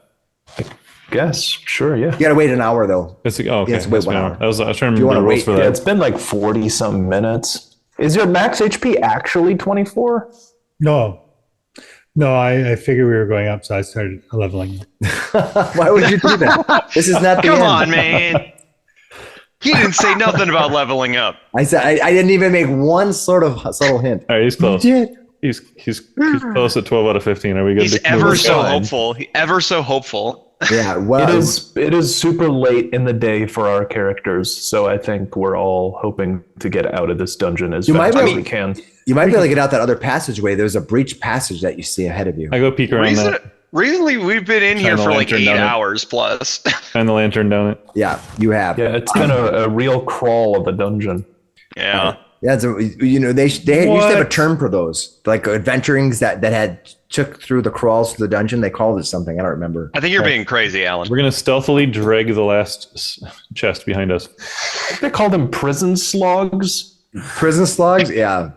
guess. Sure, yeah. You gotta wait an hour though. Okay. Yes, wait 1 hour. I was trying to you remember the rules wait, for that. Yeah, it's been like 40-some minutes. Is your max HP actually 24? No, I figured we were going up, so I started leveling. Why would you do that? This is not the Come end. on, man. He didn't say nothing about leveling up. I said I didn't even make one sort of subtle hint. All right, he's close. You did. He's close at 12 out of 15. Are we good? He's ever so hopeful. Ever so hopeful. Yeah, well, It is super late in the day for our characters, so I think we're all hoping to get out of this dungeon as fast as we can. You might be able to get out that other passageway. There's a breach passage that you see ahead of you. I go peek around that. Recently, we've been in here the for like lantern 8 down it. hours plus. Shine the lantern down it. Yeah, you have. Yeah, it's been a real crawl of a dungeon. Yeah. Yeah, they used to have a term for those, like adventurings that had took through the crawls to the dungeon. They called it something. I don't remember. I think you're being crazy, Alan. We're gonna stealthily drag the last chest behind us. They call them prison slugs. Prison slugs? Yeah.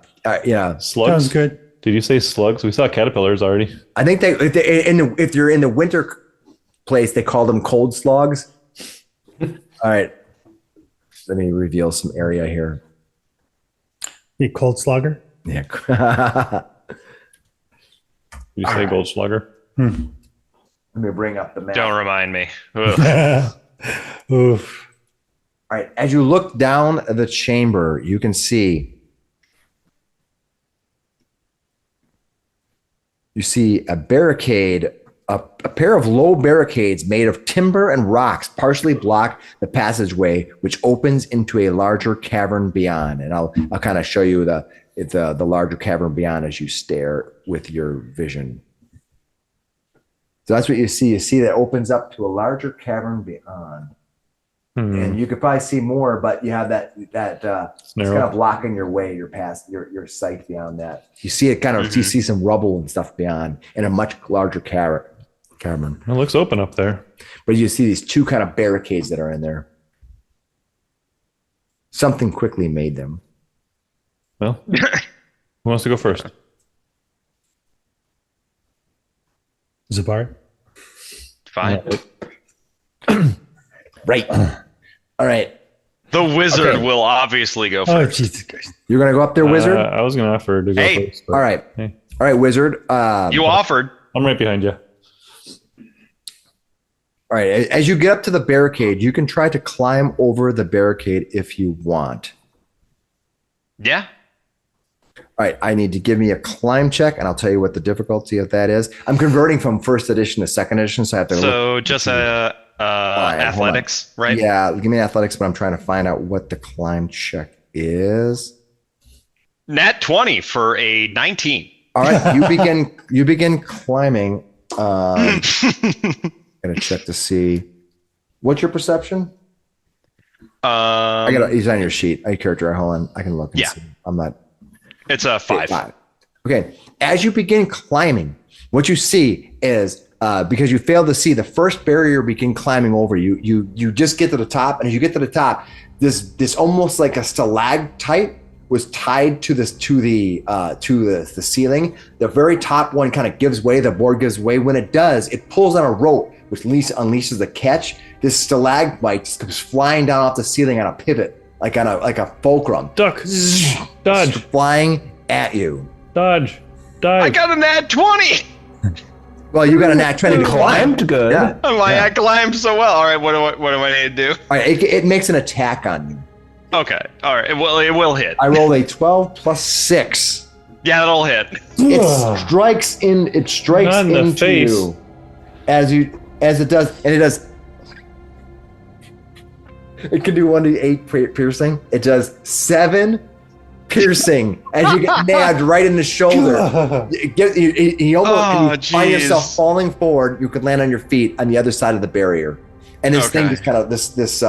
Yeah. Slugs? Sounds good. Did you say slugs? We saw caterpillars already. I think if you're in the winter place, they call them cold slugs. All right. Let me reveal some area here. You cold slugger? Yeah. Did you say Goldschlager? Let me bring up the map. Don't remind me. Ugh. Oof. All right. As you look down the chamber, you can see a barricade, a pair of low barricades made of timber and rocks partially block the passageway, which opens into a larger cavern beyond. And I'll kind of show you the larger cavern beyond as you stare with your vision. So that's what you see. You see that opens up to a larger cavern beyond. And you could probably see more, but you have that it's kind of blocking your way, your sight beyond that. You see it kind of, you see some rubble and stuff beyond, and a much larger cavern. It looks open up there. But you see these 2 kind of barricades that are in there. Something quickly made them. Well, who wants to go first? Zabar? Fine. Right. All right. The wizard will obviously go Oh, first. Jesus Christ. You're going to go up there, wizard? I was going to offer to go Hey. first. But, All right. Hey. All right, wizard. You offered. I'm right behind you. All right. As you get up to the barricade, you can try to climb over the barricade if you want. Yeah. All right. I need to give me a climb check, and I'll tell you what the difficulty of that is. I'm converting from first edition to second edition, so I have to So just athletics, right? Yeah, give me athletics, but I'm trying to find out what the climb check is. Nat 20 for a 19. All right, you begin climbing. Gonna check to see what's your perception. He's on your sheet. I character. Hold on, I can look. And see. I'm not. It's a 5. 5. Okay, as you begin climbing, what you see is because you failed to see the first barrier begin climbing over. You just get to the top, and as you get to the top, this almost like a stalactite was tied to the ceiling. The very top one kind of gives way. The board gives way. When it does, it pulls on a rope, which unleashes the catch. This stalagmite just comes flying down off the ceiling on a pivot, like a fulcrum. Duck. Dodge. Flying at you. Dodge. Dive. I got a nat 20. Well, you got a nat 20 to climb. Good. Yeah. I climbed so well. All right, what do I need to do? All right, it makes an attack on you. Okay. All right. Well, it will hit. I rolled a 12 plus 6. Yeah, that'll hit. It strikes into face. you as it does, and it does. It can do 1d8 piercing. It does 7 piercing as you get nabbed right in the shoulder. You find yourself falling forward. You could land on your feet on the other side of the barrier, and this thing just kind of this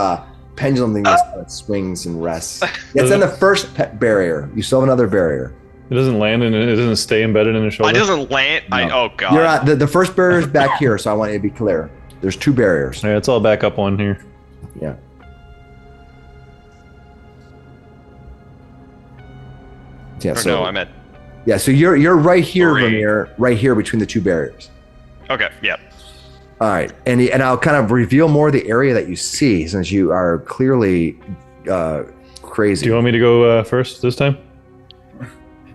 pendulum thing just kind of swings and rests. It's on the first barrier. You still have another barrier. It doesn't land and it doesn't stay embedded in the shoulder. It doesn't land. No. Oh god. You're on the first barrier is back here, so I want you to be clear. There's 2 barriers. All right, it's all back up one here. Yeah. Yeah. So no, I'm at. Yeah. So you're right here, 3. Vamir, right here between the 2 barriers. Okay. Yeah. All right, and I'll kind of reveal more of the area that you see since you are clearly crazy. Do you want me to go first this time?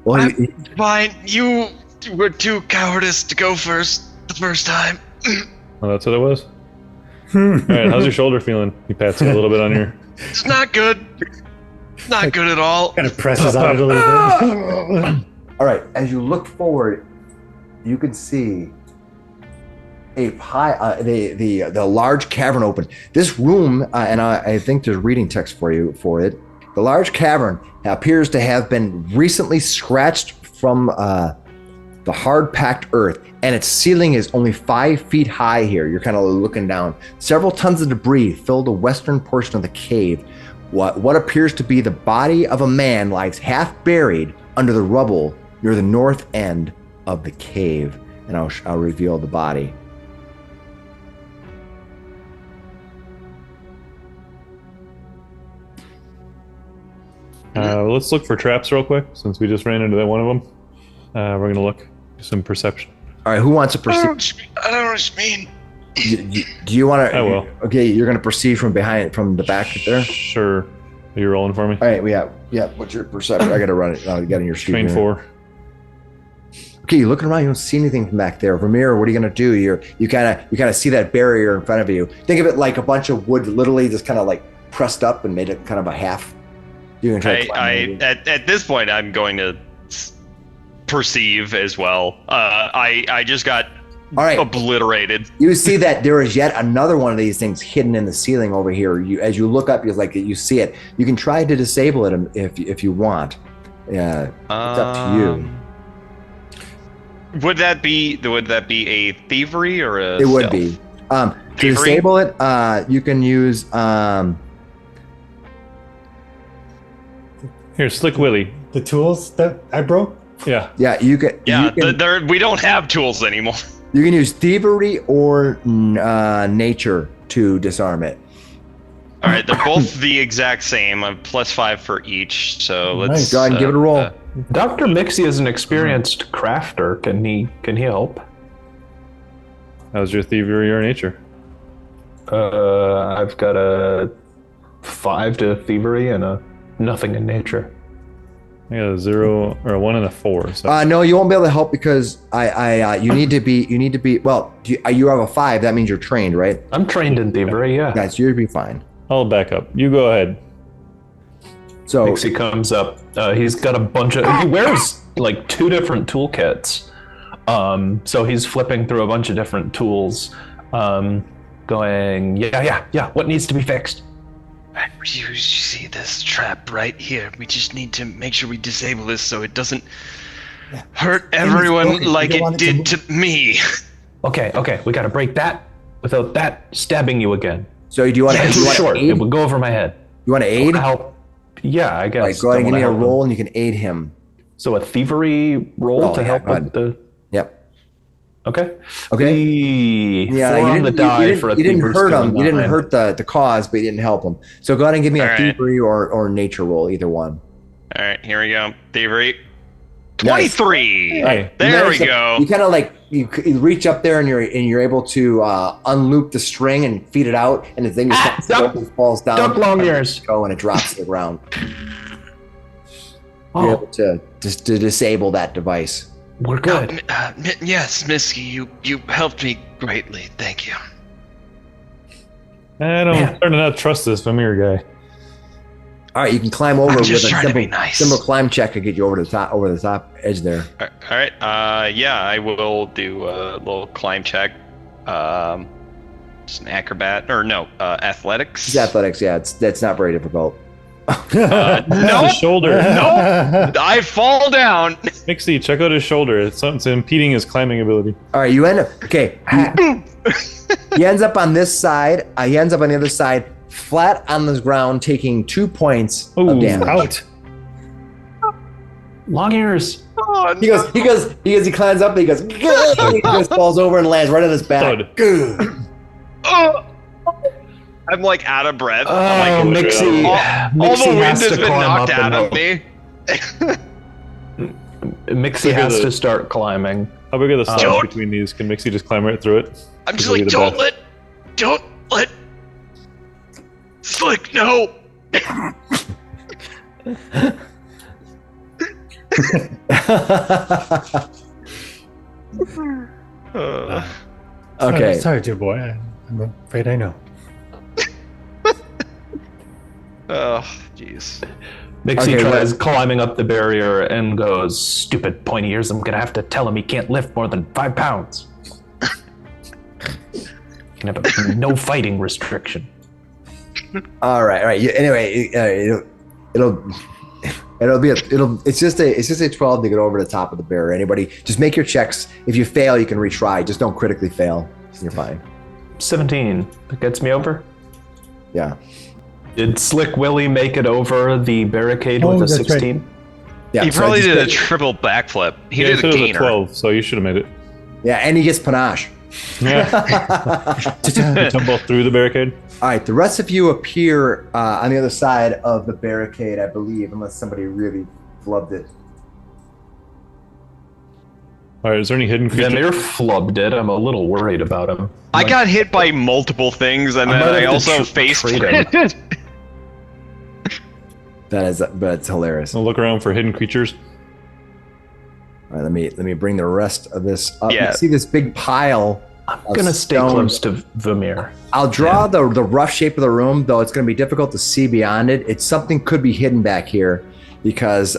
Well, Fine. You were too cowardice to go first the first time. Oh, that's what it was? All right, how's your shoulder feeling? He pats you a little bit on your... It's not good. Not good at all. Kind of presses on it a little bit. all right, as you look forward, you can see a the large cavern open. This room, and I think there's reading text for it. The large cavern appears to have been recently scratched from the hard-packed earth, and its ceiling is only 5 feet high here. You're kind of looking down. Several tons of debris fill the western portion of the cave. What appears to be the body of a man lies half buried under the rubble near the north end of the cave, and I'll reveal the body. Let's look for traps real quick, since we just ran into that one of them. We're going to look. Do some perception. All right, who wants to perceive? I don't know what you mean. Do you want to? I will. Okay, you're going to perceive from the back there? Sure. Are you rolling for me? All right, yeah. What's your perception? I got to run it. I'll get in your sheet. Train 4. Okay, you're looking around. You don't see anything from back there. Vamir, what are you going to do? You kind of see that barrier in front of you. Think of it like a bunch of wood, literally just kind of like pressed up and made it kind of a half. You can try to climb at this point, I'm going to perceive as well. I just got obliterated. You see that there is yet another one of these things hidden in the ceiling over here. As you look up, you see it. You can try to disable it if you want. Yeah, it's up to you. Would that be a thievery or a? It would be. To disable it, you can use. Here, Slick Willy. The tools that I broke? Yeah. Yeah, you can. Yeah, we don't have tools anymore. You can use thievery or nature to disarm it. All right, they're both the exact same. I'm +5 for each, so let's go ahead and give it a roll. Dr. Miksi is an experienced crafter. Can he help? How's your thievery or nature? I've got a 5 to thievery and a nothing in nature. I got a 0 or a 1 and a 4. So. No, you won't be able to help because you need to be. Well, you have a 5. That means you're trained, right? I'm trained in thievery. Yeah. Guys, you'll be fine. I'll back up. You go ahead. So Miksi comes up. He's got a bunch of. He wears like 2 different toolkits. So he's flipping through a bunch of different tools. Going, yeah. What needs to be fixed? You see this trap right here. We just need to make sure we disable this so it doesn't hurt everyone like it did to me. Okay. We got to break that without that stabbing you again. So do you want to? It's too short. It would go over my head. You want to aid? Help? Yeah, I guess. Right, go ahead and give me a roll, and you can aid him. So a thievery roll to help with the. Yep. Okay. Yeah, 4 on the die for a thievery. You didn't hurt him. You didn't hurt the cause, but you didn't help him. So go ahead and give me a thievery or nature roll, either one. All right, here we go. Thievery. 23. Right. There we go. You kind of like you reach up there and you're able to unloop the string and feed it out, and the thing just falls down. Duck long ears. Go and it drops to the ground. Oh. You're able to disable that device. We're good. Yes, Miksi, you helped me greatly. Thank you. I'm starting to not trust this Vamir guy. All right, you can climb over with a nice. simple climb check to get you over the top edge there. All right. Yeah, I will do a little climb check. It's an acrobat or no, athletics. It's athletics, yeah. That's not very difficult. No His shoulder. No, I fall down. Miksi, check out his shoulder. It's impeding his climbing ability. All right, you end up okay. He ends up on this side. He ends up on the other side, flat on the ground, taking 2 points of damage. Out. Long ears. Oh, He climbs up and he goes, "Good." And he just falls over and lands right on his back. Thud. Good. Oh. I'm like out of breath. Oh, I'm like, Miksi. all the Miksi wind has has to been climb knocked up out of and me. Miksi has to start climbing. How big are the slots Don't- between these? Can Miksi just climb right through it? I'm just Really like, the don't let Slick, no. Okay. Sorry, dear boy. I'm afraid I know. Oh, jeez. Miksi Okay, tries climbing up the barrier and goes, "Stupid pointy ears, I'm gonna have to tell him he can't lift more than 5 pounds. Can have a no fighting restriction." All right. Anyway, it's just a 12 to get over the top of the barrier. Anybody, just make your checks. If you fail, you can retry. Just don't critically fail. You're fine. 17. That gets me over. Yeah. Did Slick Willy make it over the barricade Oh, with a that's right. 16? Yeah. He so probably just did a get- triple backflip. He Yeah, did so a it was gainer. 12, so you should have made it. Yeah, and he gets panache. Yeah. You tumble through the barricade. All right, the rest of you appear on the other side of the barricade, I believe, unless somebody really flubbed it. All right, is there any hidden creatures? Vamir flubbed it. I'm a little worried about him. I got hit by multiple things, and then might I have to also faced trade him. it. But it's hilarious. I'll look around for hidden creatures. All right, let me bring the rest of this up. Yeah. You see this big pile. I'm of gonna stay stone. close to Vamir. I'll draw the rough shape of the room, though it's going to be difficult to see beyond it. It's something could be hidden back here because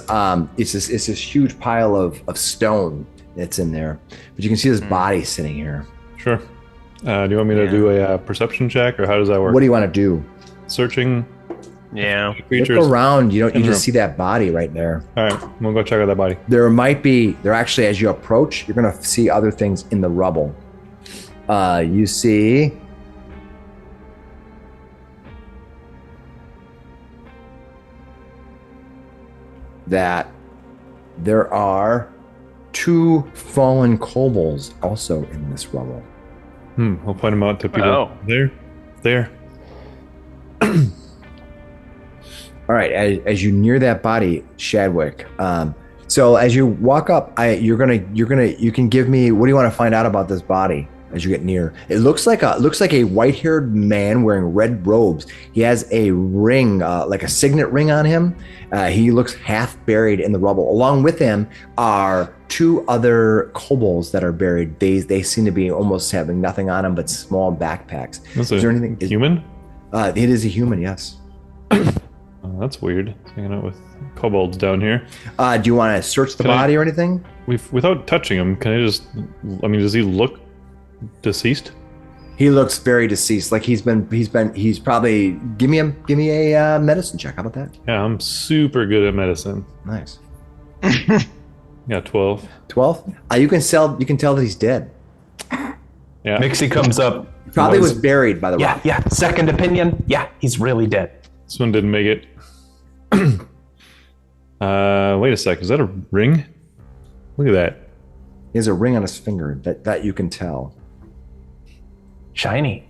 it's this huge pile of stone that's in there. But you can see this body sitting here. Sure. Do you want me to do a perception check, or how does that work? What do you want to do? Searching Yeah. creatures. Look around. You in the room. just see that body right there. All right, we'll go check out that body. There actually, as you approach, you're going to see other things in the rubble. You see that there are 2 fallen kobolds also in this rubble. We'll point them out to people. Oh. There. All right, as you near that body, Shadwick. So as you walk up, you can give me, what do you want to find out about this body as you get near? It looks like a white-haired man wearing red robes. He has a ring, like a signet ring on him. He looks half buried in the rubble. Along with him are 2 other kobolds that are buried. They seem to be almost having nothing on them but small backpacks. Is there anything? Human? It is a human, yes. Oh, that's weird. Hanging out with kobolds down here. Do you want to search the body or anything? Without touching him, can I just? I mean, does he look deceased? He looks very deceased. Like he's probably give me a medicine check. How about that? Yeah, I'm super good at medicine. Nice. Yeah, 12. 12? You can tell that he's dead. Yeah. Miksi comes up. Probably was buried by the rock. Yeah. Second opinion. Yeah, he's really dead. This one didn't make it. Wait a sec. Is that a ring? Look at that. He has a ring on his finger that you can tell. Shiny.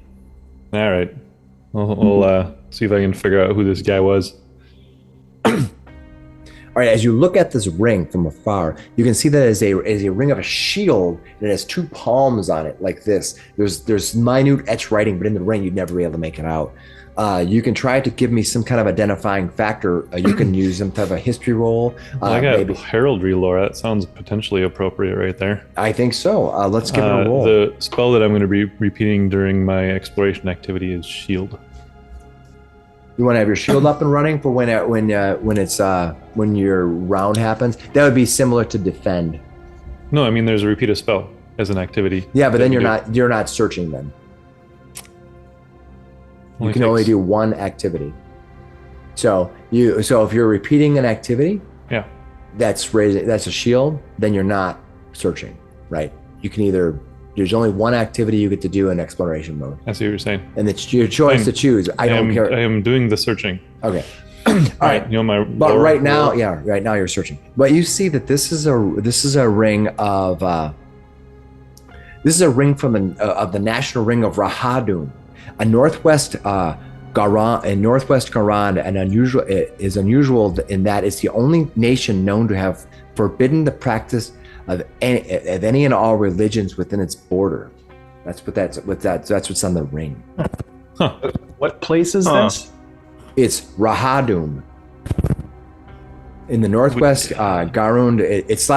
All right. I'll see if I can figure out who this guy was. All right, as you look at this ring from afar, you can see that it is a ring of a shield, and it has two palms on it like this. There's minute etched writing, but in the ring you'd never be able to make it out. You can try to give me some kind of identifying factor. You can use some type of a history roll. I got heraldry lore. That sounds potentially appropriate right there. I think so. Let's give it a roll. The spell that I'm going to be repeating during my exploration activity is shield. You want to have your shield up and running for when your round happens. That would be similar to defend. No, I mean there's a repeat a spell as an activity. Yeah, but then you're not searching then. You can only do one activity. So if you're repeating an activity, yeah, that's a shield, then you're not searching, right? You can there's only one activity you get to do in exploration mode. I see what you're saying. And it's your choice to choose. I don't care. I am doing the searching. Okay. All right. You know but right now you're searching. But you see that this is a ring of from the National Ring of Rahadun, a northwest Garan, and unusual in that it's the only nation known to have forbidden the practice of any and all religions within its border. That's what's on the ring. Huh. What place is this? It's Rahadun in the northwest Garund. It's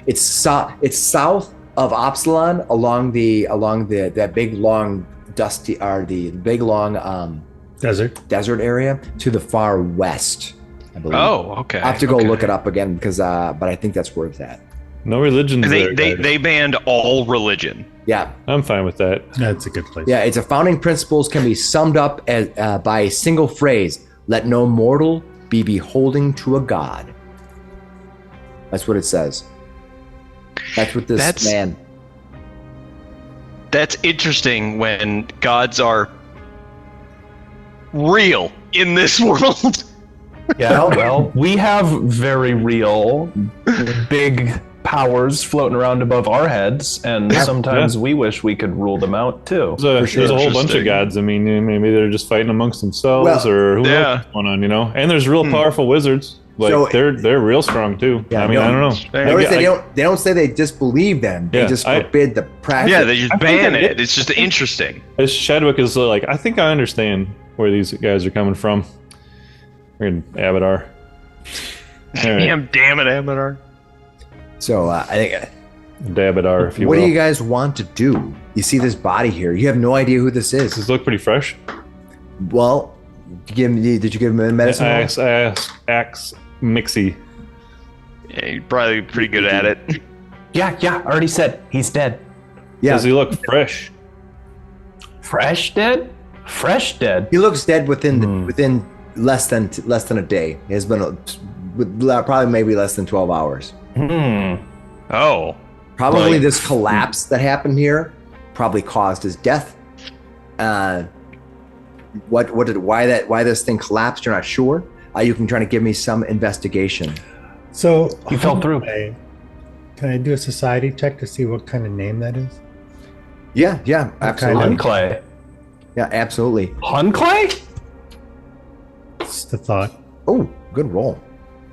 it's south of Absalon along that big long dusty the big long desert area to the far west, I believe. Oh, okay. I have to go look it up again because but I think that's where it's at. No religions there. They banned all religion. Yeah, I'm fine with that. That's a good place. Yeah, its founding principles can be summed up as by a single phrase: "Let no mortal be beholding to a god." That's what it says. That's what this man. That's interesting when gods are real in this world. Yeah, well, we have very real big powers floating around above our heads, and sometimes we wish we could rule them out too. There's a whole bunch of gods. I mean, maybe they're just fighting amongst themselves, or who knows what's going on, And there's real powerful wizards. Like they're real strong too. Yeah, I mean, I don't know. They don't say they disbelieve them. They just forbid the practice. Yeah, they just ban it. It's just interesting. Shadwick is like, I think I understand where these guys are coming from. We're in Abadar. Right. Damn it, Abadar. So I think Dabadar, if you will. What do you guys want to do? You see this body here. You have no idea who this is. Does this look pretty fresh? Well, did you give him a medicine? I asked Miksi. Yeah, you're probably pretty good at it. Yeah, I already said he's dead. Yeah. Does he look fresh? Fresh dead? Fresh dead. He looks dead within less than a day. He has been probably maybe less than 12 hours. Oh. Probably this collapse that happened here probably caused his death. Why this thing collapsed, you're not sure. You can try to give me some investigation. So he fell through. Can I do a society check to see what kind of name that is? Yeah, absolutely. Hunclay. Yeah, absolutely. Hunclay? It's the thought. Oh, good roll.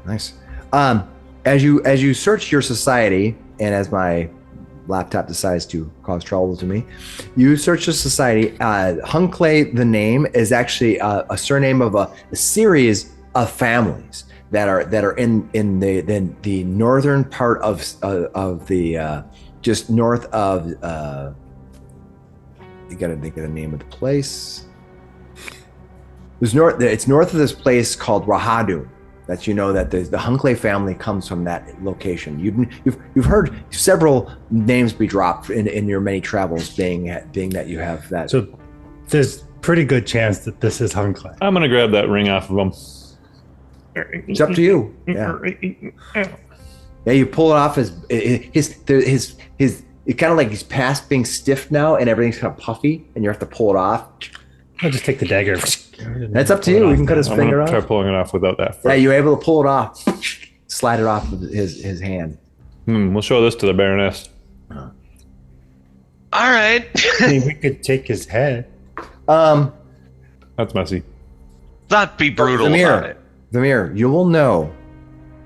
Nice. As you search your society, and as my laptop decides to cause trouble to me, you search the society. Hunclay, the name, is actually a surname of a series of families that are in the northern part of the just north of. You gotta think of the name of the place. It's north of this place called Rahadu. That that the Hunclay family comes from that location. You've heard several names be dropped in your many travels, being that you have that. So there's pretty good chance that this is Hunclay. I'm gonna grab that ring off of him. It's up to you. Yeah. Yeah, you pull it off. His it kind of like he's past being stiff now, and everything's kind of puffy, and you have to pull it off. I'll just take the dagger. That's up to you. You can cut his finger off. Try pulling it off without that. Yeah, you're able to pull it off, slide it off of his hand. We'll show this to the Baroness. All right. I mean, we could take his head. That's messy. Not be brutal about it. Vamir, you will know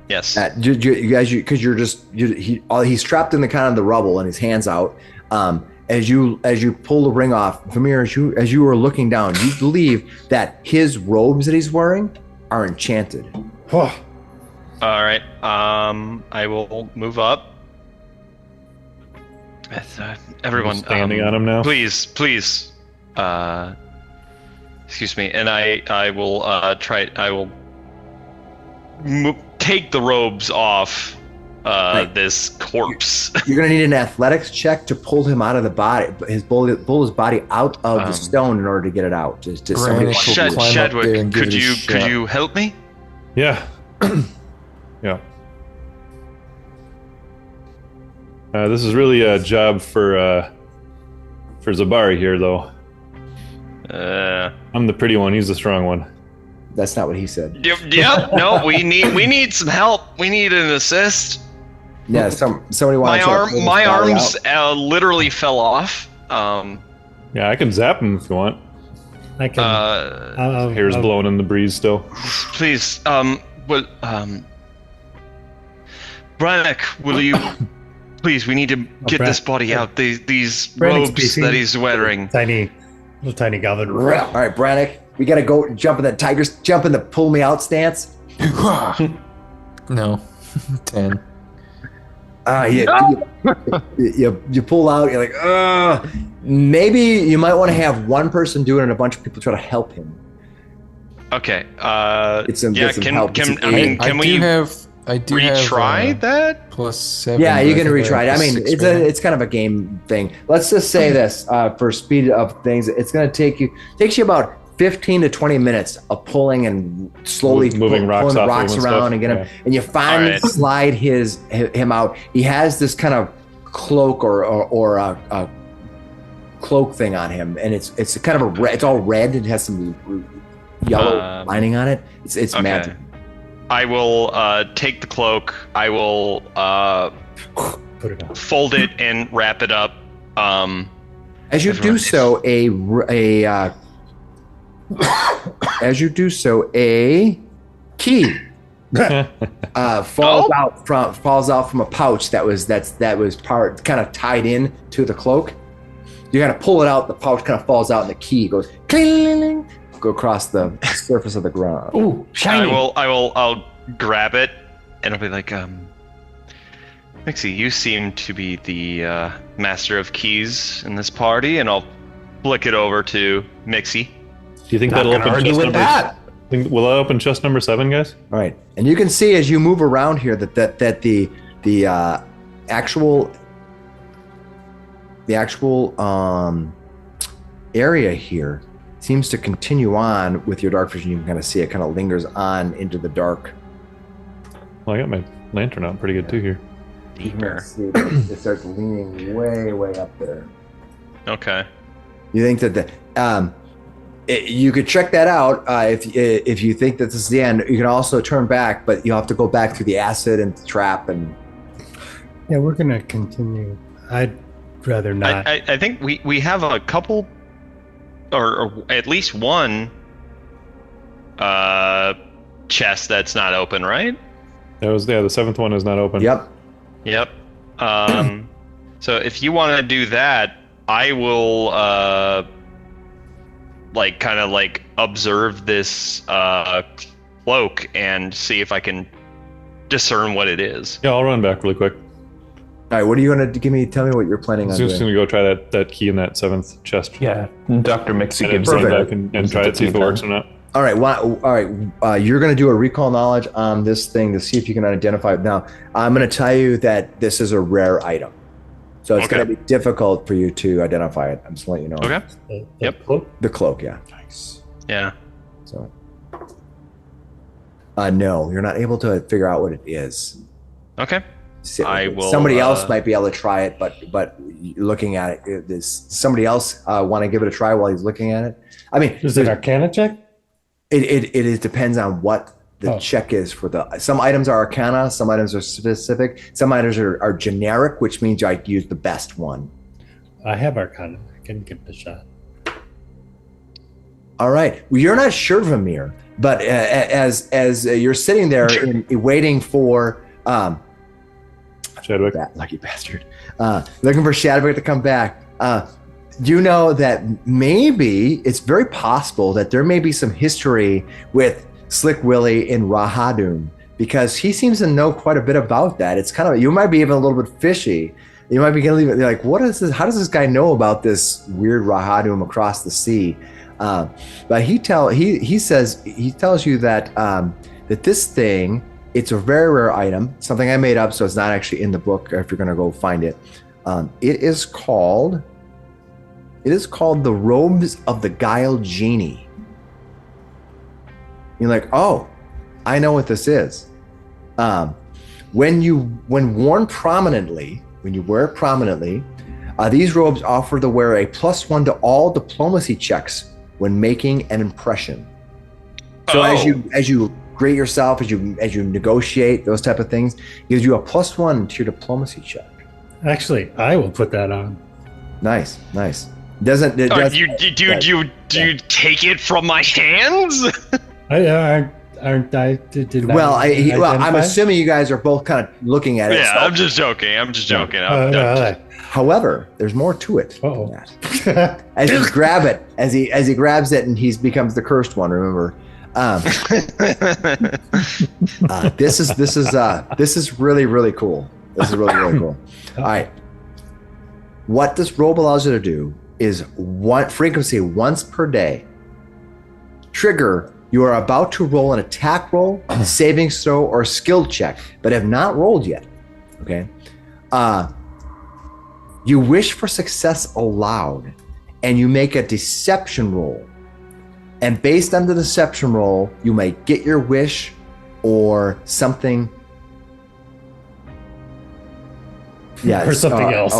Yes. Because he's trapped in the kind of the rubble and his hands out. As you pull the ring off, Vamir, as you are looking down, you believe that his robes that he's wearing are enchanted. All right. I will move up. Everyone, standing on him now. Please. Excuse me, and I will try. I will take the robes off this corpse. You're gonna need an athletics check to pull him out of the body, pull his body out of the stone in order to get it out. Just somebody Shadwick, could you help me? Yeah. Yeah. This is really a job for Zabari here, though. I'm the pretty one. He's the strong one. That's not what he said. Yep. No, we need some help. We need an assist. Yeah, somebody wants my arms literally fell off. Yeah, I can zap him if you want. I can. Hair's blowing in the breeze still. Please, Brannok, will you? Please, we need to get this body out. These robes that he's wearing. Little tiny goblin. All right, Brannok, we gotta go jump in that tiger's jump in the pull me out stance. No, 10. You pull out. You're like, maybe you might want to have one person do it and a bunch of people try to help him. Okay. I do retry have that? +7. Yeah, you can retry it. I mean, 6 it's kind of a game thing. Let's just say this for speed of things. It's going to takes you about 15 to 20 minutes of pulling and slowly moving rocks around and get him. And you finally slide him out. He has this kind of cloak or a cloak thing on him, and it's kind of it's all red. It has some yellow lining on it. It's magic. I will take the cloak. I will Put it on. fold it and wrap it up. As you do so, a key falls out from a pouch that was part kind of tied in to the cloak. You gotta pull it out. The pouch kind of falls out, and the key goes cling, go across the surface of the ground. Ooh, shiny! I'll grab it, and I'll be like, Miksi, you seem to be the master of keys in this party, and I'll flick it over to Miksi. Do you think that'll open chest number? Will that open chest number 7, guys? All right, and you can see as you move around here that the actual area here seems to continue on with your dark vision. You can kind of see it kind of lingers on into the dark. Well, I got my lantern out pretty good too here. Deeper. It starts leaning way up there. Okay. You think that you could check that out if you think that this is the end. You can also turn back, but you have to go back through the acid and the trap and. Yeah, we're gonna continue. I'd rather not. I think we have a couple, or at least one chest that's not open, right? The 7th one is not open. Yep. So if you want to do that, I will observe this cloak and see if I can discern what it is. Yeah, I'll run back really quick. All right, what are you going to tell me what you're planning on doing? I'm just going to go try that key in that 7th chest. Yeah, Dr. Miksi gives run back and try to see if it works or not. All right, you're going to do a recall knowledge on this thing to see if you can identify it. Now, I'm going to tell you that this is a rare item. So it's going to be difficult for you to identify it. I'm just letting you know. Okay. The cloak, yeah. Nice. Yeah. So, no, you're not able to figure out what it is. Okay. Somebody else might be able to try it, but looking at it, does somebody else want to give it a try while he's looking at it? I mean, is it Arcana check? It depends on what the check is for some items are Arcana, some items are specific, some items are generic, which means I use the best one. I have Arcana. I can give it a shot. All right. Well, you're not sure, Vamir, but as you're sitting there waiting for Shadwick. that lucky bastard, looking for Shadwick to come back, you know that maybe it's very possible that there may be some history with Slick Willy in Rahadum, because he seems to know quite a bit about that. It's kind of, you might be even a little bit fishy. You might be getting like, what is this? How does this guy know about this weird Rahadum across the sea? But he tells you that that this thing, it's a very rare item, something I made up, so it's not actually in the book. If you're gonna go find it, it is called the Robes of the Guile Genie. You're like, oh, I know what this is. When worn prominently, when you wear it prominently, these robes offer the wearer a +1 to all diplomacy checks when making an impression. So as you grade yourself, as you negotiate those type of things, it gives you a +1 to your diplomacy check. Actually, I will put that on. Nice. Doesn't it? Do you take it from my hands? Aren't I? Did Well, I'm identify? assuming you guys are both kind of looking at it. Yeah, I'm just joking. However, there's more to it. Uh-oh. than that. As you grab it, as he grabs it, and he becomes the cursed one. Remember, this is really, really cool. This is really, really cool. All right, what this robe allows you to do is one frequency once per day. Trigger. You are about to roll an attack roll, saving throw, or skill check, but have not rolled yet. Okay. You wish for success aloud, and you make a deception roll. And based on the deception roll, you may get your wish or something. Or something else.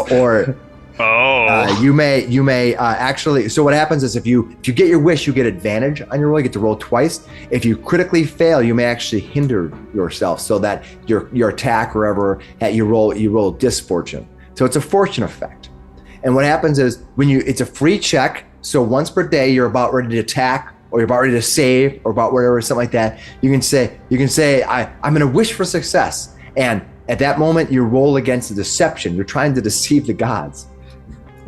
You may actually. So what happens is if you get your wish, you get advantage on your roll. You get to roll twice. If you critically fail, you may actually hinder yourself so that your attack or whatever you roll disfortune. So it's a fortune effect. And what happens is it's a free check. So once per day, you're about ready to attack, or you're about ready to save, or about whatever, something like that. You can say I'm going to wish for success, and at that moment you roll against the deception. You're trying to deceive the gods.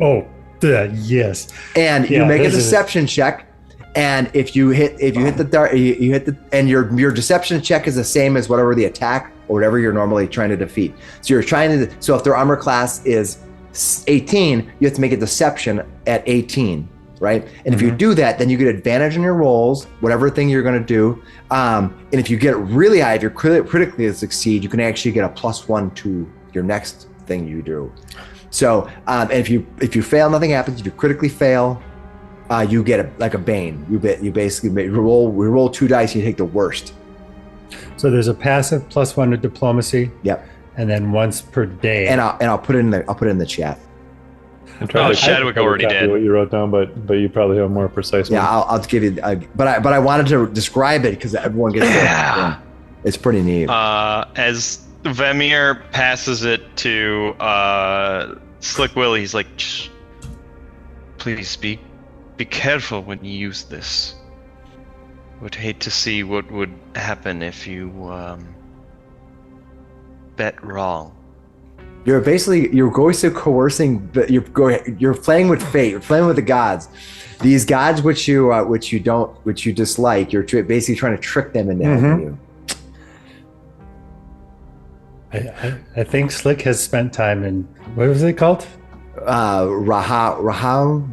Oh, yes. And you make a deception check, and if you hit the dart, you hit and your deception check is the same as whatever the attack or whatever you're normally trying to defeat. So you're so if their armor class is 18, you have to make a deception at 18, right? And if you do that, then you get advantage on your rolls, whatever thing you're going to do. And if you get really high, if you're critically succeed, you can actually get a +1 to your next thing you do. So, and if you fail, nothing happens. If you critically fail, you get a bane. You basically roll 2 dice. You take the worst. So there's a passive +1 to diplomacy. Yep. And then once per day. And I'll put it in the chat. Shadwick already did what you wrote down, but you probably have a more precise. Yeah, I'll give you. But I wanted to describe it because everyone gets it. Yeah. It's pretty neat. As Vamir passes it to Slick Willy, he's like, "Shh. Please be careful when you use this. Would hate to see what would happen if you bet wrong." You're going to coercing, but you're playing with fate. You're playing with the gods. These gods which you dislike. You're basically trying to trick them into helping you. I think Slick has spent time in, what was it called? Rahadum.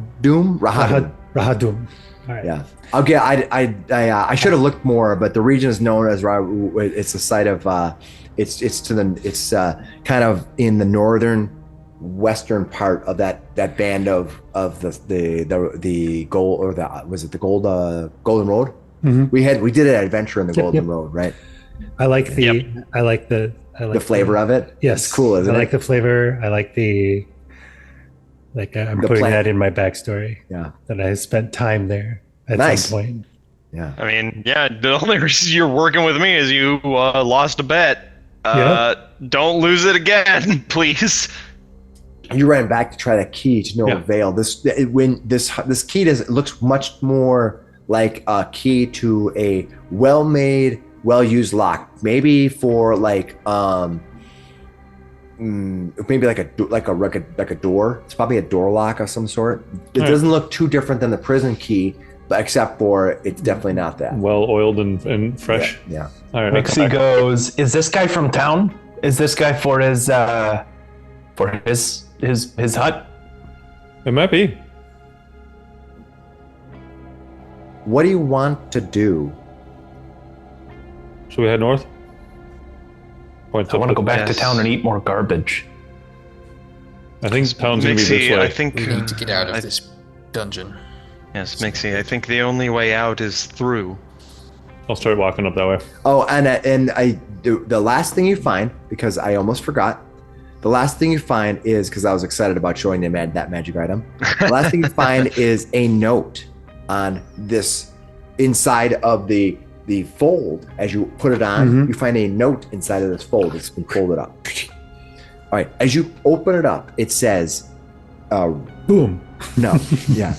Rahadum. All right. Yeah. Okay. I should have looked more, but the region is known as it's the site of it's kind of in the northern western part of that band of the gold, or was it the Golden Road? Mm-hmm. We did an adventure in the Golden Road, right? I like the flavor of it. Yes, it's cool, isn't it? I like the flavor. I like I'm putting that in my backstory. Yeah, that I spent time there at some point. Yeah, I mean, the only reason you're working with me is you lost a bet. Don't lose it again, please. You ran back to try that key to no avail. This key looks much more like a key to a well-made, well-used lock. Maybe for like maybe like a door. It's probably a door lock of some sort. It doesn't look too different than the prison key, but except for it's definitely not that. Well oiled and fresh. Yeah. All right. Miksi goes, is this guy from town? Is this guy for his hut? It might be. What do you want to do? Should we head north? I want to go back to town and eat more garbage. I think town's going to be this Miksi, way. I think We need to get out of this dungeon. Yes, Miksi, I think the only way out is through. I'll start walking up that way. Oh, and the last thing you find, because I almost forgot, the last thing you find is, because I was excited about showing them that magic item, the last thing you find is a note on this inside of the fold. As you put it on, you find a note inside of this fold. It's been folded up. All right, as you open it up, it says, Boom. no, yeah.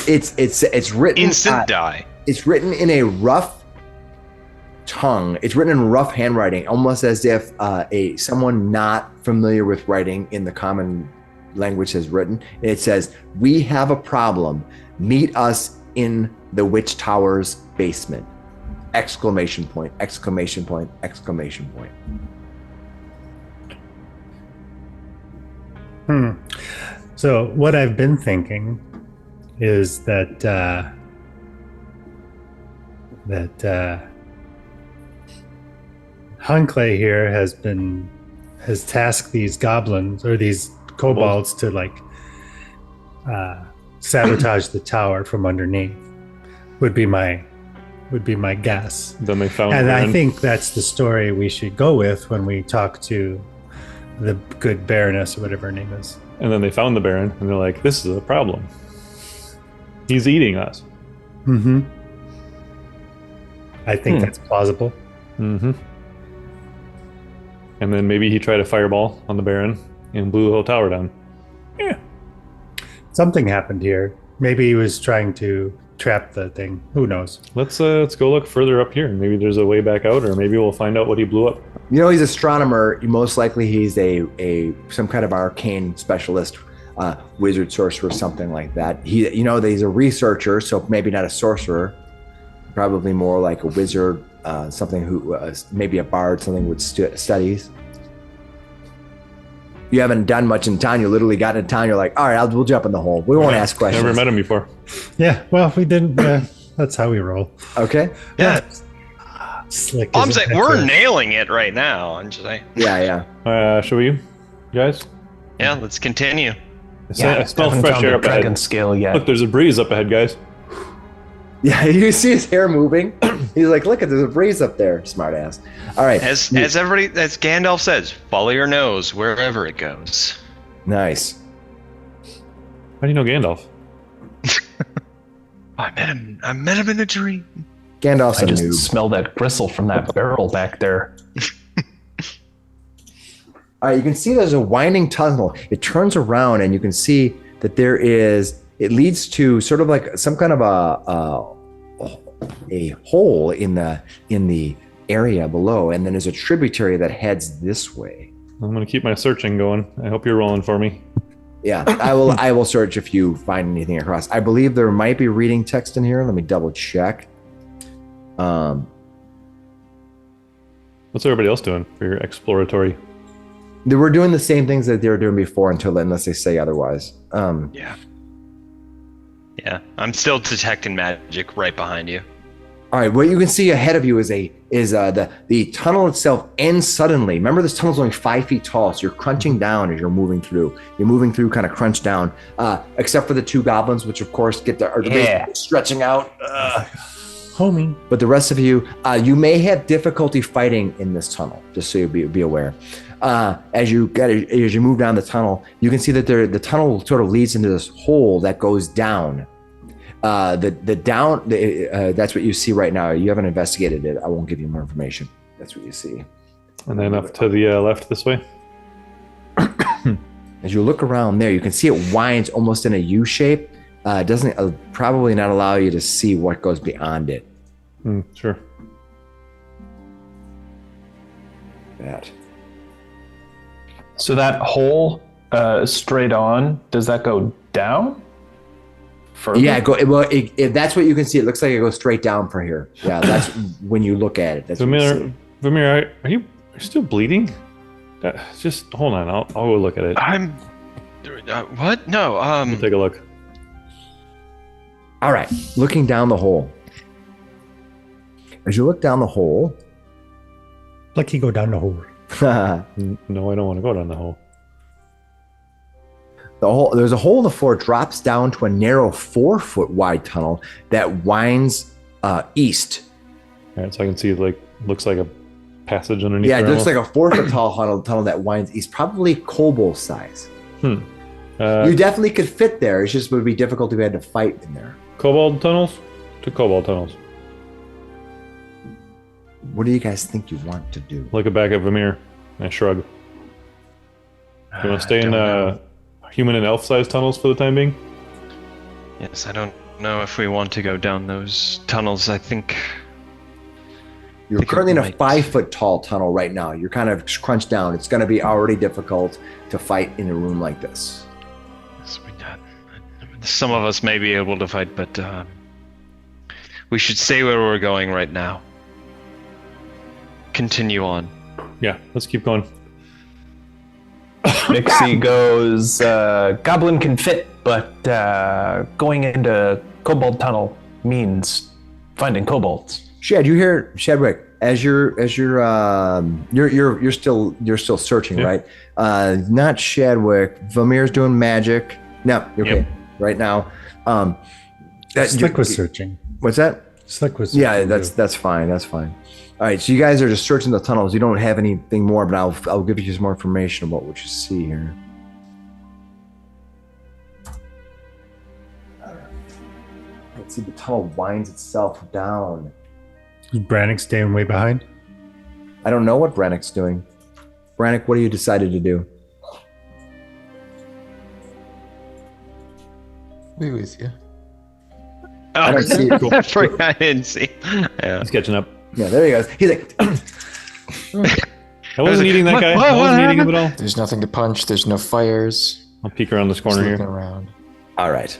It's written Instant die. It's written in a rough tongue. It's written in rough handwriting, almost as if someone not familiar with writing in the common language has written. And it says, "We have a problem. Meet us in the Witch Tower's basement!" Exclamation point! Exclamation point! Exclamation point! So what I've been thinking is that Hunkley here has tasked these goblins or these kobolds to like sabotage the tower from underneath. Would be my guess. Then they found And I Baron. think that's the story we should go with when we talk to the good Baroness or whatever her name is. And then they found the Baron, and they're like, this is a problem. He's eating us. Mm-hmm. I think that's plausible. Mm-hmm. And then maybe he tried a fireball on the Baron and blew the whole tower down. Yeah. Something happened here. Maybe he was trying to trap the thing. Who knows? Let's go look further up here. Maybe there's a way back out, or maybe we'll find out what he blew up. You know, he's an astronomer. Most likely he's a some kind of arcane specialist, wizard, sorcerer, something like that. He's a researcher, so maybe not a sorcerer. Probably more like a wizard, something who maybe a bard, something with studies. You haven't done much in town. You literally got in town. You're like, all right, we'll jump in the hole. We won't ask questions. Never met him before. Yeah, well, we didn't. That's how we roll. Okay. Yeah. Slick. I'm as a saying we're picture. nailing it right now. I'm just saying. Yeah. Shall we, guys? Yeah, let's continue. I smell haven't fresh found air the up ahead. dragon scale yet. Look, there's a breeze up ahead, guys. Yeah, you see his hair moving. He's like, look, there's a breeze up there. Smart ass. All right. As Gandalf says, follow your nose wherever it goes. Nice. How do you know Gandalf? I met him in a dream. Gandalf's I a just noob. smell that gristle from that barrel back there. All right, you can see there's a winding tunnel. It turns around, and you can see that it leads to sort of like some kind of a hole in the area below, and then there's a tributary that heads this way. I'm going to keep my searching going. I hope you're rolling for me. Yeah, I will search if you find anything across. I believe there might be reading text in here. Let me double check. What's everybody else doing for your exploratory? They were doing the same things that they were doing before unless they say otherwise. Yeah. I'm still detecting magic right behind you. All right, what you can see ahead of you is the tunnel itself ends suddenly. Remember, this tunnel's only 5 feet tall, so you're crunching down as you're moving through. You're moving through, kind of crunch down, except for the two goblins, which of course basically stretching out. Homie. But the rest of you, you may have difficulty fighting in this tunnel, just so you be aware. As you move down the tunnel, you can see that the tunnel sort of leads into this hole that goes down. That's what you see right now. You haven't investigated it. I won't give you more information. That's what you see. And then up to the left this way. As you look around there, you can see it winds almost in a U shape, doesn't probably not allow you to see what goes beyond it. Sure. That. So that hole straight on, does that go down? Further? Yeah, if that's what you can see, it looks like it goes straight down from here. Yeah, that's when you look at it. That's Vamir, are you still bleeding? Just hold on. I'll go look at it. I'm. What? No. We'll take a look. All right, looking down the hole. As you look down the hole. Lucky go down the hole. No, I don't want to go down the hole. There's a hole in the floor, drops down to a narrow 4-foot wide tunnel that winds east. All right, so I can see looks like a passage underneath. Yeah, it looks like a 4-foot tall tunnel that winds east, probably kobold size. You definitely could fit there. It just would be difficult if you had to fight in there. Kobold tunnels? To kobold tunnels. What do you guys think you want to do? Look back at Vamir. I shrug. You want to stay in human and elf-sized tunnels for the time being? Yes, I don't know if we want to go down those tunnels. I think you're currently in a 5-foot tall tunnel right now. You're kind of crunched down. It's going to be already difficult to fight in a room like this. Some of us may be able to fight, but we should stay where we're going right now. Continue on. Yeah, let's keep going. Miksi goes, Goblin can fit, but going into Kobold Tunnel means finding kobolds. Shad, you hear Shadwick as you're still searching, yeah. Right? Not Shadwick. Vamir's doing magic. No, you're okay. Right now. Slick was searching. What's that? Slick was searching. Yeah, that's fine. That's fine. All right, so you guys are just searching the tunnels. You don't have anything more, but I'll give you some more information about what you see here. All right. Let's see, the tunnel winds itself down. Is Brannok staying way behind? I don't know what Brannok's doing. Brannok, what do you decided to do? Be with you. I don't see it. Cool. I didn't see. Yeah. He's catching up. Yeah, there he goes. He's like, I wasn't eating that guy. I wasn't eating him at all. There's nothing to punch. There's no fires. I'll peek around this corner Just here. looking around. all right.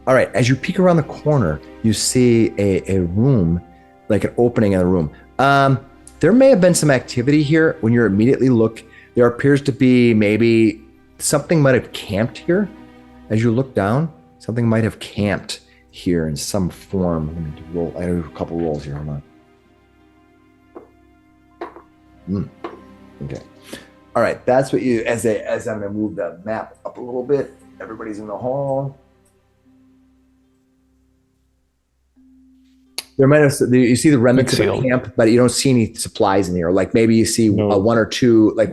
All right, as you peek around the corner, you see a room, like an opening in the room. There may have been some activity here. When you immediately look, there appears to be maybe something might have camped here. As you look down, something might have camped here in some form. Let me roll. I have a couple rolls here. Hold on. Okay. All right. That's what you. As I'm going to move the map up a little bit. Everybody's in the hall. There might have. You see the remnants of a camp, but you don't see any supplies in here. Like maybe you see one or two, like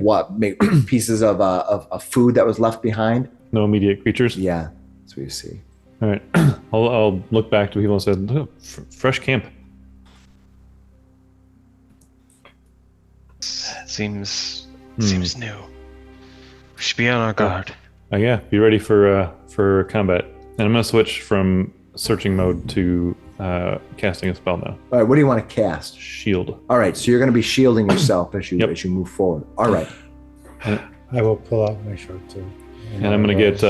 pieces of food that was left behind. No immediate creatures. Yeah, that's what you see. All right, I'll look back to people and say, "Look, fresh camp." Seems new. We should be on our guard. Yeah, be ready for combat. And I'm gonna switch from searching mode to casting a spell now. All right, what do you want to cast? Shield. All right, so you're going to be shielding yourself as you move forward. All right. I will pull out my short too. And I'm going to get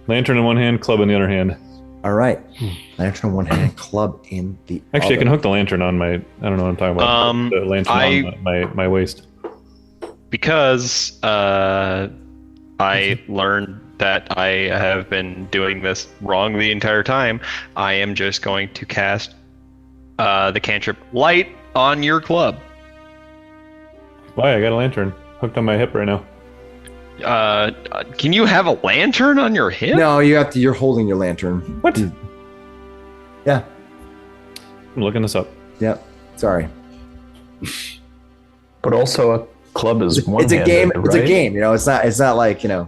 lantern in one hand, club in the other hand. All right. Lantern in one hand, club in the Actually, other. I can hook the lantern on my, I don't know what I'm talking about. The lantern on my waist. Because I learned that I have been doing this wrong the entire time, I am just going to cast the cantrip light on your club. Why? I got a lantern hooked on my hip right now. Can you have a lantern on your hip? No, you have to. You're holding your lantern. What? Yeah. I'm looking this up. Yep. Sorry. But also a club is one. It's a game. Right? It's a game. You know. It's not like, you know.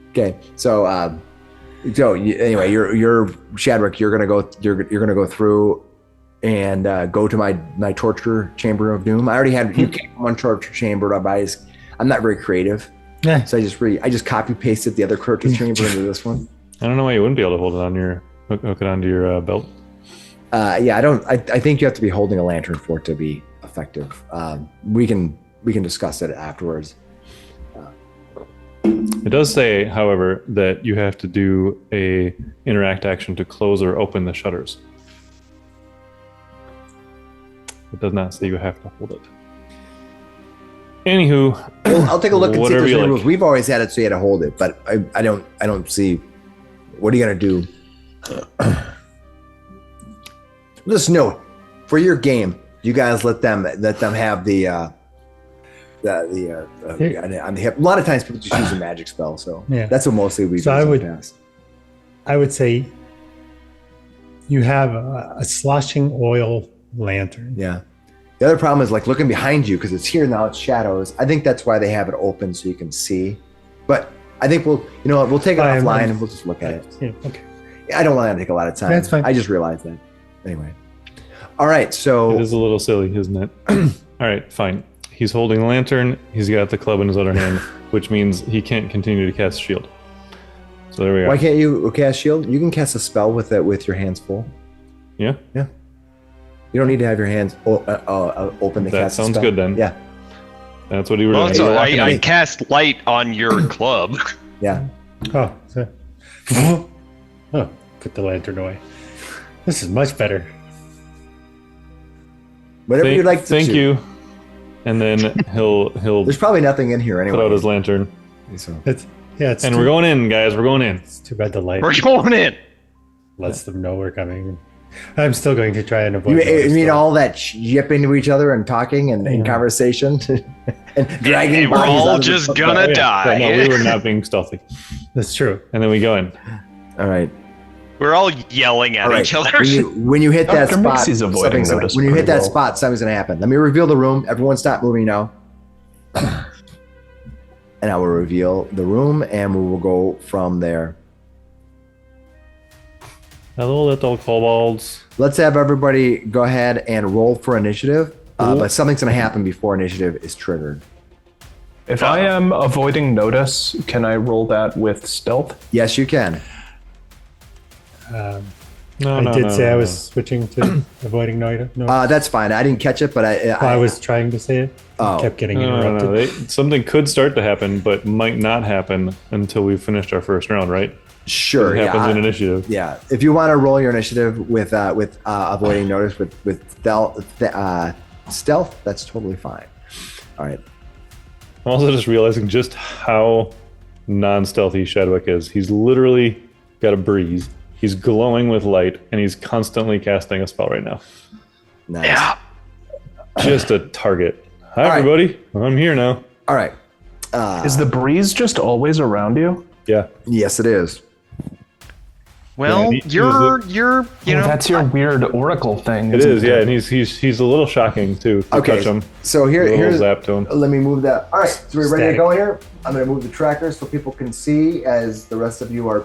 Okay. So anyway, you're Shadwick. You're gonna go through and go to my torture chamber of doom. I already had you came from one torture chamber. I'm not very creative. Yeah. So I just copy pasted the other character chamber into this one. I don't know why you wouldn't be able to hold it on your hook it onto your belt. Yeah, I don't. I think you have to be holding a lantern for it to be effective. We can discuss it afterwards. It does say, however, that you have to do a interact action to close or open the shutters. It does not say you have to hold it. Anywho, Well, I'll take a look and see if whatever there's you any like. rules. We've always had it so you had to hold it, but I don't see. What are you gonna do? Just note, for your game, you guys let them have the on the hip. A lot of times people just use a magic spell, so Yeah. that's what mostly we do. So sometimes. I would say you have a sloshing oil lantern. Yeah. The other problem is like looking behind you because it's here now. It's shadows. I think that's why they have it open so you can see. But I think we'll take it offline and we'll just look at it. Yeah, okay. I don't want to take a lot of time. That's fine. I just realized that. Anyway. All right. So It is a little silly, isn't it? All right, fine. He's holding the lantern. He's got the club in his other hand, which means he can't continue to cast shield. So there we why are. can't you cast shield? You can cast a spell with it with your hands full. Yeah, You don't need to have your hands open to that cast a sounds spell. good then. Yeah. That's what he was Well, doing. so Walking I in. cast light on your club. Yeah. Oh, so, oh, put the lantern away. This is much better. Whatever you'd like to Thank do. you. And then he'll There's probably nothing in here put anyway. out his lantern. So. It's And we're going in, guys. We're going in. It's too bad the light We're going in. lets them know we're coming. I'm still going to try and avoid. You notice, mean though. all that yipping to each other and talking and Yeah. conversation and dragging And we're bodies all out of the- just gonna Yeah, die. no, we were not being stealthy. That's true. And then we go in. All right. We're all yelling at All right. each other. When you hit that Dr. spot, Miksi's avoiding notice when you hit pretty that well. spot, something's gonna happen. Let me reveal the room. Everyone, stop moving now. And I will reveal the room, and we will go from there. Hello, little kobolds. Let's have everybody go ahead and roll for initiative. But something's gonna happen before initiative is triggered. If I am avoiding notice, can I roll that with stealth? Yes, you can. I No, did say I was switching to avoiding notice. That's fine. I didn't catch it, but I was trying to say it. Oh. Kept getting No. interrupted. Something could start to happen, but might not happen until we've finished our first round, right? sure. It happens Yeah, in initiative. yeah. If you want to roll your initiative with avoiding notice with stealth, that's totally fine. All right. I'm also just realizing just how non-stealthy Shadwick is. He's literally got a breeze. He's glowing with light, and he's constantly casting a spell right now. Nice. Yeah. Just a target. Hi, right. everybody. I'm here now. All right. Is the breeze just always around you? Yeah. Yes, it is. Well, Yeah, you're you know That's your weird oracle thing. It isn't is, yeah, and he's a little shocking too. If you Okay. touch him. So A here's little zap to him. Let me move that. All right. So we're ready to Static. go here. I'm going to move the tracker so people can see as the rest of you are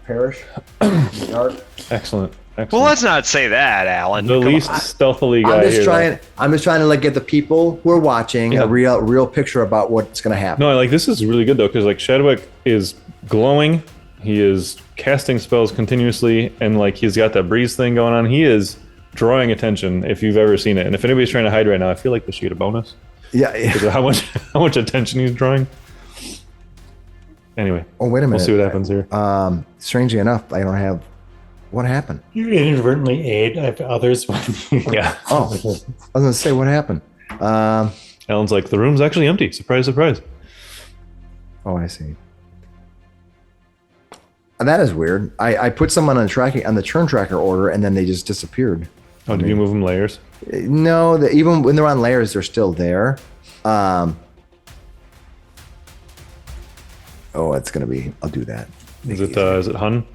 perish in the dark. Excellent. Excellent. Well, let's not say that, Alan. the Come least on. stealthily guy I'm just here. trying. I'm just trying to like get the people who are watching Yeah. a real picture about what's going to happen. No, like this is really good though, because like Shadwick is glowing. He is casting spells continuously, and like he's got that breeze thing going on. He is drawing attention if you've ever seen it. And if anybody's trying to hide right now, I feel like they should get a bonus Yeah. because of how much attention he's drawing. Anyway, Oh, wait a minute. we'll see what happens here. Strangely enough, I don't have. What happened? You inadvertently aid others when you. Yeah. Oh, I was going to say what happened. Alan's like, the room's actually empty. Surprise, surprise. Oh, I see. That is weird. I put someone on the turn tracker order, and then they just disappeared. Oh, did you move them layers? No, even when they're on layers, they're still there. Oh, it's gonna be. I'll do that. Is it Hun?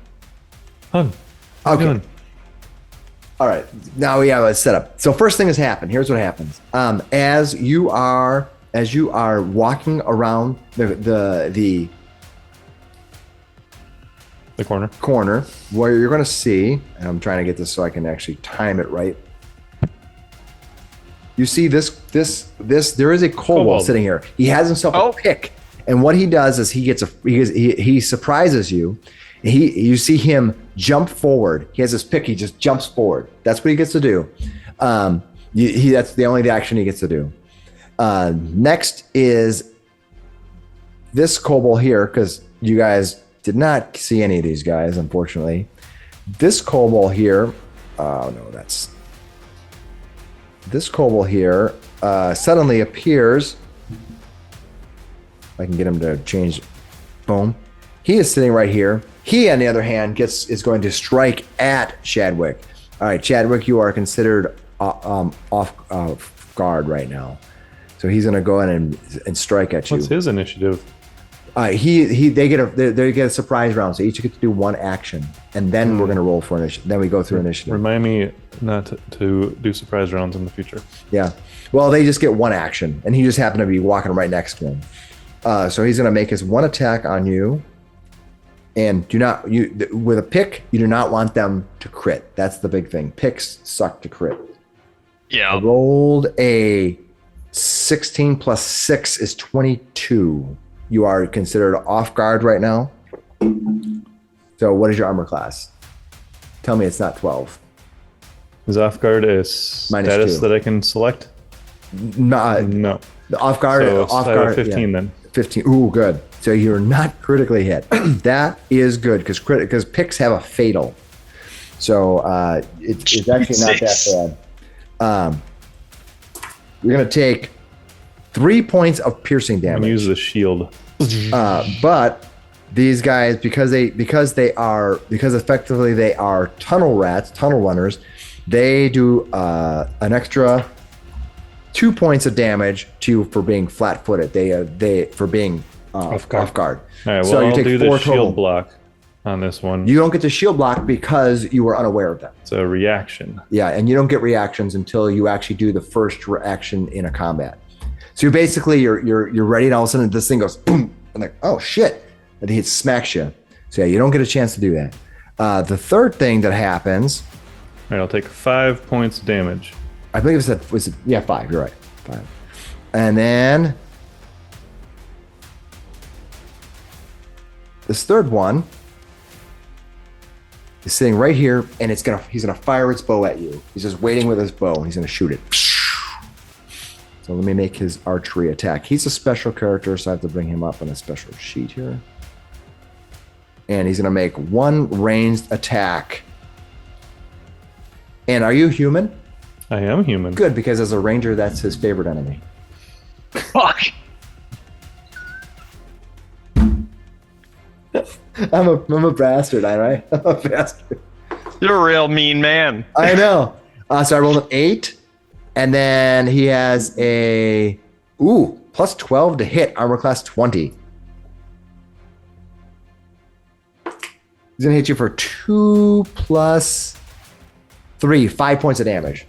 Hun. Okay. Doing? All right. Now we have a setup. So first thing has happened. Here's what happens. As you are walking around the corner. where you're going to see, and I'm trying to get this so I can actually time it right. You see this there is a kobold Kobold. sitting here. He has himself a pick, And what he does is he surprises you. You see him jump forward. He has his pick. He just jumps forward. That's what he gets to do. That's the only action he gets to do. Next is this kobold here, because you guys did not see any of these guys, unfortunately. This kobold here. This kobold here suddenly appears. If I can get him to change. Boom. He is sitting right here. He, on the other hand, is going to strike at Shadwick. All right, Shadwick, you are considered off guard right now. So he's going to go in and strike at you. What's his initiative? They get a surprise round. So each get to do one action, and then we're going to roll for initiative. Then we go through initiative. Remind me not to do surprise rounds in the future. Yeah. Well, they just get one action, and he just happened to be walking right next to him. So he's going to make his one attack on you. And with a pick, you do not want them to crit. That's the big thing. Picks suck to crit. Yeah. I rolled a 16 plus 6 is 22. You are considered off guard right now. So what is your armor class? Tell me it's not 12. Is off guard a status that I can select? No. The off guard. So off I have guard. 15 then. 15. Ooh, good. So you're not critically hit. That is good because picks have a fatal. So it's actually not that bad. You're gonna take 3 points of piercing I'm gonna damage. use the shield. But these guys, because effectively they are tunnel runners, they do an extra 2 points of damage to you for being flat-footed. They for being off guard. All right, well, So you I'll take do 4 the total. shield block on this one. You don't get the shield block because you were unaware of them. It's a reaction. Yeah, and you don't get reactions until you actually do the first reaction in a combat. So you're ready, and all of a sudden this thing goes boom, and like, oh shit, and it smacks you. So yeah, you don't get a chance to do that. The third thing that happens, All right, I'll take 5 points of damage. I believe it was 5. You're right, 5, and then this third one is sitting right here, and he's gonna fire its bow at you. He's just waiting with his bow, and he's gonna shoot it. So let me make his archery attack. He's a special character, so I have to bring him up on a special sheet here. And he's gonna make one ranged attack. And are you human? I am human. Good, because as a ranger, that's his favorite enemy. Fuck. I'm a bastard, all right? I'm a bastard. You're a real mean man. I know. So I rolled an 8, and then he has a plus 12 to hit, armor class 20. He's gonna hit you for 2 plus 3, 5 points of damage.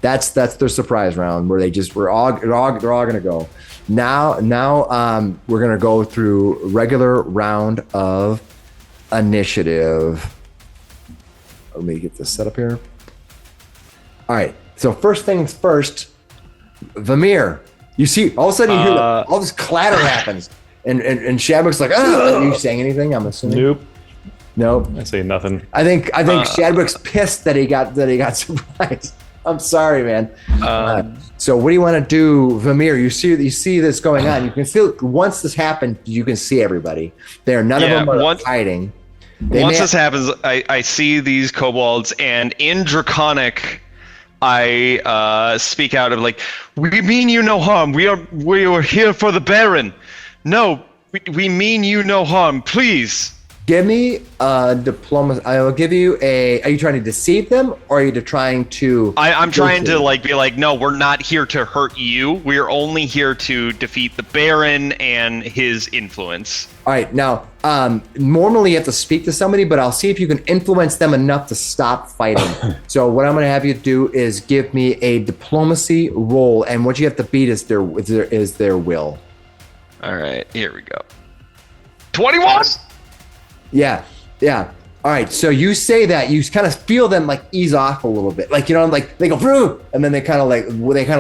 That's their surprise round where they're all gonna go. Now we're gonna go through regular round of initiative. Let me get this set up here. All right. So first things first, Vamir. You see, all of a sudden you hear all this clatter happens, and Shadwick's like, "Oh, are you saying anything?" I'm assuming. Nope. Nope. I say nothing. I think Shadwick's pissed that he got surprised. I'm sorry, man. So what do you want to do, Vamir? You see this going on. You can still, once this happened, you can see everybody. None of them are hiding. Once this happens, I see these kobolds, and in Draconic, I speak out of like, "We mean you no harm. We are here for the Baron. No, we mean you no harm. Please." Give me a diplomacy. I will give you a. Are you trying to deceive them, or are you trying to? I'm trying to be like, no, we're not here to hurt you. We're only here to defeat the Baron and his influence. All right. Now, normally you have to speak to somebody, but I'll see if you can influence them enough to stop fighting. So what I'm going to have you do is give me a diplomacy roll, and what you have to beat is their will. All right. Here we go. 21. Yeah. All All right, so you say that, you kind of feel them like ease off a little bit, like, you know, like they go through, and then they kind of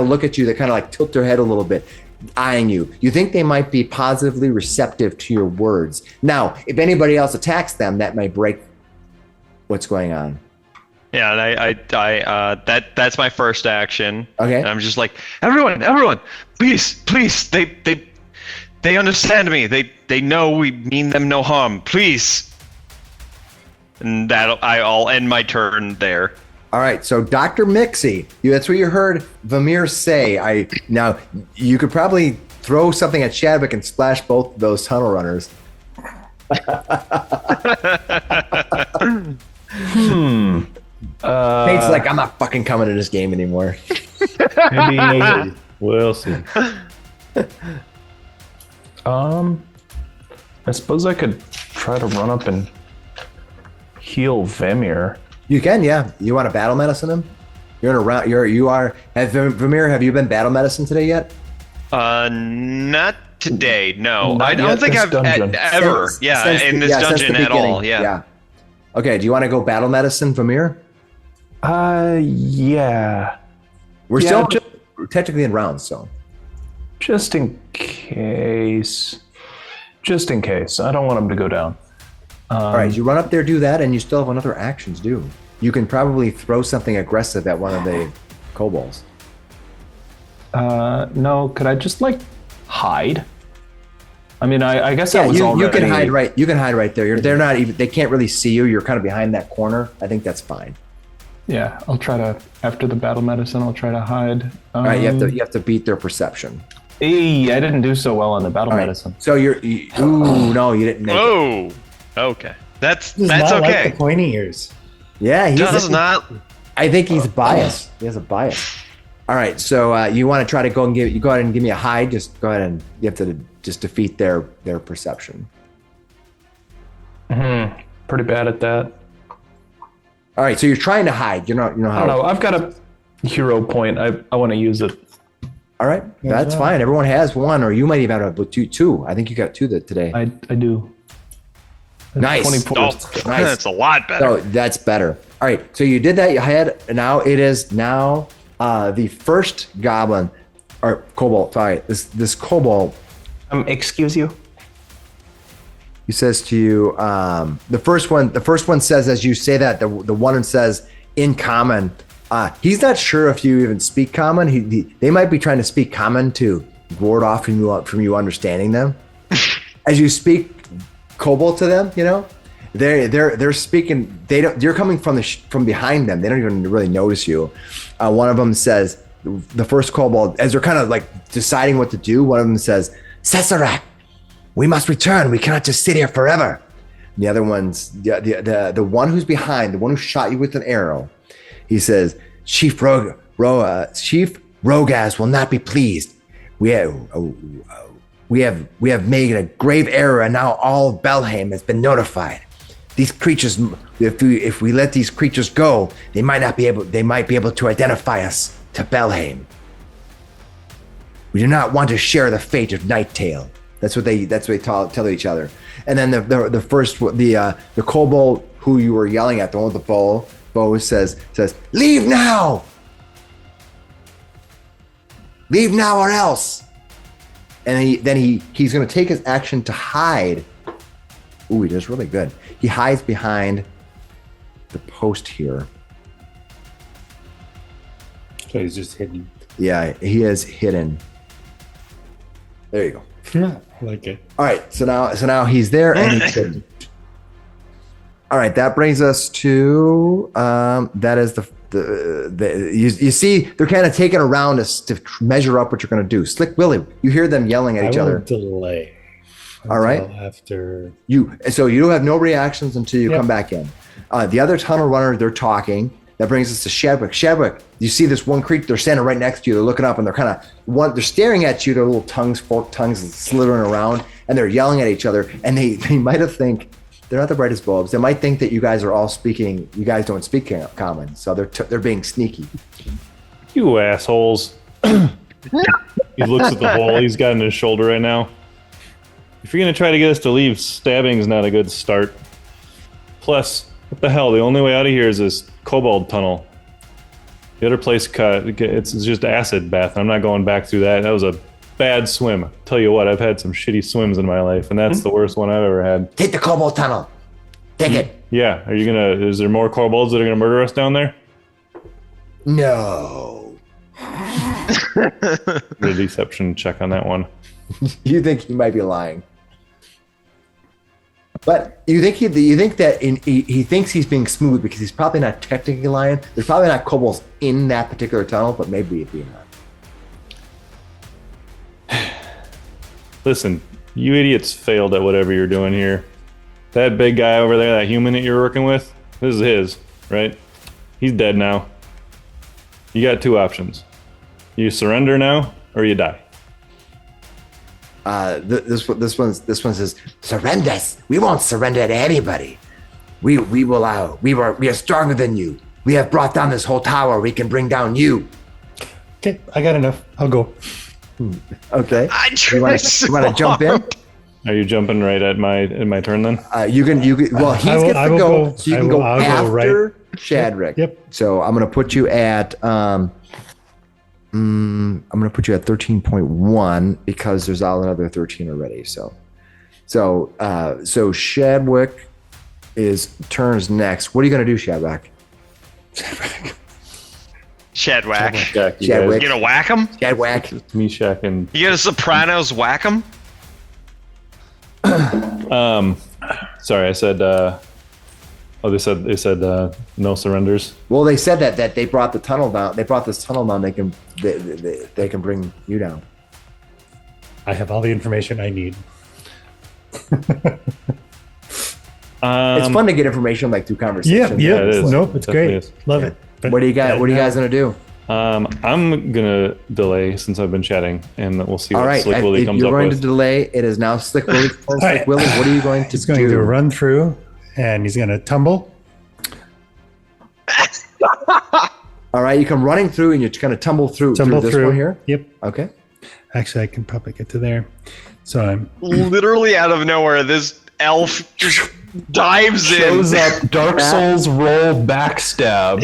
look at you, they kind of like tilt their head a little bit, eyeing you. You think they might be positively receptive to your words. Now, if anybody else attacks them, that may break what's going on. Yeah, and that's my first action. Okay. And I'm just like, everyone, please, they understand me. They know we mean them no harm. Please. And I'll end my turn there. All right, so Dr. Miksi, that's what you heard Vamir say. Now you could probably throw something at Shadwick and splash both of those tunnel runners. Nate's like, I'm not fucking coming to this game anymore. Maybe we'll see. I suppose I could try to run up and heal Vamir. You can, yeah. You want to battle medicine him? You're in a round. Vamir, have you been battle medicine today yet? Not today. No, Not I don't yet think this I've dungeon. ever. In this dungeon at all. Yeah. Okay. Do you want to go battle medicine, Vamir? Yeah. We're Yeah, still technically in rounds, so. Just in case. I don't want him to go down. All right, you run up there, do that, and you still have another action to do. You can probably throw something aggressive at one of the kobolds. No, could I just like hide? I mean, I guess Yeah, that was you can already- hide right. You can hide right there. They're not even. They can't really see you. You're kind of behind that corner. I think that's fine. Yeah, I'll try to, after the battle medicine, I'll try to hide. All right, you have to beat their perception. Hey, I didn't do so well on the battle All right, medicine. so ooh, no, you didn't make it. Oh, okay. That's Does not okay. like the pointy ears. Yeah, Does not. I think he's biased. He has a bias. All right, so you want to try to go ahead and give me a hide. Just go ahead and you have to just defeat their perception. Pretty bad at that. All right, so you're trying to hide. You're not. You know I how. don't know. I've got a hero point. I want to use it. All right, that's fine. Everyone has one, or you might even have two. I think you got two today. I do. Nice. 24. Oh, Nice. that's a lot better. So that's better. All right, so you did that. You had now it is now the first goblin or kobold. Sorry, this kobold. Excuse you. He says to you, the first one says, as you say that, the one says in common. He's not sure if you even speak common. They might be trying to speak common to ward off from you understanding them. As you speak kobold to them, you know, they're speaking. You're coming from behind them. They don't even really notice you. One of them says, the first kobold, as they're kind of like deciding what to do, one of them says, "Cesarak, we must return. We cannot just sit here forever." And the other one's the one who's behind, the one who shot you with an arrow. He says, Chief Rogaz will not be pleased. We have made a grave error, and now all of Belheim has been notified. These creatures, if we let these creatures go, they might be able to identify us to Belheim. We do not want to share the fate of Nighttail. That's what they tell each other. And then the kobold who you were yelling at, the one with the bow says, "Leave now! Leave now or else!" And then he's going to take his action to hide. Ooh, he does really good. He hides behind the post here. So he's just hidden. Yeah, he is hidden. There you go. Yeah, I like it. All right, so now he's there and he's hidden. All right, that brings us to that is you see they're kind of taking around to measure up what you're going to do. Slick Willy, you hear them yelling at each other. Delay. All right. After So you have no reactions until you come back in. The other tunnel runner, they're talking. That brings us to Shadwick. Shadwick, you see this one creature. They're standing right next to you. They're looking up and they're staring at you. Their little forked tongues slithering around, and they're yelling at each other. And they might have think. They're not the brightest bulbs. They might think that you guys are all speaking. You guys don't speak common, so they're being sneaky. You assholes. He looks at the hole he's got in his shoulder right now. If you're going to try to get us to leave, stabbing's not a good start. Plus, What the hell? The only way out of here is this kobold tunnel. The other place it's just acid bath. I'm not going back through that. That was a bad swim. Tell you what, I've had some shitty swims in my life, and that's the worst one I've ever had. Take the kobold tunnel. Take it. Yeah. Is there more kobolds that are gonna murder us down there? No. The deception check on that one. You think he might be lying. But you think that he thinks he's being smooth because he's probably not technically lying. There's probably not kobolds in that particular tunnel, but maybe it'd be not. Listen, you idiots failed at whatever you're doing here. That big guy over there, that human that you're working with, this is his, right? He's dead now. You got two options. You surrender now, or you die. This one says, surrender us. We won't surrender to anybody. We are stronger than you. We have brought down this whole tower. We can bring down you. Okay, I got enough. I'll go. Okay. You want to jump in? Are you jumping right at my turn then? You can. Well, he's gets to go, so you can go after right. Shadwick. Yep. So I'm going to put you at. I'm going to put you at 13.1 because there's all another 13 already. So Shadwick turns next. What are you going to do, Shadwick? Shadwick. Shadwick. You gonna whack him? Shadwick. Meshach and You gonna Sopranos whack him? sorry, I said. They said no surrenders. Well, they said that they brought the tunnel down. They brought this tunnel down. They can bring you down. I have all the information I need. It's fun to get information like through conversation. Yeah, it is. Nope, it's Definitely great. is. Love it. But What do you got? What are you guys gonna do? I'm gonna delay since I've been chatting, and we'll see All what right, Slick Willy comes you're up going with. to delay. It is now Slick Willy. Slick right. Willy, what are you going to He's do? going to run through, and he's going to tumble. All right, you come running through, and you're going to tumble through this one here. Yep. Okay. Actually, I can probably get to there. So I'm Literally out of nowhere, this elf just dives in. Shows up, Dark Souls roll backstab.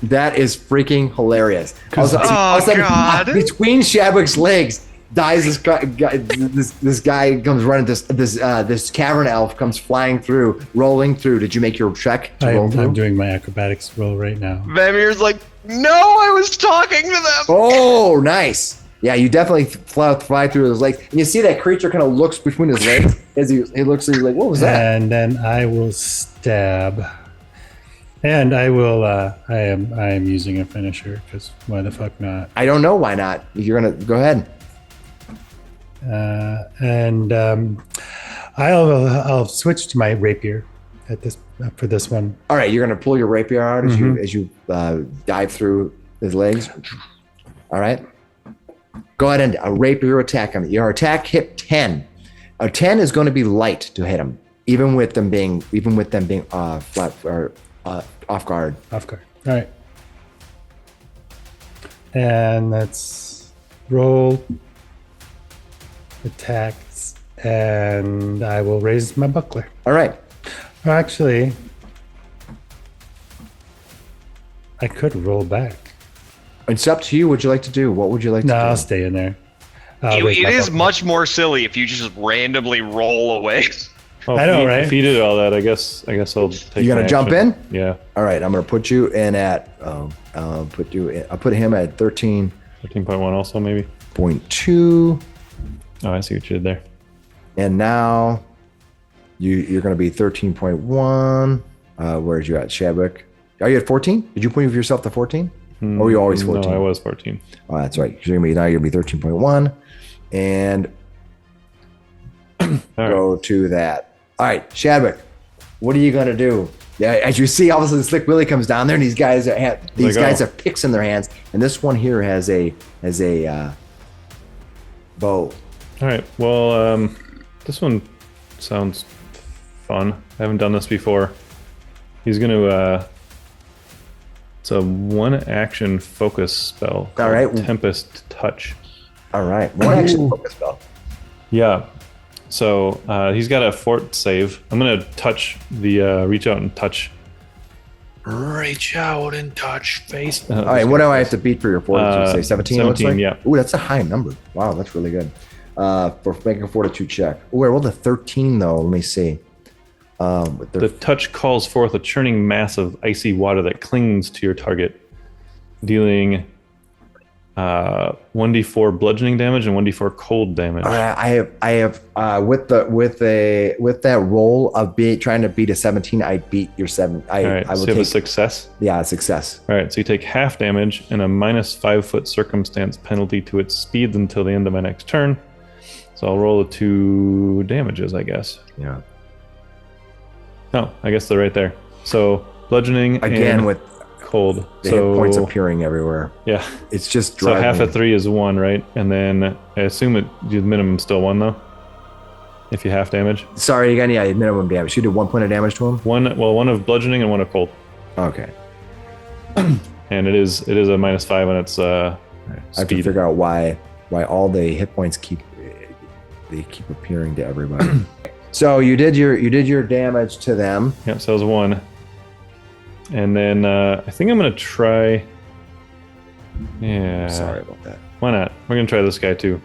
That is freaking hilarious. All of a sudden, God. between Shadwick's legs dies this guy. This guy comes running. This cavern elf comes flying through, rolling through. Did you make your check to roll through? I'm doing my acrobatics roll right now. Vamir's like, no, I was talking to them. Oh, nice. Yeah, you definitely fly through his legs, and you see that creature kind of looks between his legs as he looks. He's like, "What was that?" And then I will stab. And I will. I am using a finisher because why the fuck not? I don't know why not. You're gonna go ahead. I'll switch to my rapier at this for this one. All right, you're gonna pull your rapier out as you dive through his legs. All right, go ahead and a rapier attack him. Your attack hit 10. A 10 is going to be light to hit him, even with them being flat or off guard. Off guard. All right. And let's roll attacks, and I will raise my buckler. All right. Actually, I could roll back. It's up to you. What would you like to do? What would you like to do? No, I'll stay in there. It is much more silly if you just randomly roll away. Oh, I know, right? If he did all that, I guess I'll take. You gonna my jump action. in? Yeah. All right. I'm gonna put you in at. I'll put him at 13.2. 13.1 also maybe. Oh, I see what you did there. And now you're going to be 13.1. Where's you at, Shadwick? Are you at 14? Did you move yourself to 14? Or were you always 14? No, I was 14. Oh, that's right. You're going to be 13.1. And go to that. All right, Shadwick, what are you going to do? Yeah, as you see, all of a sudden, Slick Willy comes down there, and these guys have picks in their hands, and this one here has a bow. All right. Well, this one sounds fun. I haven't done this before. He's gonna. It's a one-action focus spell. All right. Tempest Touch. All right. One action focus spell. Yeah. So he's got a fort save. I'm gonna touch the reach out and touch. Reach out and touch face. All right, what do I have to beat for your fortitude? Say 17. 17, yeah. Ooh, that's a high number. Wow, that's really good. For making a fortitude check. Ooh, I rolled a 13 though. Let me see. The touch calls forth a churning mass of icy water that clings to your target, dealing 1d4 bludgeoning damage and 1d4 cold damage. I have with that roll of trying to beat a 17, I beat your 7. All right, I will so you have a success. Yeah, a success. All right, so you take half damage and a minus 5-foot circumstance penalty to its speed until the end of my next turn. So I'll roll the 2 damages, I guess. Yeah. No, I guess they're right there. So bludgeoning again and with cold. The so hit points appearing everywhere. Yeah, it's just so half of 3 is 1, right? And then I assume that the minimum still 1 though. If you half damage. Sorry, again, yeah, minimum damage. You did 1 point of damage to him. 1 of bludgeoning and 1 of cold. Okay. And it is a minus 5 on its speed. I have to figure out why all the hit points keep appearing to everybody. So you did your damage to them. Yep, so that was 1. And then I think I'm gonna try. Yeah. Sorry about that. Why not? We're gonna try this guy too.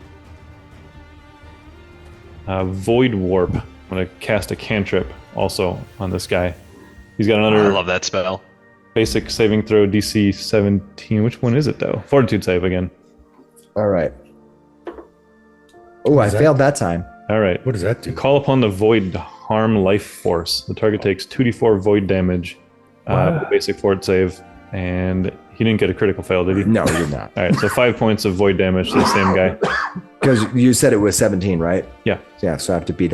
Void Warp. I'm gonna cast a cantrip also on this guy. He's got another. I love that spell. Basic saving throw DC 17. Which one is it though? Fortitude save again. All right. Oh, I failed that time. All right. What does that do? Call upon the void to harm life force. The target takes 2d4 void damage. Basic fort save, and he didn't get a critical fail, did he? No, he did not. All right, so 5 points of void damage to the same guy. Because you said it was 17, right? Yeah. Yeah. So I have to be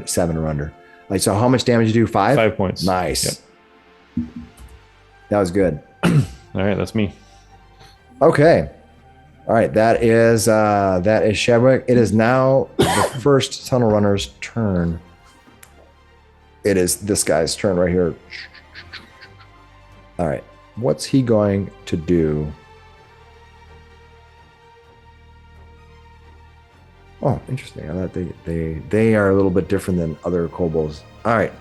7 or under. Like, so how much damage you do? 5? 5 points. Nice. Yep. That was good. All right, that's me. Okay. All right, that is Shadwick. It is now the first tunnel runner's turn. It is this guy's turn right here. All right, what's he going to do? Oh, interesting. I thought they are a little bit different than other kobolds. All right.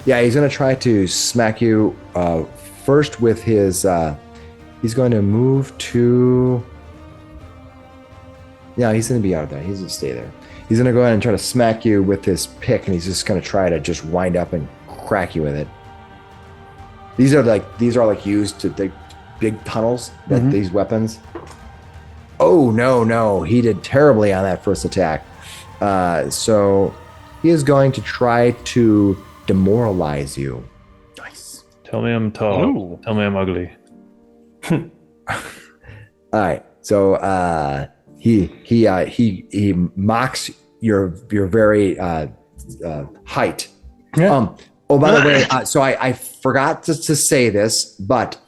Yeah, he's gonna try to smack you first with his. He's going to move to. Yeah, he's gonna be out there. He's gonna stay there. He's gonna go ahead and try to smack you with his pick, and he's just gonna try to just wind up and crack you with it. These are like used to the big tunnels that these weapons. Oh no, he did terribly on that first attack. So he is going to try to demoralize you. Nice. Tell me I'm tall. Ooh. Tell me I'm ugly. All right. So he mocks your very height. Yeah. Oh, by the way, so I forgot to say this, but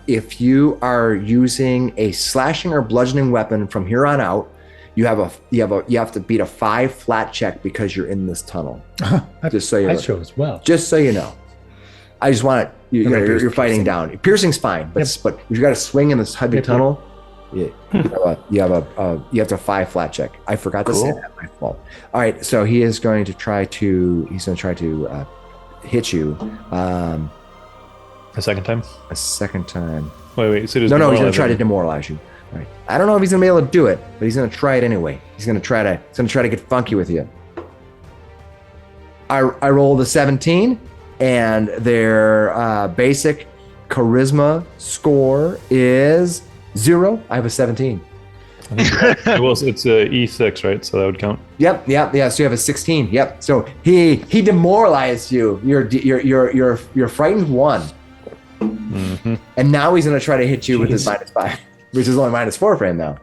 if you are using a slashing or bludgeoning weapon from here on out, you have to beat a 5 flat check because you're in this tunnel. Just so you know. I chose well. Just so you know. I just want it. You're fighting down. Piercing's fine, but but if you got to swing in this heavy tunnel, you have to 5 flat check. I forgot to say that. My fault. All right, so he's going to try to hit you A second time? a second time. Wait. So No, he's going to try to demoralize you. All right. I don't know if he's going to be able to do it, but he's going to try it anyway. He's going to try to get funky with you. I rolled a 17, and their basic charisma score is 0. I have a 17. Well, it's a E6, right? So that would count. Yep. So you have a 16. Yep. So he demoralized you. You're frightened 1. Mm-hmm. And now he's gonna try to hit you with his -5, which is only -4 for him now.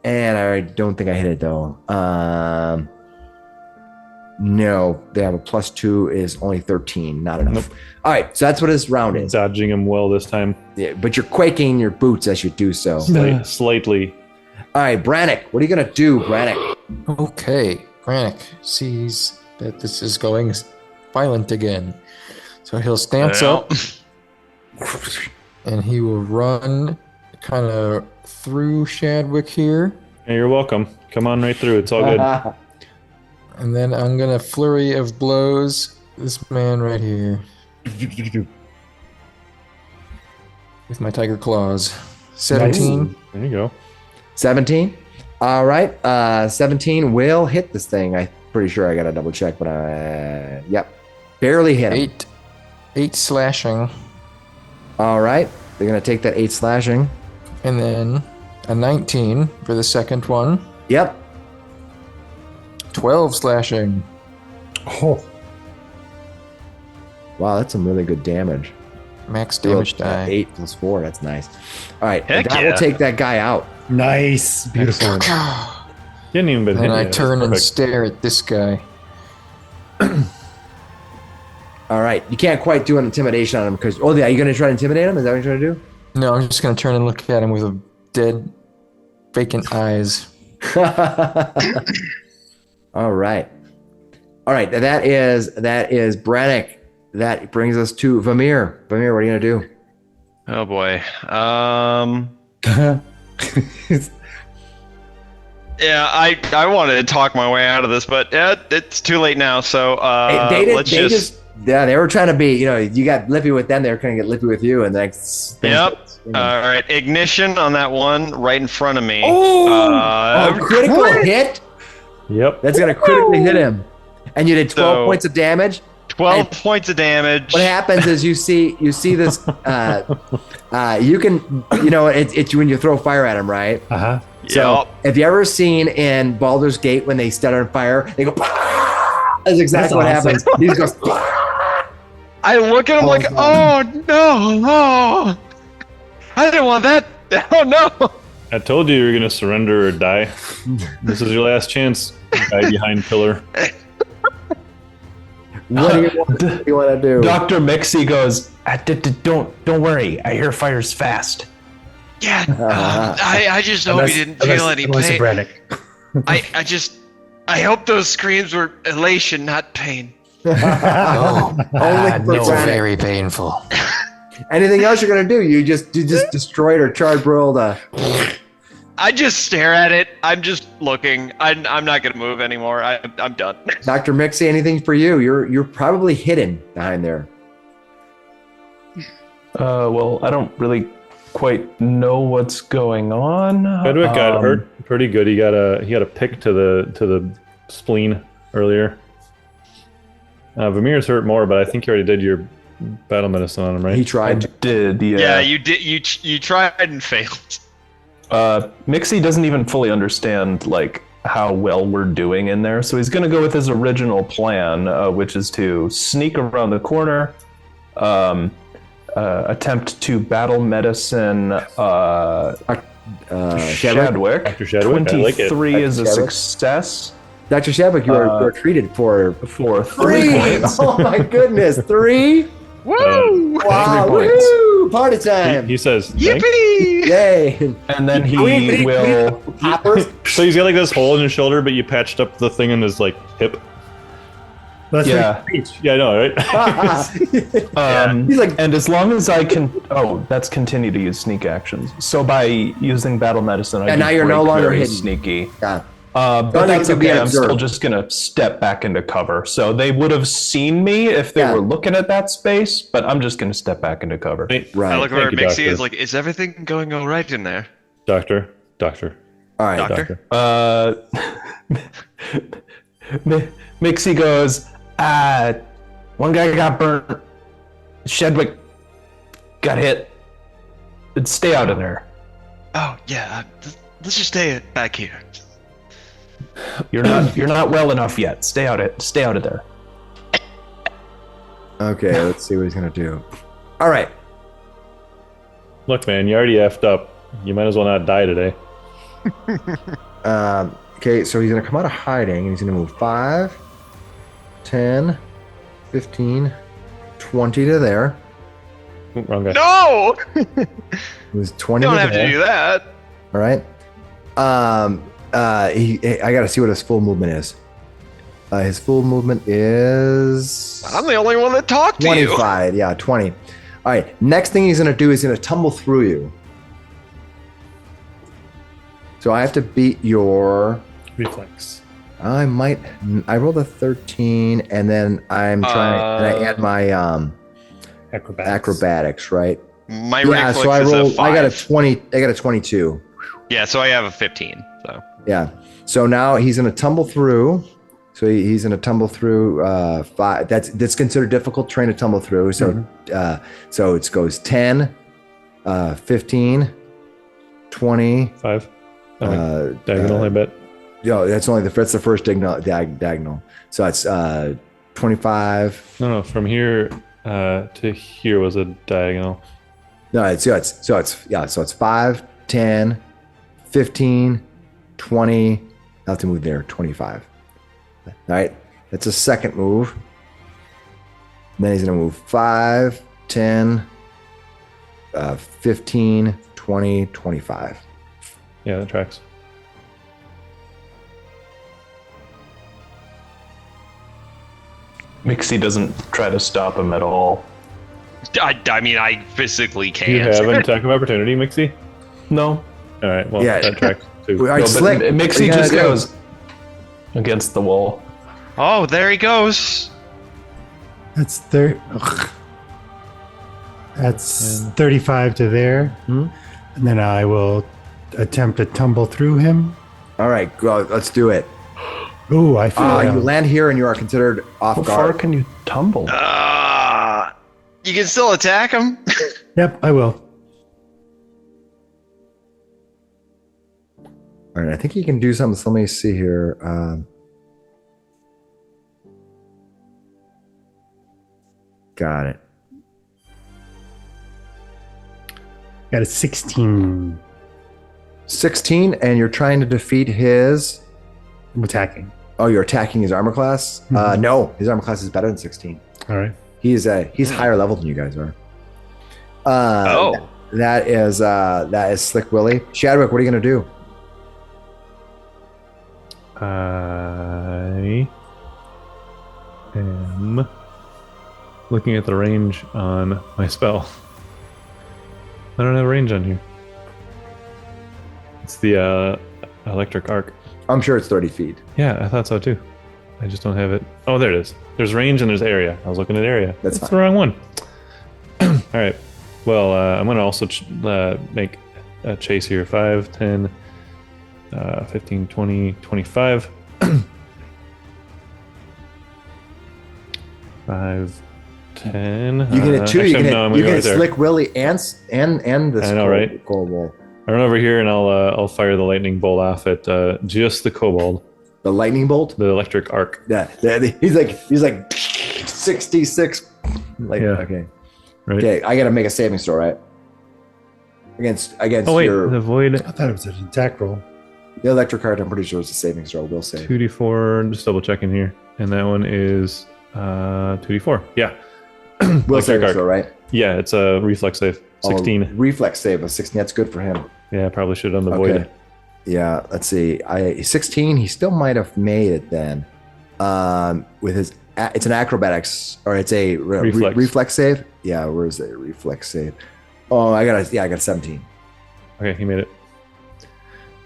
And I don't think I hit it though. No, they have a +2 is only 13, not enough. Nope. All right, so that's what his round is. Dodging him well this time. Yeah, but you're quaking in your boots as you do so. Slightly. All right, Brannok, what are you gonna do, Brannok? Okay, Brannok sees that this is going violent again. So he'll stance up and he will run kind of through Shadwick here. Yeah, you're welcome. Come on right through. It's all good. And then I'm going to flurry of blows this man right here. With my tiger claws. 17. There you go. 17. All right. 17 will hit this thing. I'm pretty sure I got to double check, but yep. Barely hit him. 8 slashing. All right. They're going to take that 8 slashing. And then a 19 for the second one. Yep. 12 slashing. Oh, Wow, that's some really good damage. Max damage die. 8 plus 4. That's nice. All right. Heck That yeah. will take that guy out. nice. Beautiful. Didn't even been And hit I yet. turn That's and perfect. stare at this guy. All right. You can't quite do an intimidation on him because, are you going to try to intimidate him? Is that what you're trying to do? No, I'm just going to turn and look at him with a dead, vacant eyes. All right. All right. That is Brannok. That brings us to Vamir. Vamir, what are you going to do? Oh boy. Yeah, I wanted to talk my way out of this, but it's too late now. So they were trying to be, you got lippy with them. They were trying to get lippy with you. And next. Yep. All right. Ignition on that one right in front of me. Critical hit. Yep. That's going to critically hit him. And you did 12 points of damage. 12 points of damage. What happens is you see this. You can, it's when you throw fire at him, right? Uh-huh. So Yep. have you ever seen in Baldur's Gate when they set on fire, they go, "Pah!" That's exactly what That's happens. He just goes, "Pah!" I look at him like, oh no, I didn't want that. Oh no. I told you were going to surrender or die. This is your last chance. Guy behind pillar. What do you want to do? Dr. Miksi goes, don't worry. I hear fire's fast. Yeah. I just hope you didn't feel any pain. Brannok. I hope those screams were elation, not pain. Oh, Only for no, Brannok. very painful. Anything else you're gonna do? You just destroyed or charred broiled. I just stare at it. I'm just looking. I'm not gonna move anymore. I'm done. Dr. Miksi, anything for you? You're probably hidden behind there. Well, I don't really quite know what's going on. Shadwick got hurt pretty good. He got a pick to the spleen earlier. Vamir's hurt more, but I think you already did your battle medicine on him, right? He I tried. did, yeah. Yeah, you did. You tried and failed. Miksi doesn't even fully understand like how well we're doing in there, so he's going to go with his original plan, which is to sneak around the corner, attempt to battle medicine Shadwick. Dr. Shadwick, I like it. 23 is a Shadwick. success Dr. Shadwick, you are treated for for 3 points. Oh my goodness, 3. Woo! Wow, 3 points. woo! Party time! He says, thanks. Yippee! Yay! And then he will. Hoppers. So he's got like this hole in his shoulder, but you patched up the thing in his like hip. That's Yeah. Yeah, I know, right? He's like, And as long as I can, that's continue to use sneak actions. So by using battle medicine, I And now you're no break longer very hidden. sneaky. yeah. But Don't that's need to be okay. I'm still observed. just gonna step back into cover. So they would have seen me if they Yeah. were looking at that space, but I'm just gonna step back into cover. Right. I look over at Thank you, Miksi. Doctor. Is like, is everything going all right in there? Doctor. All right. Doctor? Miksi goes, one guy got burnt. Shadwick got hit. Stay out of there. Oh yeah. Let's just stay back here. You're not well enough yet. Stay out of there. Okay, let's see what he's gonna do. All right. Look, man, you already effed up. You might as well not die today. Okay, so he's gonna come out of hiding and he's gonna move 5, 10, 15, 20 to there. Ooh, wrong guy. No! It was 20 You don't to have there. to do that. All right. I gotta see what his full movement is. His full movement is I'm the only one that talked to you. 25. Yeah, 20. All right. Next thing he's gonna do is gonna tumble through you. So I have to beat your. Reflex. I rolled a 13, and then I'm trying. And I add my acrobatics, right? My Yeah. reflex So I is a rolled. 5. I got a 20. I got a 22. Yeah, so I have a 15. So Yeah. So now he's gonna tumble through. So he's gonna tumble through 5. That's considered difficult terrain to tumble through. So so it goes 10, 15, 20. 5. Diagonal, I bet. That's the first diagonal. So it's 25. No, from here to here was a diagonal. No, it's 5, 10, 15, 20. I have to move there. 25. All right, that's a second move. And then he's gonna move 5, 10, 15, 20, 25. Yeah, that tracks. Miksi doesn't try to stop him at all. I mean, I physically Do you can't. have an attack of opportunity, Miksi? No. All right, well, Yeah. that tracks too. All right, No, Slick, but what Miksi you gonna just do? goes against the wall. Oh, there he goes. That's That's 35 to there. Hmm? And then I will attempt to tumble through him. All right, go, let's do it. Ooh, I feel You land here and you are considered off How far guard. can you tumble? You can still attack him. Yep, I will. All right, I think you can do something. So let me see here. Got it. Got a 16. 16, and you're trying to defeat his. I'm attacking. Oh, you're attacking his armor class? No, his armor class is better than 16. All right. He's higher level than you guys are. Oh. That is Slick Willy. Shadwick, what are you gonna do? I am looking at the range on my spell. I don't have range on here. It's the electric arc. I'm sure it's 30 feet. Yeah, I thought so too. I just don't have it. Oh, there it is. There's range and there's area. I was looking at area. That's the fine. wrong one. All right. Well, I'm going to also make a chase here. 5, 10, 15, 20, 25. 5, 10. You can hit two. Actually, You can hit, no, I'm you gonna can go hit right Slick Willy and this. I know, right? Kobold. I run over here and I'll fire the lightning bolt off at just the kobold, The lightning bolt. the electric arc. Yeah, he's like 66. Like Yeah. okay. Right. Okay, I gotta make a saving throw, right? Against Oh wait, your the void I thought it was an attack roll. the electric card. I'm pretty sure it's a saving throw. We'll say 2d4. Just double checking here, and that one is 2d4. Yeah. we'll electric saving arc. throw, right? Yeah, it's a reflex save. 16. Oh, reflex save of 16. That's good for him. Yeah, I probably should have done the Okay. void. Yeah, let's see. 16. He still might have made it then. With his, it's an acrobatics or it's a Reflex. reflex save. Yeah, where is it? Reflex save. Oh, I got a 17. Okay, he made it.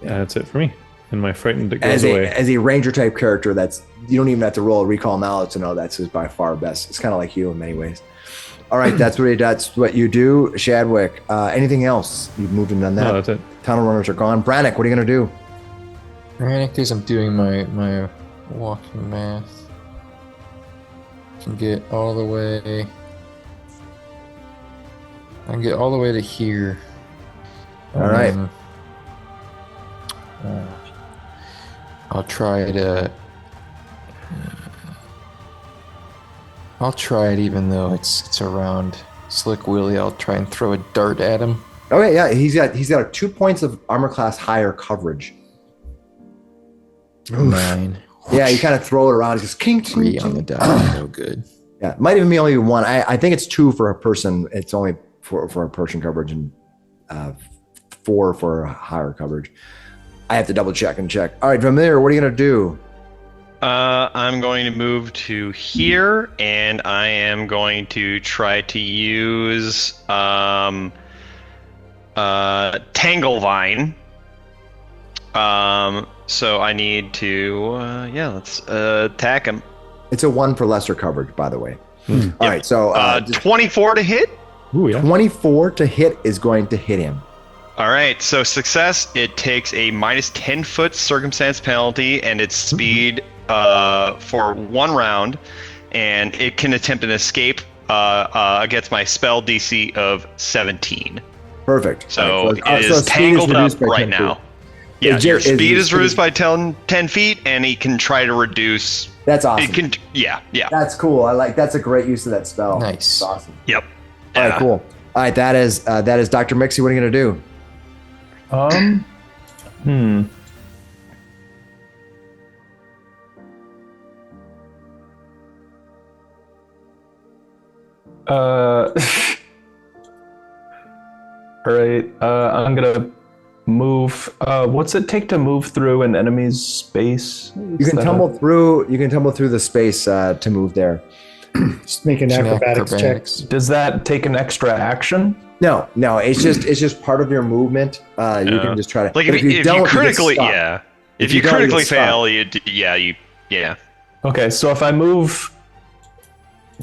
Yeah. That's it for me. And my frightened it goes away. As a ranger type character, that's you don't even have to roll a recall knowledge to know that's his by far best. It's kind of like you in many ways. All right, that's what you do, Shadwick. Anything else? You've moved and done that. No, that's it. Tunnel runners are gone. Brannok, what are you gonna do? Brannok, as I'm doing my walking math, can get all the way. I can get all the way to here. All right. I'll try to. I'll try it, even though it's around Slick Willy. I'll try and throw a dart at him. Okay, yeah, he's got 2 points of armor class higher coverage. 9. Yeah, you kind of throw it around. It's just king 3 on the die. No good. Yeah, it might even be only 1. I think it's 2 for a person. It's only for a person coverage and 4 for higher coverage. I have to double check. All right, Vamir, what are you gonna do? I'm going to move to here, and I am going to try to use Tanglevine So I need to, let's attack him. It's a 1 for lesser coverage, by the way. All right, so 24 to hit. Ooh, yeah. 24 to hit is going to hit him. All right, so success. It takes a minus 10-foot circumstance penalty and its speed for 1 round, and it can attempt an escape against my spell DC of 17. Perfect. So All right, it is speed tangled up reduced by right 10 now. feet. Yeah, your speed is speed- reduced by 10 feet, and he can try to reduce. That's awesome. It can, yeah. That's cool. That's a great use of that spell. Nice. That's awesome. Yep. All right, cool. All right, that is Dr. Miksi. What are you gonna do? All right. I'm gonna move. What's it take to move through an enemy's space? You can tumble through. You can tumble through the space to move there. Just make an acrobatics check. Acrobatics. Does that take an extra action? No, it's just part of your movement. You can just try to. Like but if you don't, critically, you get stuck. yeah. If you you don't, you critically get stuck. fail, you. Okay, so if I move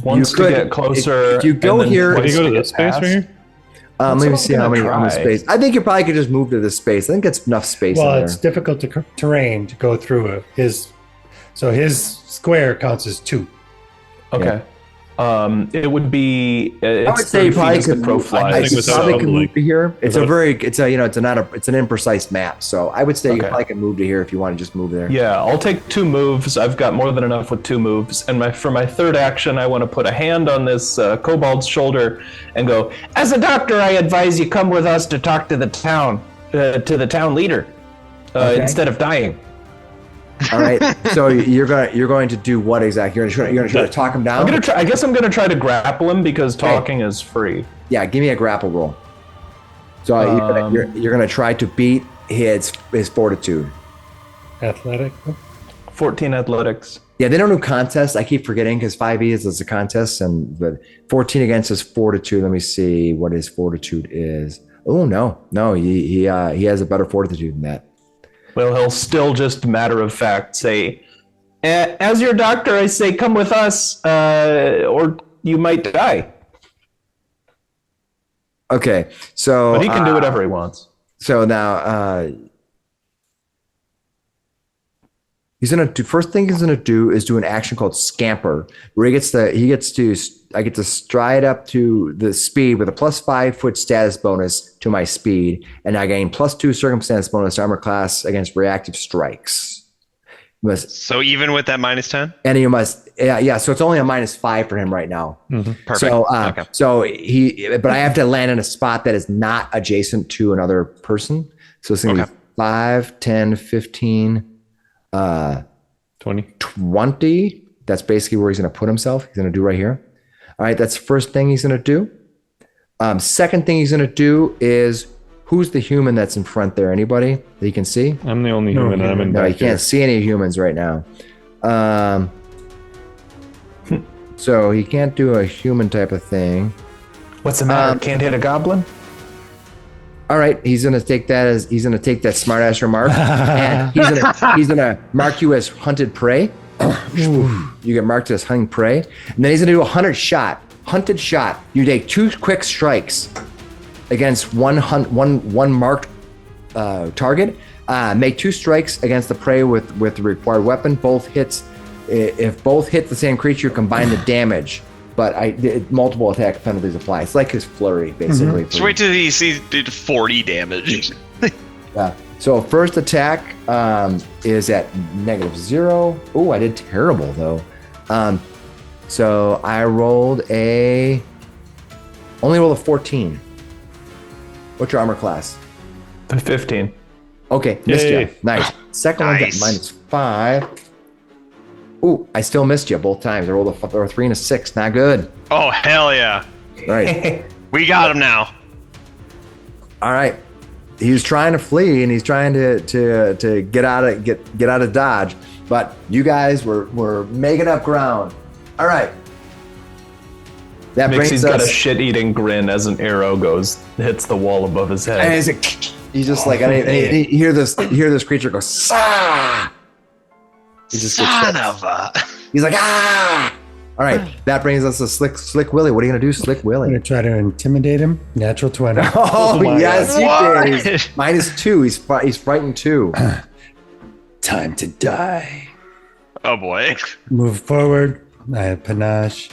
once could- to get closer, if you go and then here- What do you go to once this get space past- right here? Let That's me what see I'm how gonna many try. space. I think you probably could just move to this space. I think it's enough space Well, in it's there. difficult terrain to go through it. His square counts as 2. Okay. It would be. I would say you probably could the crow move. flies. I think without probably could tumbling. move to here. It's Without- it's an imprecise map. So I would say you Okay. probably can move to here if you want to just move there. Yeah, I'll take 2 moves. I've got more than enough with 2 moves. And for my third action, I want to put a hand on this kobold's shoulder and go, as a doctor, I advise you come with us to talk to the town leader, Okay. instead of dying. All right. So you're going to do what exactly? You're gonna try to talk him down. I guess I'm gonna try to grapple him because talking is free. Yeah, give me a grapple roll. So you're gonna try to beat his fortitude. Athletic. 14 athletics. Yeah, they don't do contests. I keep forgetting because 5e is a contest, and the 14 against his fortitude. Let me see what his fortitude is. Oh no, he has a better fortitude than that. Well, he'll still just matter of fact say, as your doctor, I say, come with us, or you might die. Okay, so But he can do whatever he wants. So now he's gonna do first thing he's gonna do is do an action called Scamper, where I get to stride up to the speed with a +5 foot status bonus to my speed, and I gain +2 circumstance bonus to armor class against reactive strikes. So even with that minus 10? And you must, yeah. So it's only a -5 for him right now. Perfect. So, Okay. but I have to land in a spot that is not adjacent to another person. So it's gonna be 5, 10, 15, 20. 20. That's basically where he's gonna put himself. He's gonna do right here. All right, that's the first thing he's gonna do. Second thing he's gonna do is, who's the human that's in front there? Anybody that you can see? I'm the only human, and I'm in No, back you can't here. see any humans right now. So he can't do a human type of thing. What's the matter? Can't hit a goblin? All right, he's gonna take that smart ass remark, and he's gonna mark you as hunted prey. You get marked as hunting prey, and then he's gonna do a hunted shot. You take 2 quick strikes against one marked target. Make 2 strikes against the prey with the required weapon. Both hits. If both hit the same creature, combine the damage. But multiple attack penalties apply. It's like his flurry, basically. So wait till he did 40 damage. Yeah. So first attack is at -0. Oh, I did terrible though. So I rolled only rolled a 14. What's your armor class? 15. Okay, missed you. Yay. Nice. Second one got Nice. -5. Ooh, I still missed you both times. I rolled a 3 and a 6. Not good. Oh, hell yeah. All right. We got him now. All right. He's trying to flee and he's trying to get out of Dodge, but you guys were making up ground. All right. That Mixi's brings got a us. shit-eating grin as an arrow hits the wall above his head. And it's He's just like, and you hear this creature go, "Sah!" He just Son of a. He's like, "Ah!" All right, that brings us to Slick Willy. What are you gonna do, Slick I'm Willy? gonna try to intimidate him. Natural 20. Oh, my yes, God. you did. He's -2. He's frightened 2. Time to die. Oh boy. Move forward. I have panache.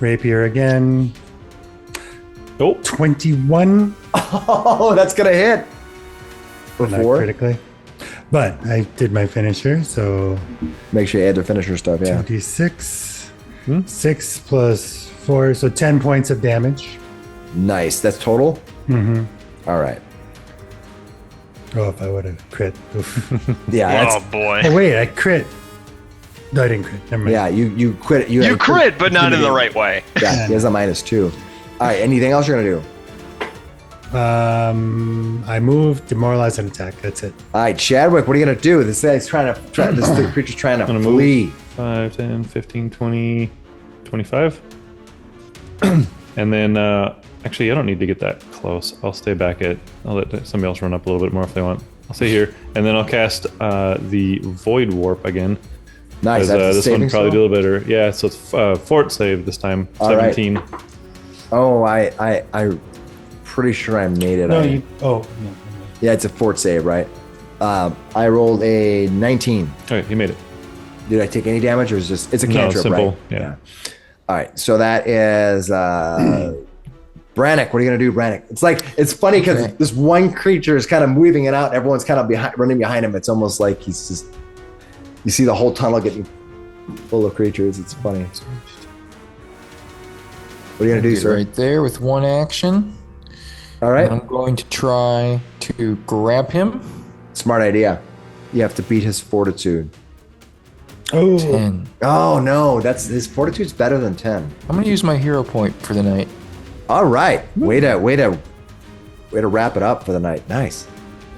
Rapier again. Oh, 21. Oh, that's gonna hit. Not Before, critically. But I did my finisher, so make sure you add the finisher stuff. Yeah. 2d6. 6 plus 4, so 10 points of damage. Nice. That's total. Mm-hmm. All right. Oh, if I would have crit. Oof. Yeah. Oh That's, boy. Oh, wait, I crit. No, I didn't crit. Never mind. yeah. You quit. You crit, but not in the right way. Yeah. He has a -2. All right. Anything else you're gonna do? I move, demoralize, and attack. That's it. All right, Shadwick. What are you gonna do? This guy's this creature's trying to Gonna flee. 5, 10, 15, 20, 25. And then, actually, I don't need to get that close. I'll stay back I'll let somebody else run up a little bit more if they want. I'll stay here. And then I'll cast the Void Warp again. Nice. Because That's this one probably do. do a little better. Yeah, so it's fort save this time. All right. 17. Oh, I pretty sure I made it. No, I- you. Oh, no. Yeah, it's a fort save, right? I rolled a 19. All right, he made it. Did I take any damage, or is just it's a No, cantrip, simple, right? yeah. All right, so that is Brannok. What are you gonna do, Brannok? It's funny because Okay. this one creature is kind of moving it out. And everyone's kind of running behind him. It's almost like he's just. You see the whole tunnel getting full of creatures. It's funny. What are you gonna do, Get sir? right there with one action. All right, I'm going to try to grab him. smart idea. You have to beat his fortitude. Oh, 10. Oh no, that's his fortitude's better than 10. I'm going to use my hero point for the night. All right, way to wrap it up for the night. Nice.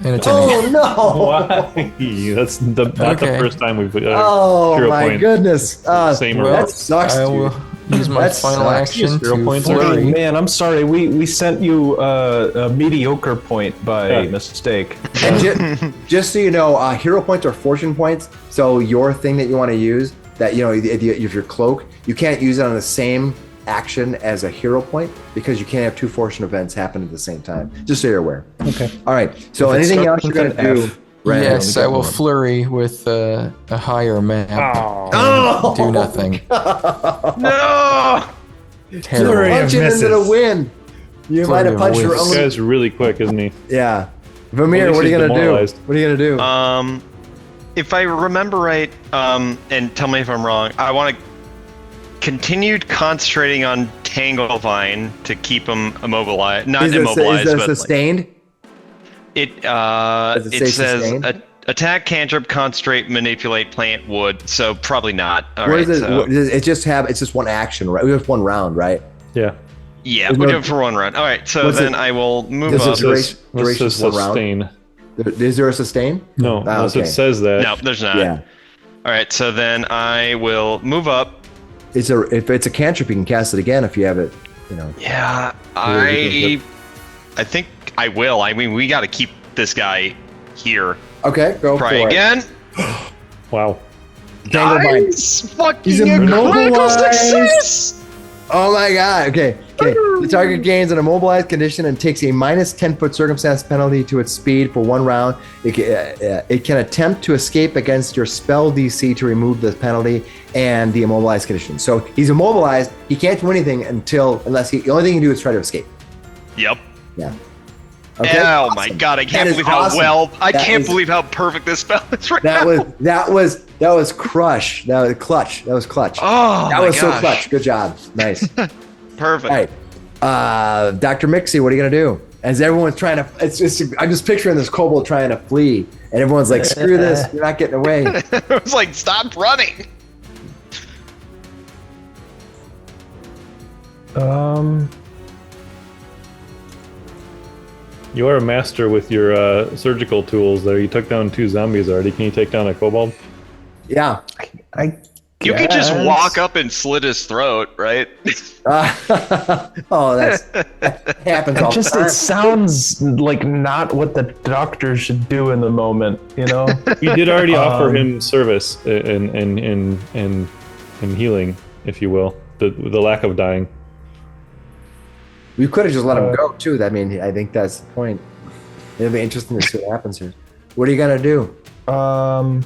And a 10. Oh no! Why? That's not the Okay. first time we've Oh hero my point. goodness! Same Well, that sucks, I dude. will use my That final sucks. action Hero to points. flurry. Man, I'm sorry. We sent you a mediocre point by mistake. And just so you know, hero points are fortune points. So your thing that you want to use, that if your cloak, you can't use it on the same action as a hero point because you can't have 2 fortune events happen at the same time. Just so you're aware. okay. All right. So If it anything else starts you're with gonna an do? F. Brandon? Yes, I will flurry with a higher map. Oh! Do nothing. No! Terrible. Flurry. Punch it into the misses. wind. You might have of punched your whiffs. This own. guy's really quick, isn't he? Yeah. Vamir, At least what are you he's gonna do? demoralized. What are you gonna do? If I remember right, and tell me if I'm wrong, I want to continue concentrating on Tanglevine to keep him immobilized. Not is it immobilized, but like, sustained? it Does it say says sustained? attack, cantrip, concentrate, manipulate, plant, wood. So probably not. All What right. is it? So, It's just one action, right? We have one round, right? Yeah. yeah, There's we no- do it for one round. All right. So What's then it- I will move Does up. it duration- What's duration this one round? sustain? Is there a sustain? No, Ah, unless okay. it says that. No, there's not. Yeah. All right. So then I will move up. If it's a cantrip, you can cast it again if you have it. Yeah, Really I think I will. I mean, we got to keep this guy here. Okay, go Try for again. Wow. Tanglevine. Nice! Fucking He's a critical immobilized. success! Oh my god. Okay. The target gains an immobilized condition and takes a minus 10-foot circumstance penalty to its speed for 1 round. It can attempt to escape against your spell DC to remove the penalty and the immobilized condition. So he's immobilized. He can't do anything the only thing he can do is try to escape. Yep. Yeah. Oh my Awesome. god! I That can't is believe awesome. I That can't is- believe how perfect this spell is right That now. was crush. That was clutch. That was clutch. Oh that my was so gosh. clutch. Good job. Nice. Perfect. All right. Dr. Miksi, what are you gonna do? As everyone's trying to, I'm just picturing this kobold trying to flee, and everyone's like, "Screw this! You're not getting away." I was like, stop running. You are a master with your surgical tools there. You took down 2 zombies already. Can you take down a kobold? Yeah. I You could just walk up and slit his throat, right? Oh, that happens all the time. It sounds like not what the doctor should do in the moment, you know? We did already offer him service in healing, if you will. The lack of dying. We could have just let him go too. I mean, I think that's the point. It'll be interesting to see what happens here. What are you gonna do? Can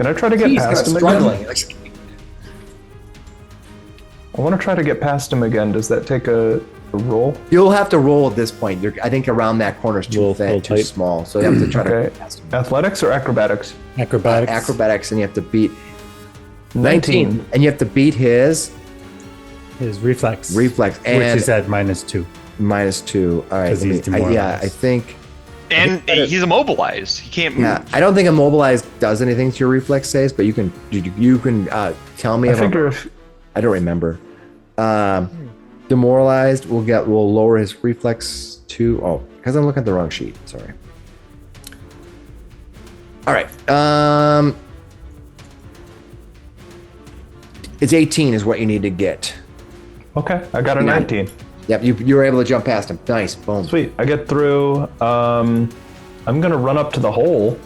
I try to get He's past him struggling. again? I want to try to get past him again. Does that take a roll? You'll have to roll at this point. I think around that corner is too Roll thin, too tight. small. So you have to try to Okay. get past him. Athletics or acrobatics? Acrobatics. Acrobatics, and you have to beat 19. and you have to beat his His reflex. reflex, Which and is at -2. -2. All right, 'Cause he's yeah, demoralized. I think. And he's immobilized. He can't move. Yeah, I don't think immobilized does anything to your reflex saves, but you can tell me. I if figure if I don't remember. Demoralized, we'll lower his reflex to because I'm looking at the wrong sheet. Sorry. All right. It's 18 is what you need to get. okay, I got a 19. Yep, you were able to jump past him. Nice, boom. Sweet. I get through. I'm gonna run up to the hole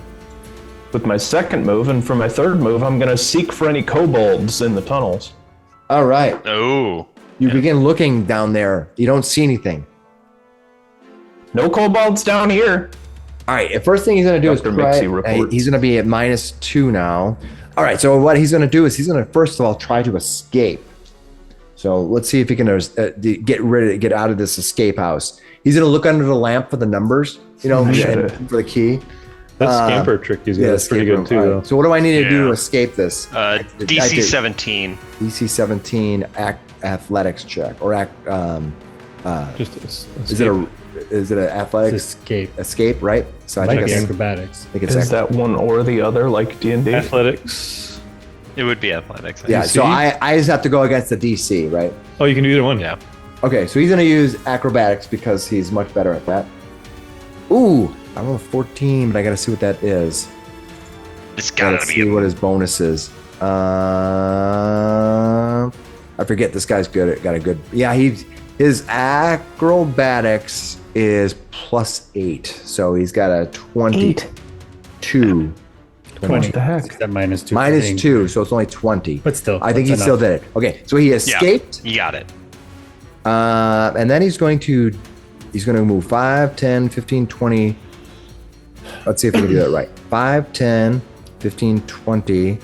with my second move, and for my third move, I'm gonna seek for any kobolds in the tunnels. All right. Oh. You begin looking down there. You don't see anything. No kobolds down here. All right. The first thing he's going to do Dr. is Miksi try. reports. He's going to be at -2 now. All right. So what he's going to do is he's going to first of all try to escape. So let's see if he can get out of this escape house. He's going to look under the lamp for the numbers, and for the key. That scamper trick he's got is pretty escape good too, room. All though. right. So what do I need to do to Yeah. escape this? DC 17. DC 17 athletics check or Just is it an athletics escape, right? So I Like think it's acrobatics. Is that one or the other, like D&D? athletics. It would be athletics. yeah. So I just have to go against the DC, right? Oh, you can do either one. Yeah. Okay, so he's gonna use acrobatics because he's much better at that. Ooh, I rolled a 14, but I gotta see what that is. It's Gotta gotta see be. what his bonus is. I forget. This guy's good. Got a good. Yeah, his acrobatics is +8, so he's got a 22. 20. What the heck? Is that -2? -2, so it's only 20. But still, I think he that's still enough. did it. Okay, so he Yeah. escaped, You got it. and then he's going to move 5, 10, 15, 20. Let's see if we can do that right. 5, 10, 15, 20.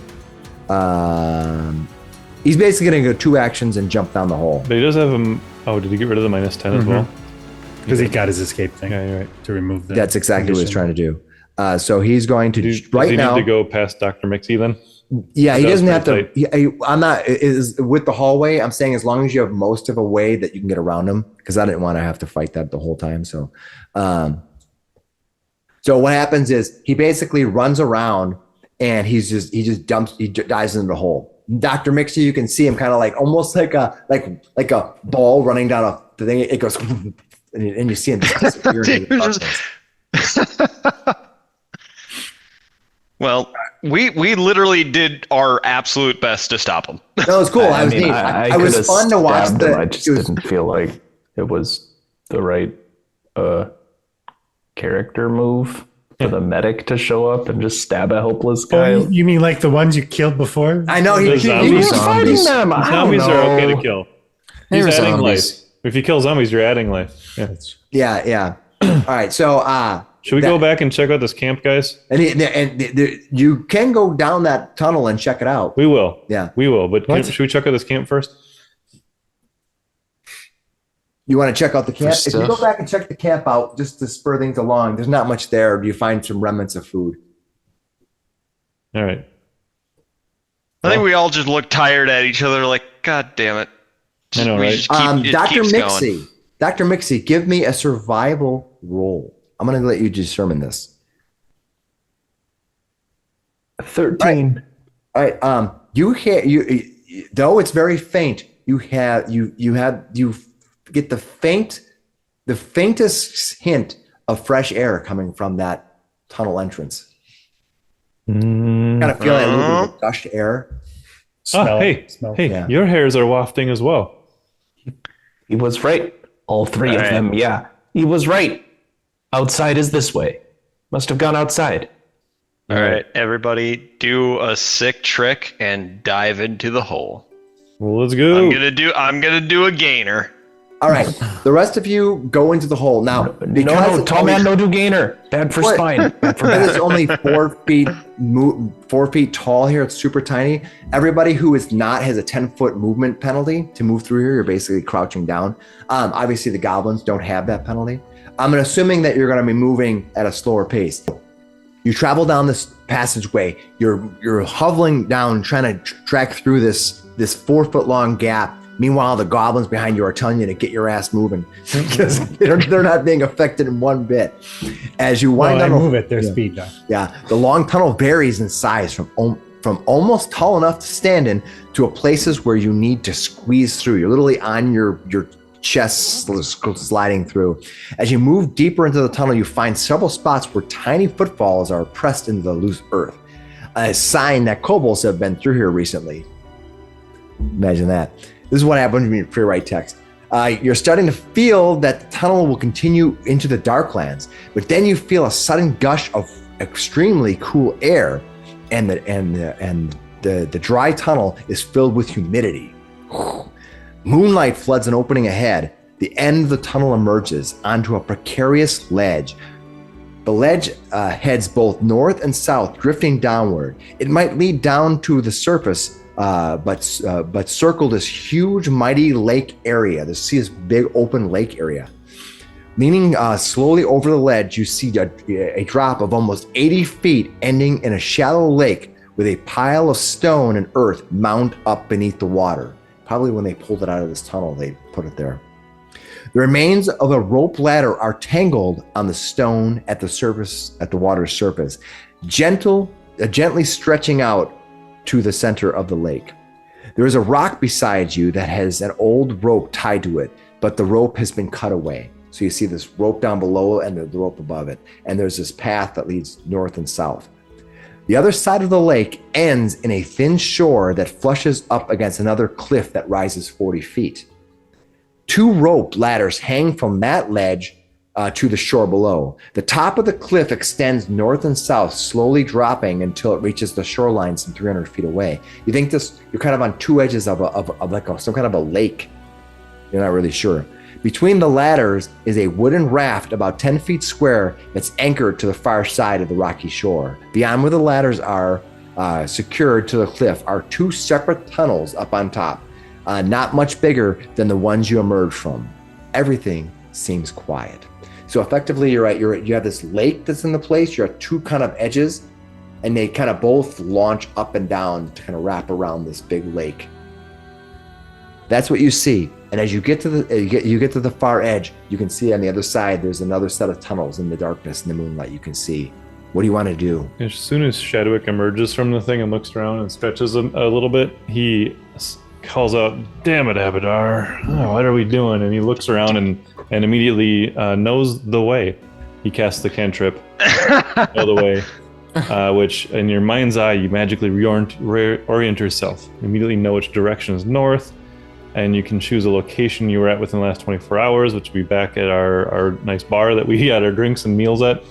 He's basically going to go 2 actions and jump down the hole. But he does have a. Oh, did he get rid of the -10 as well? Because he got his escape thing Yeah, you're right. to remove the. That's exactly what he's trying to do. So he's going to Does right he now. need to go past Dr. Miksi then? Yeah, he That was doesn't have to. pretty I'm not is with the hallway. I'm saying as long as you have most of a way that you can get around him, because I didn't want to have to fight that the whole time. So, so what happens is he basically runs around and he just dives into the hole. Dr. Miksi, you can see him kind of like almost like a ball running down a thing. It goes and you see him disappear into the darkness. Well, we literally did our absolute best to stop him. No, it was cool. I was neat. I was could've fun to watch. stabbed him. I just didn't feel like it was the right character move for the medic to show up and just stab a helpless guy. Oh, you mean like the ones you killed before? I know The he zombies. was fighting them. I don't Zombies are okay to know. kill. They He's were adding zombies. life. If you kill zombies, you're adding life. Yeah. Yeah. All right. So, Should we go back and check out this camp, guys? And you can go down that tunnel and check it out. We will. Yeah. We will. But What? should we check out this camp first? You want to check out the camp? For If you go stuff. back and check the camp out just to spur things along, there's not much there. You find some remnants of food. All right. I think we all just looked tired at each other, like, God damn it. I know, We right? just keep- it Dr. keeps going. Miksi, Dr. Miksi, give me a survival roll. I'm going to let you determine this. 13. All right. You though it's very faint. You get the faintest hint of fresh air coming from that tunnel entrance. Kind of feeling a little bit of gushed air. Hey, Yeah. your hairs are wafting as well. He was right. All three All of right. them, yeah. He was right. Outside is this way. Must have gone outside. All right, everybody, do a sick trick and dive into the hole. Well, let's go. I'm gonna do a gainer. All right, the rest of you go into the hole now. No, tall man, no do gainer. Bad for What? spine. Bad for Because it's back. only 4 feet tall here. It's super tiny. Everybody who is not has a 10-foot movement penalty to move through here. You're basically crouching down. Obviously, the goblins don't have that penalty. I'm assuming that you're going to be moving at a slower pace. You travel down this passageway. You're hovering down, trying to track through this 4-foot long gap. Meanwhile, the goblins behind you are telling you to get your ass moving because they're not being affected in one bit. As you wind I down, move at their speed now. yeah, the long tunnel varies in size from almost tall enough to stand in to places where you need to squeeze through. You're literally on your chest sliding through. As you move deeper into the tunnel, you find several spots where tiny footfalls are pressed into the loose earth, a sign that kobolds have been through here recently. Imagine that. This is what happens when you pre-write text. You're starting to feel that the tunnel will continue into the Darklands, but then you feel a sudden gush of extremely cool air, and the dry tunnel is filled with humidity. Moonlight floods an opening ahead. The end of the tunnel emerges onto a precarious ledge. The ledge heads both north and south, drifting downward. It might lead down to the surface, but circle this huge, mighty lake area. You see this big open lake area. Leaning slowly over the ledge, you see a drop of almost 80 feet, ending in a shallow lake with a pile of stone and earth mound up beneath the water. Probably when they pulled it out of this tunnel, they put it there. The remains of a rope ladder are tangled on the stone at the surface, at the water's surface, gently stretching out to the center of the lake. There is a rock beside you that has an old rope tied to it, but the rope has been cut away. So you see this rope down below and the rope above it. And there's this path that leads north and south. The other side of the lake ends in a thin shore that flushes up against another cliff that rises 40 feet. 2 rope ladders hang from that ledge to the shore below. The top of the cliff extends north and south, slowly dropping until it reaches the shoreline some 300 feet away. You think you're kind of on 2 edges of some kind of a lake. You're not really sure. Between the ladders is a wooden raft about 10 feet square that's anchored to the far side of the rocky shore. Beyond where the ladders are secured to the cliff are 2 separate tunnels up on top, not much bigger than the ones you emerged from. Everything seems quiet. So effectively, you're right. You have this lake that's in the place. You're at 2 kind of edges, and they kind of both launch up and down to kind of wrap around this big lake. That's what you see. And as you get to the far edge, you can see on the other side there's another set of tunnels in the darkness and the moonlight. You can see. What do you want to do? As soon as Shadwick emerges from the thing and looks around and stretches a little bit, he calls out, "Damn it, Abadar! Oh, what are we doing?" And he looks around and immediately knows the way. He casts the cantrip, "Know the way," which in your mind's eye you magically reorient yourself. You immediately know which direction is north, and you can choose a location you were at within the last 24 hours, which will be back at our nice bar that we had our drinks and meals at,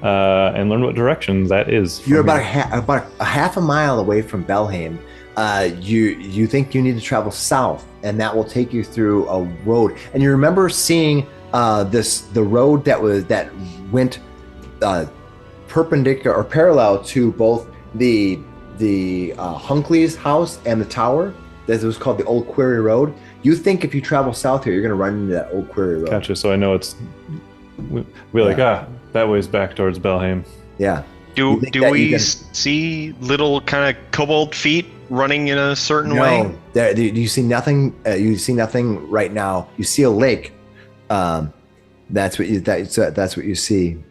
and learn what direction that is. You're about a half a mile away from Belheim. You think you need to travel south, and that will take you through a road. And you remember seeing the road that went perpendicular or parallel to both the Hunkley's house and the tower. That was called the Old Quarry Road. You think if you travel south here, you're going to run into that Old Quarry Road. Gotcha. So I know we're like, that way's back towards Belheim. Yeah. Do we see little kind of kobold feet running in a certain way? No. You see nothing. You see nothing right now. You see a lake. That's what you see.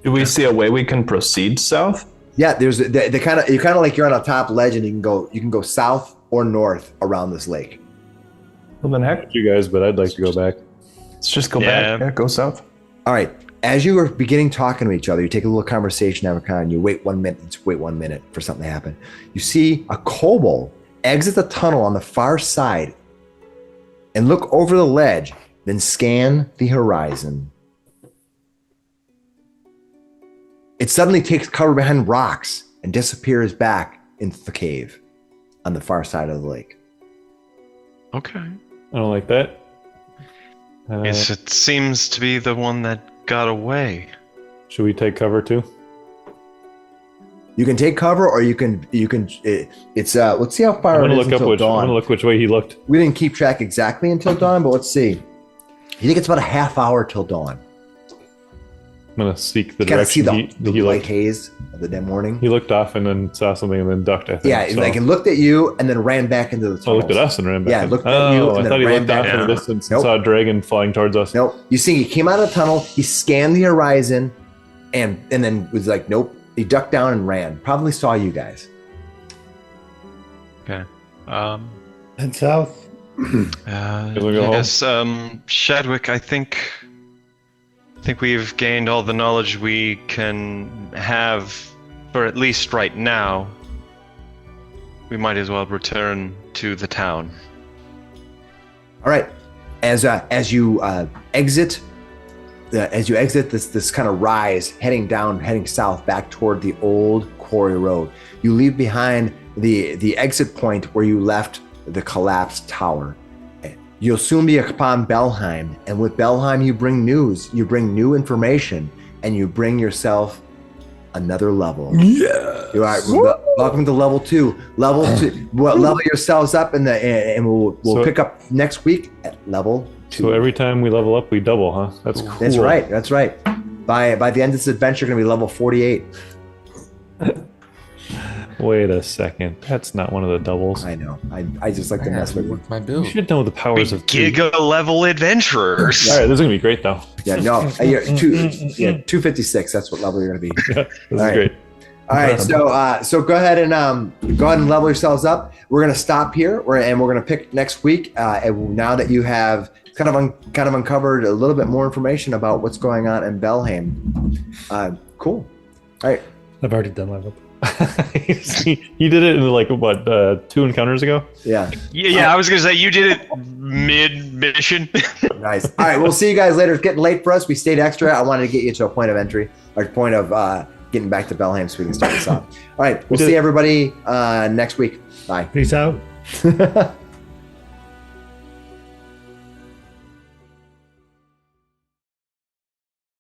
Do we see a way we can proceed south? Yeah, there's you kind of like you're on a top ledge, and you can go south or north around this lake. Well, then heck, You guys, but I'd like to go back. let's just go back. Yeah, go south. All right. as you are beginning talking to each other, you take a little conversation, and you wait 1 minute for something to happen. You see a kobold exit the tunnel on the far side and look over the ledge, then scan the horizon. It suddenly takes cover behind rocks and disappears back into the cave on the far side of the lake. Okay. I don't like that. Yes, it seems to be the one that got away. Should we take cover too? You can take cover, or you can. Let's see how far it is until dawn. I'm gonna look which way he looked. We didn't keep track exactly until dawn, but let's see. You think it's about a half hour till dawn? I'm gonna seek the You kind of see direction the he light looked. haze of the dead morning. He looked off and then saw something and then ducked. I think. Yeah, so. like it looked at you and then ran back into the Oh, tunnel. looked at us and ran back. Yeah, in. looked at you and I then thought he ran looked back off in in. the distance Nope. and saw a dragon flying towards us. Nope. You see, he came out of the tunnel. He scanned the horizon, and then was like, nope. He ducked down and ran. Probably saw you guys. Okay. And south. go Yes, Shadwick, I think we've gained all the knowledge we can have for at least right now. We might as well return to the town. All right. As you exit this kind of rise, heading south back toward the old quarry road, you leave behind the exit point where you left the collapsed tower. You'll soon be upon Belheim, and with Belheim you bring news, you bring new information, and you bring yourself another level. Yeah. You are welcome to level 2. Level 2. Well, level yourselves up, and we'll pick up next week at level 2. So every time we level up, we double, huh? That's cool. That's right. That's right. By the end of this adventure, you're gonna be level 48. Wait a second. That's not one of the doubles. I know. I just like to mess with you. My You build. should know the powers of two. Giga level adventurers. All right, this is gonna be great though. Yeah. No. You're 256. That's what level you're gonna be. This is right. great. All right, so go ahead and level yourselves up. We're gonna stop here, and we're gonna pick next week. And now that you have kind of uncovered a little bit more information about what's going on in Belheim. Cool. All right. I've already done level. He did it in like what 2 encounters ago. Yeah. Yeah, I was gonna say you did it mid-mission. Nice. All right, we'll see you guys later. It's getting late for us. We stayed extra. I wanted to get you to a point of entry, or a point of getting back to Belheim so we can start this off. All right, we'll see everybody next week. Bye. Peace out.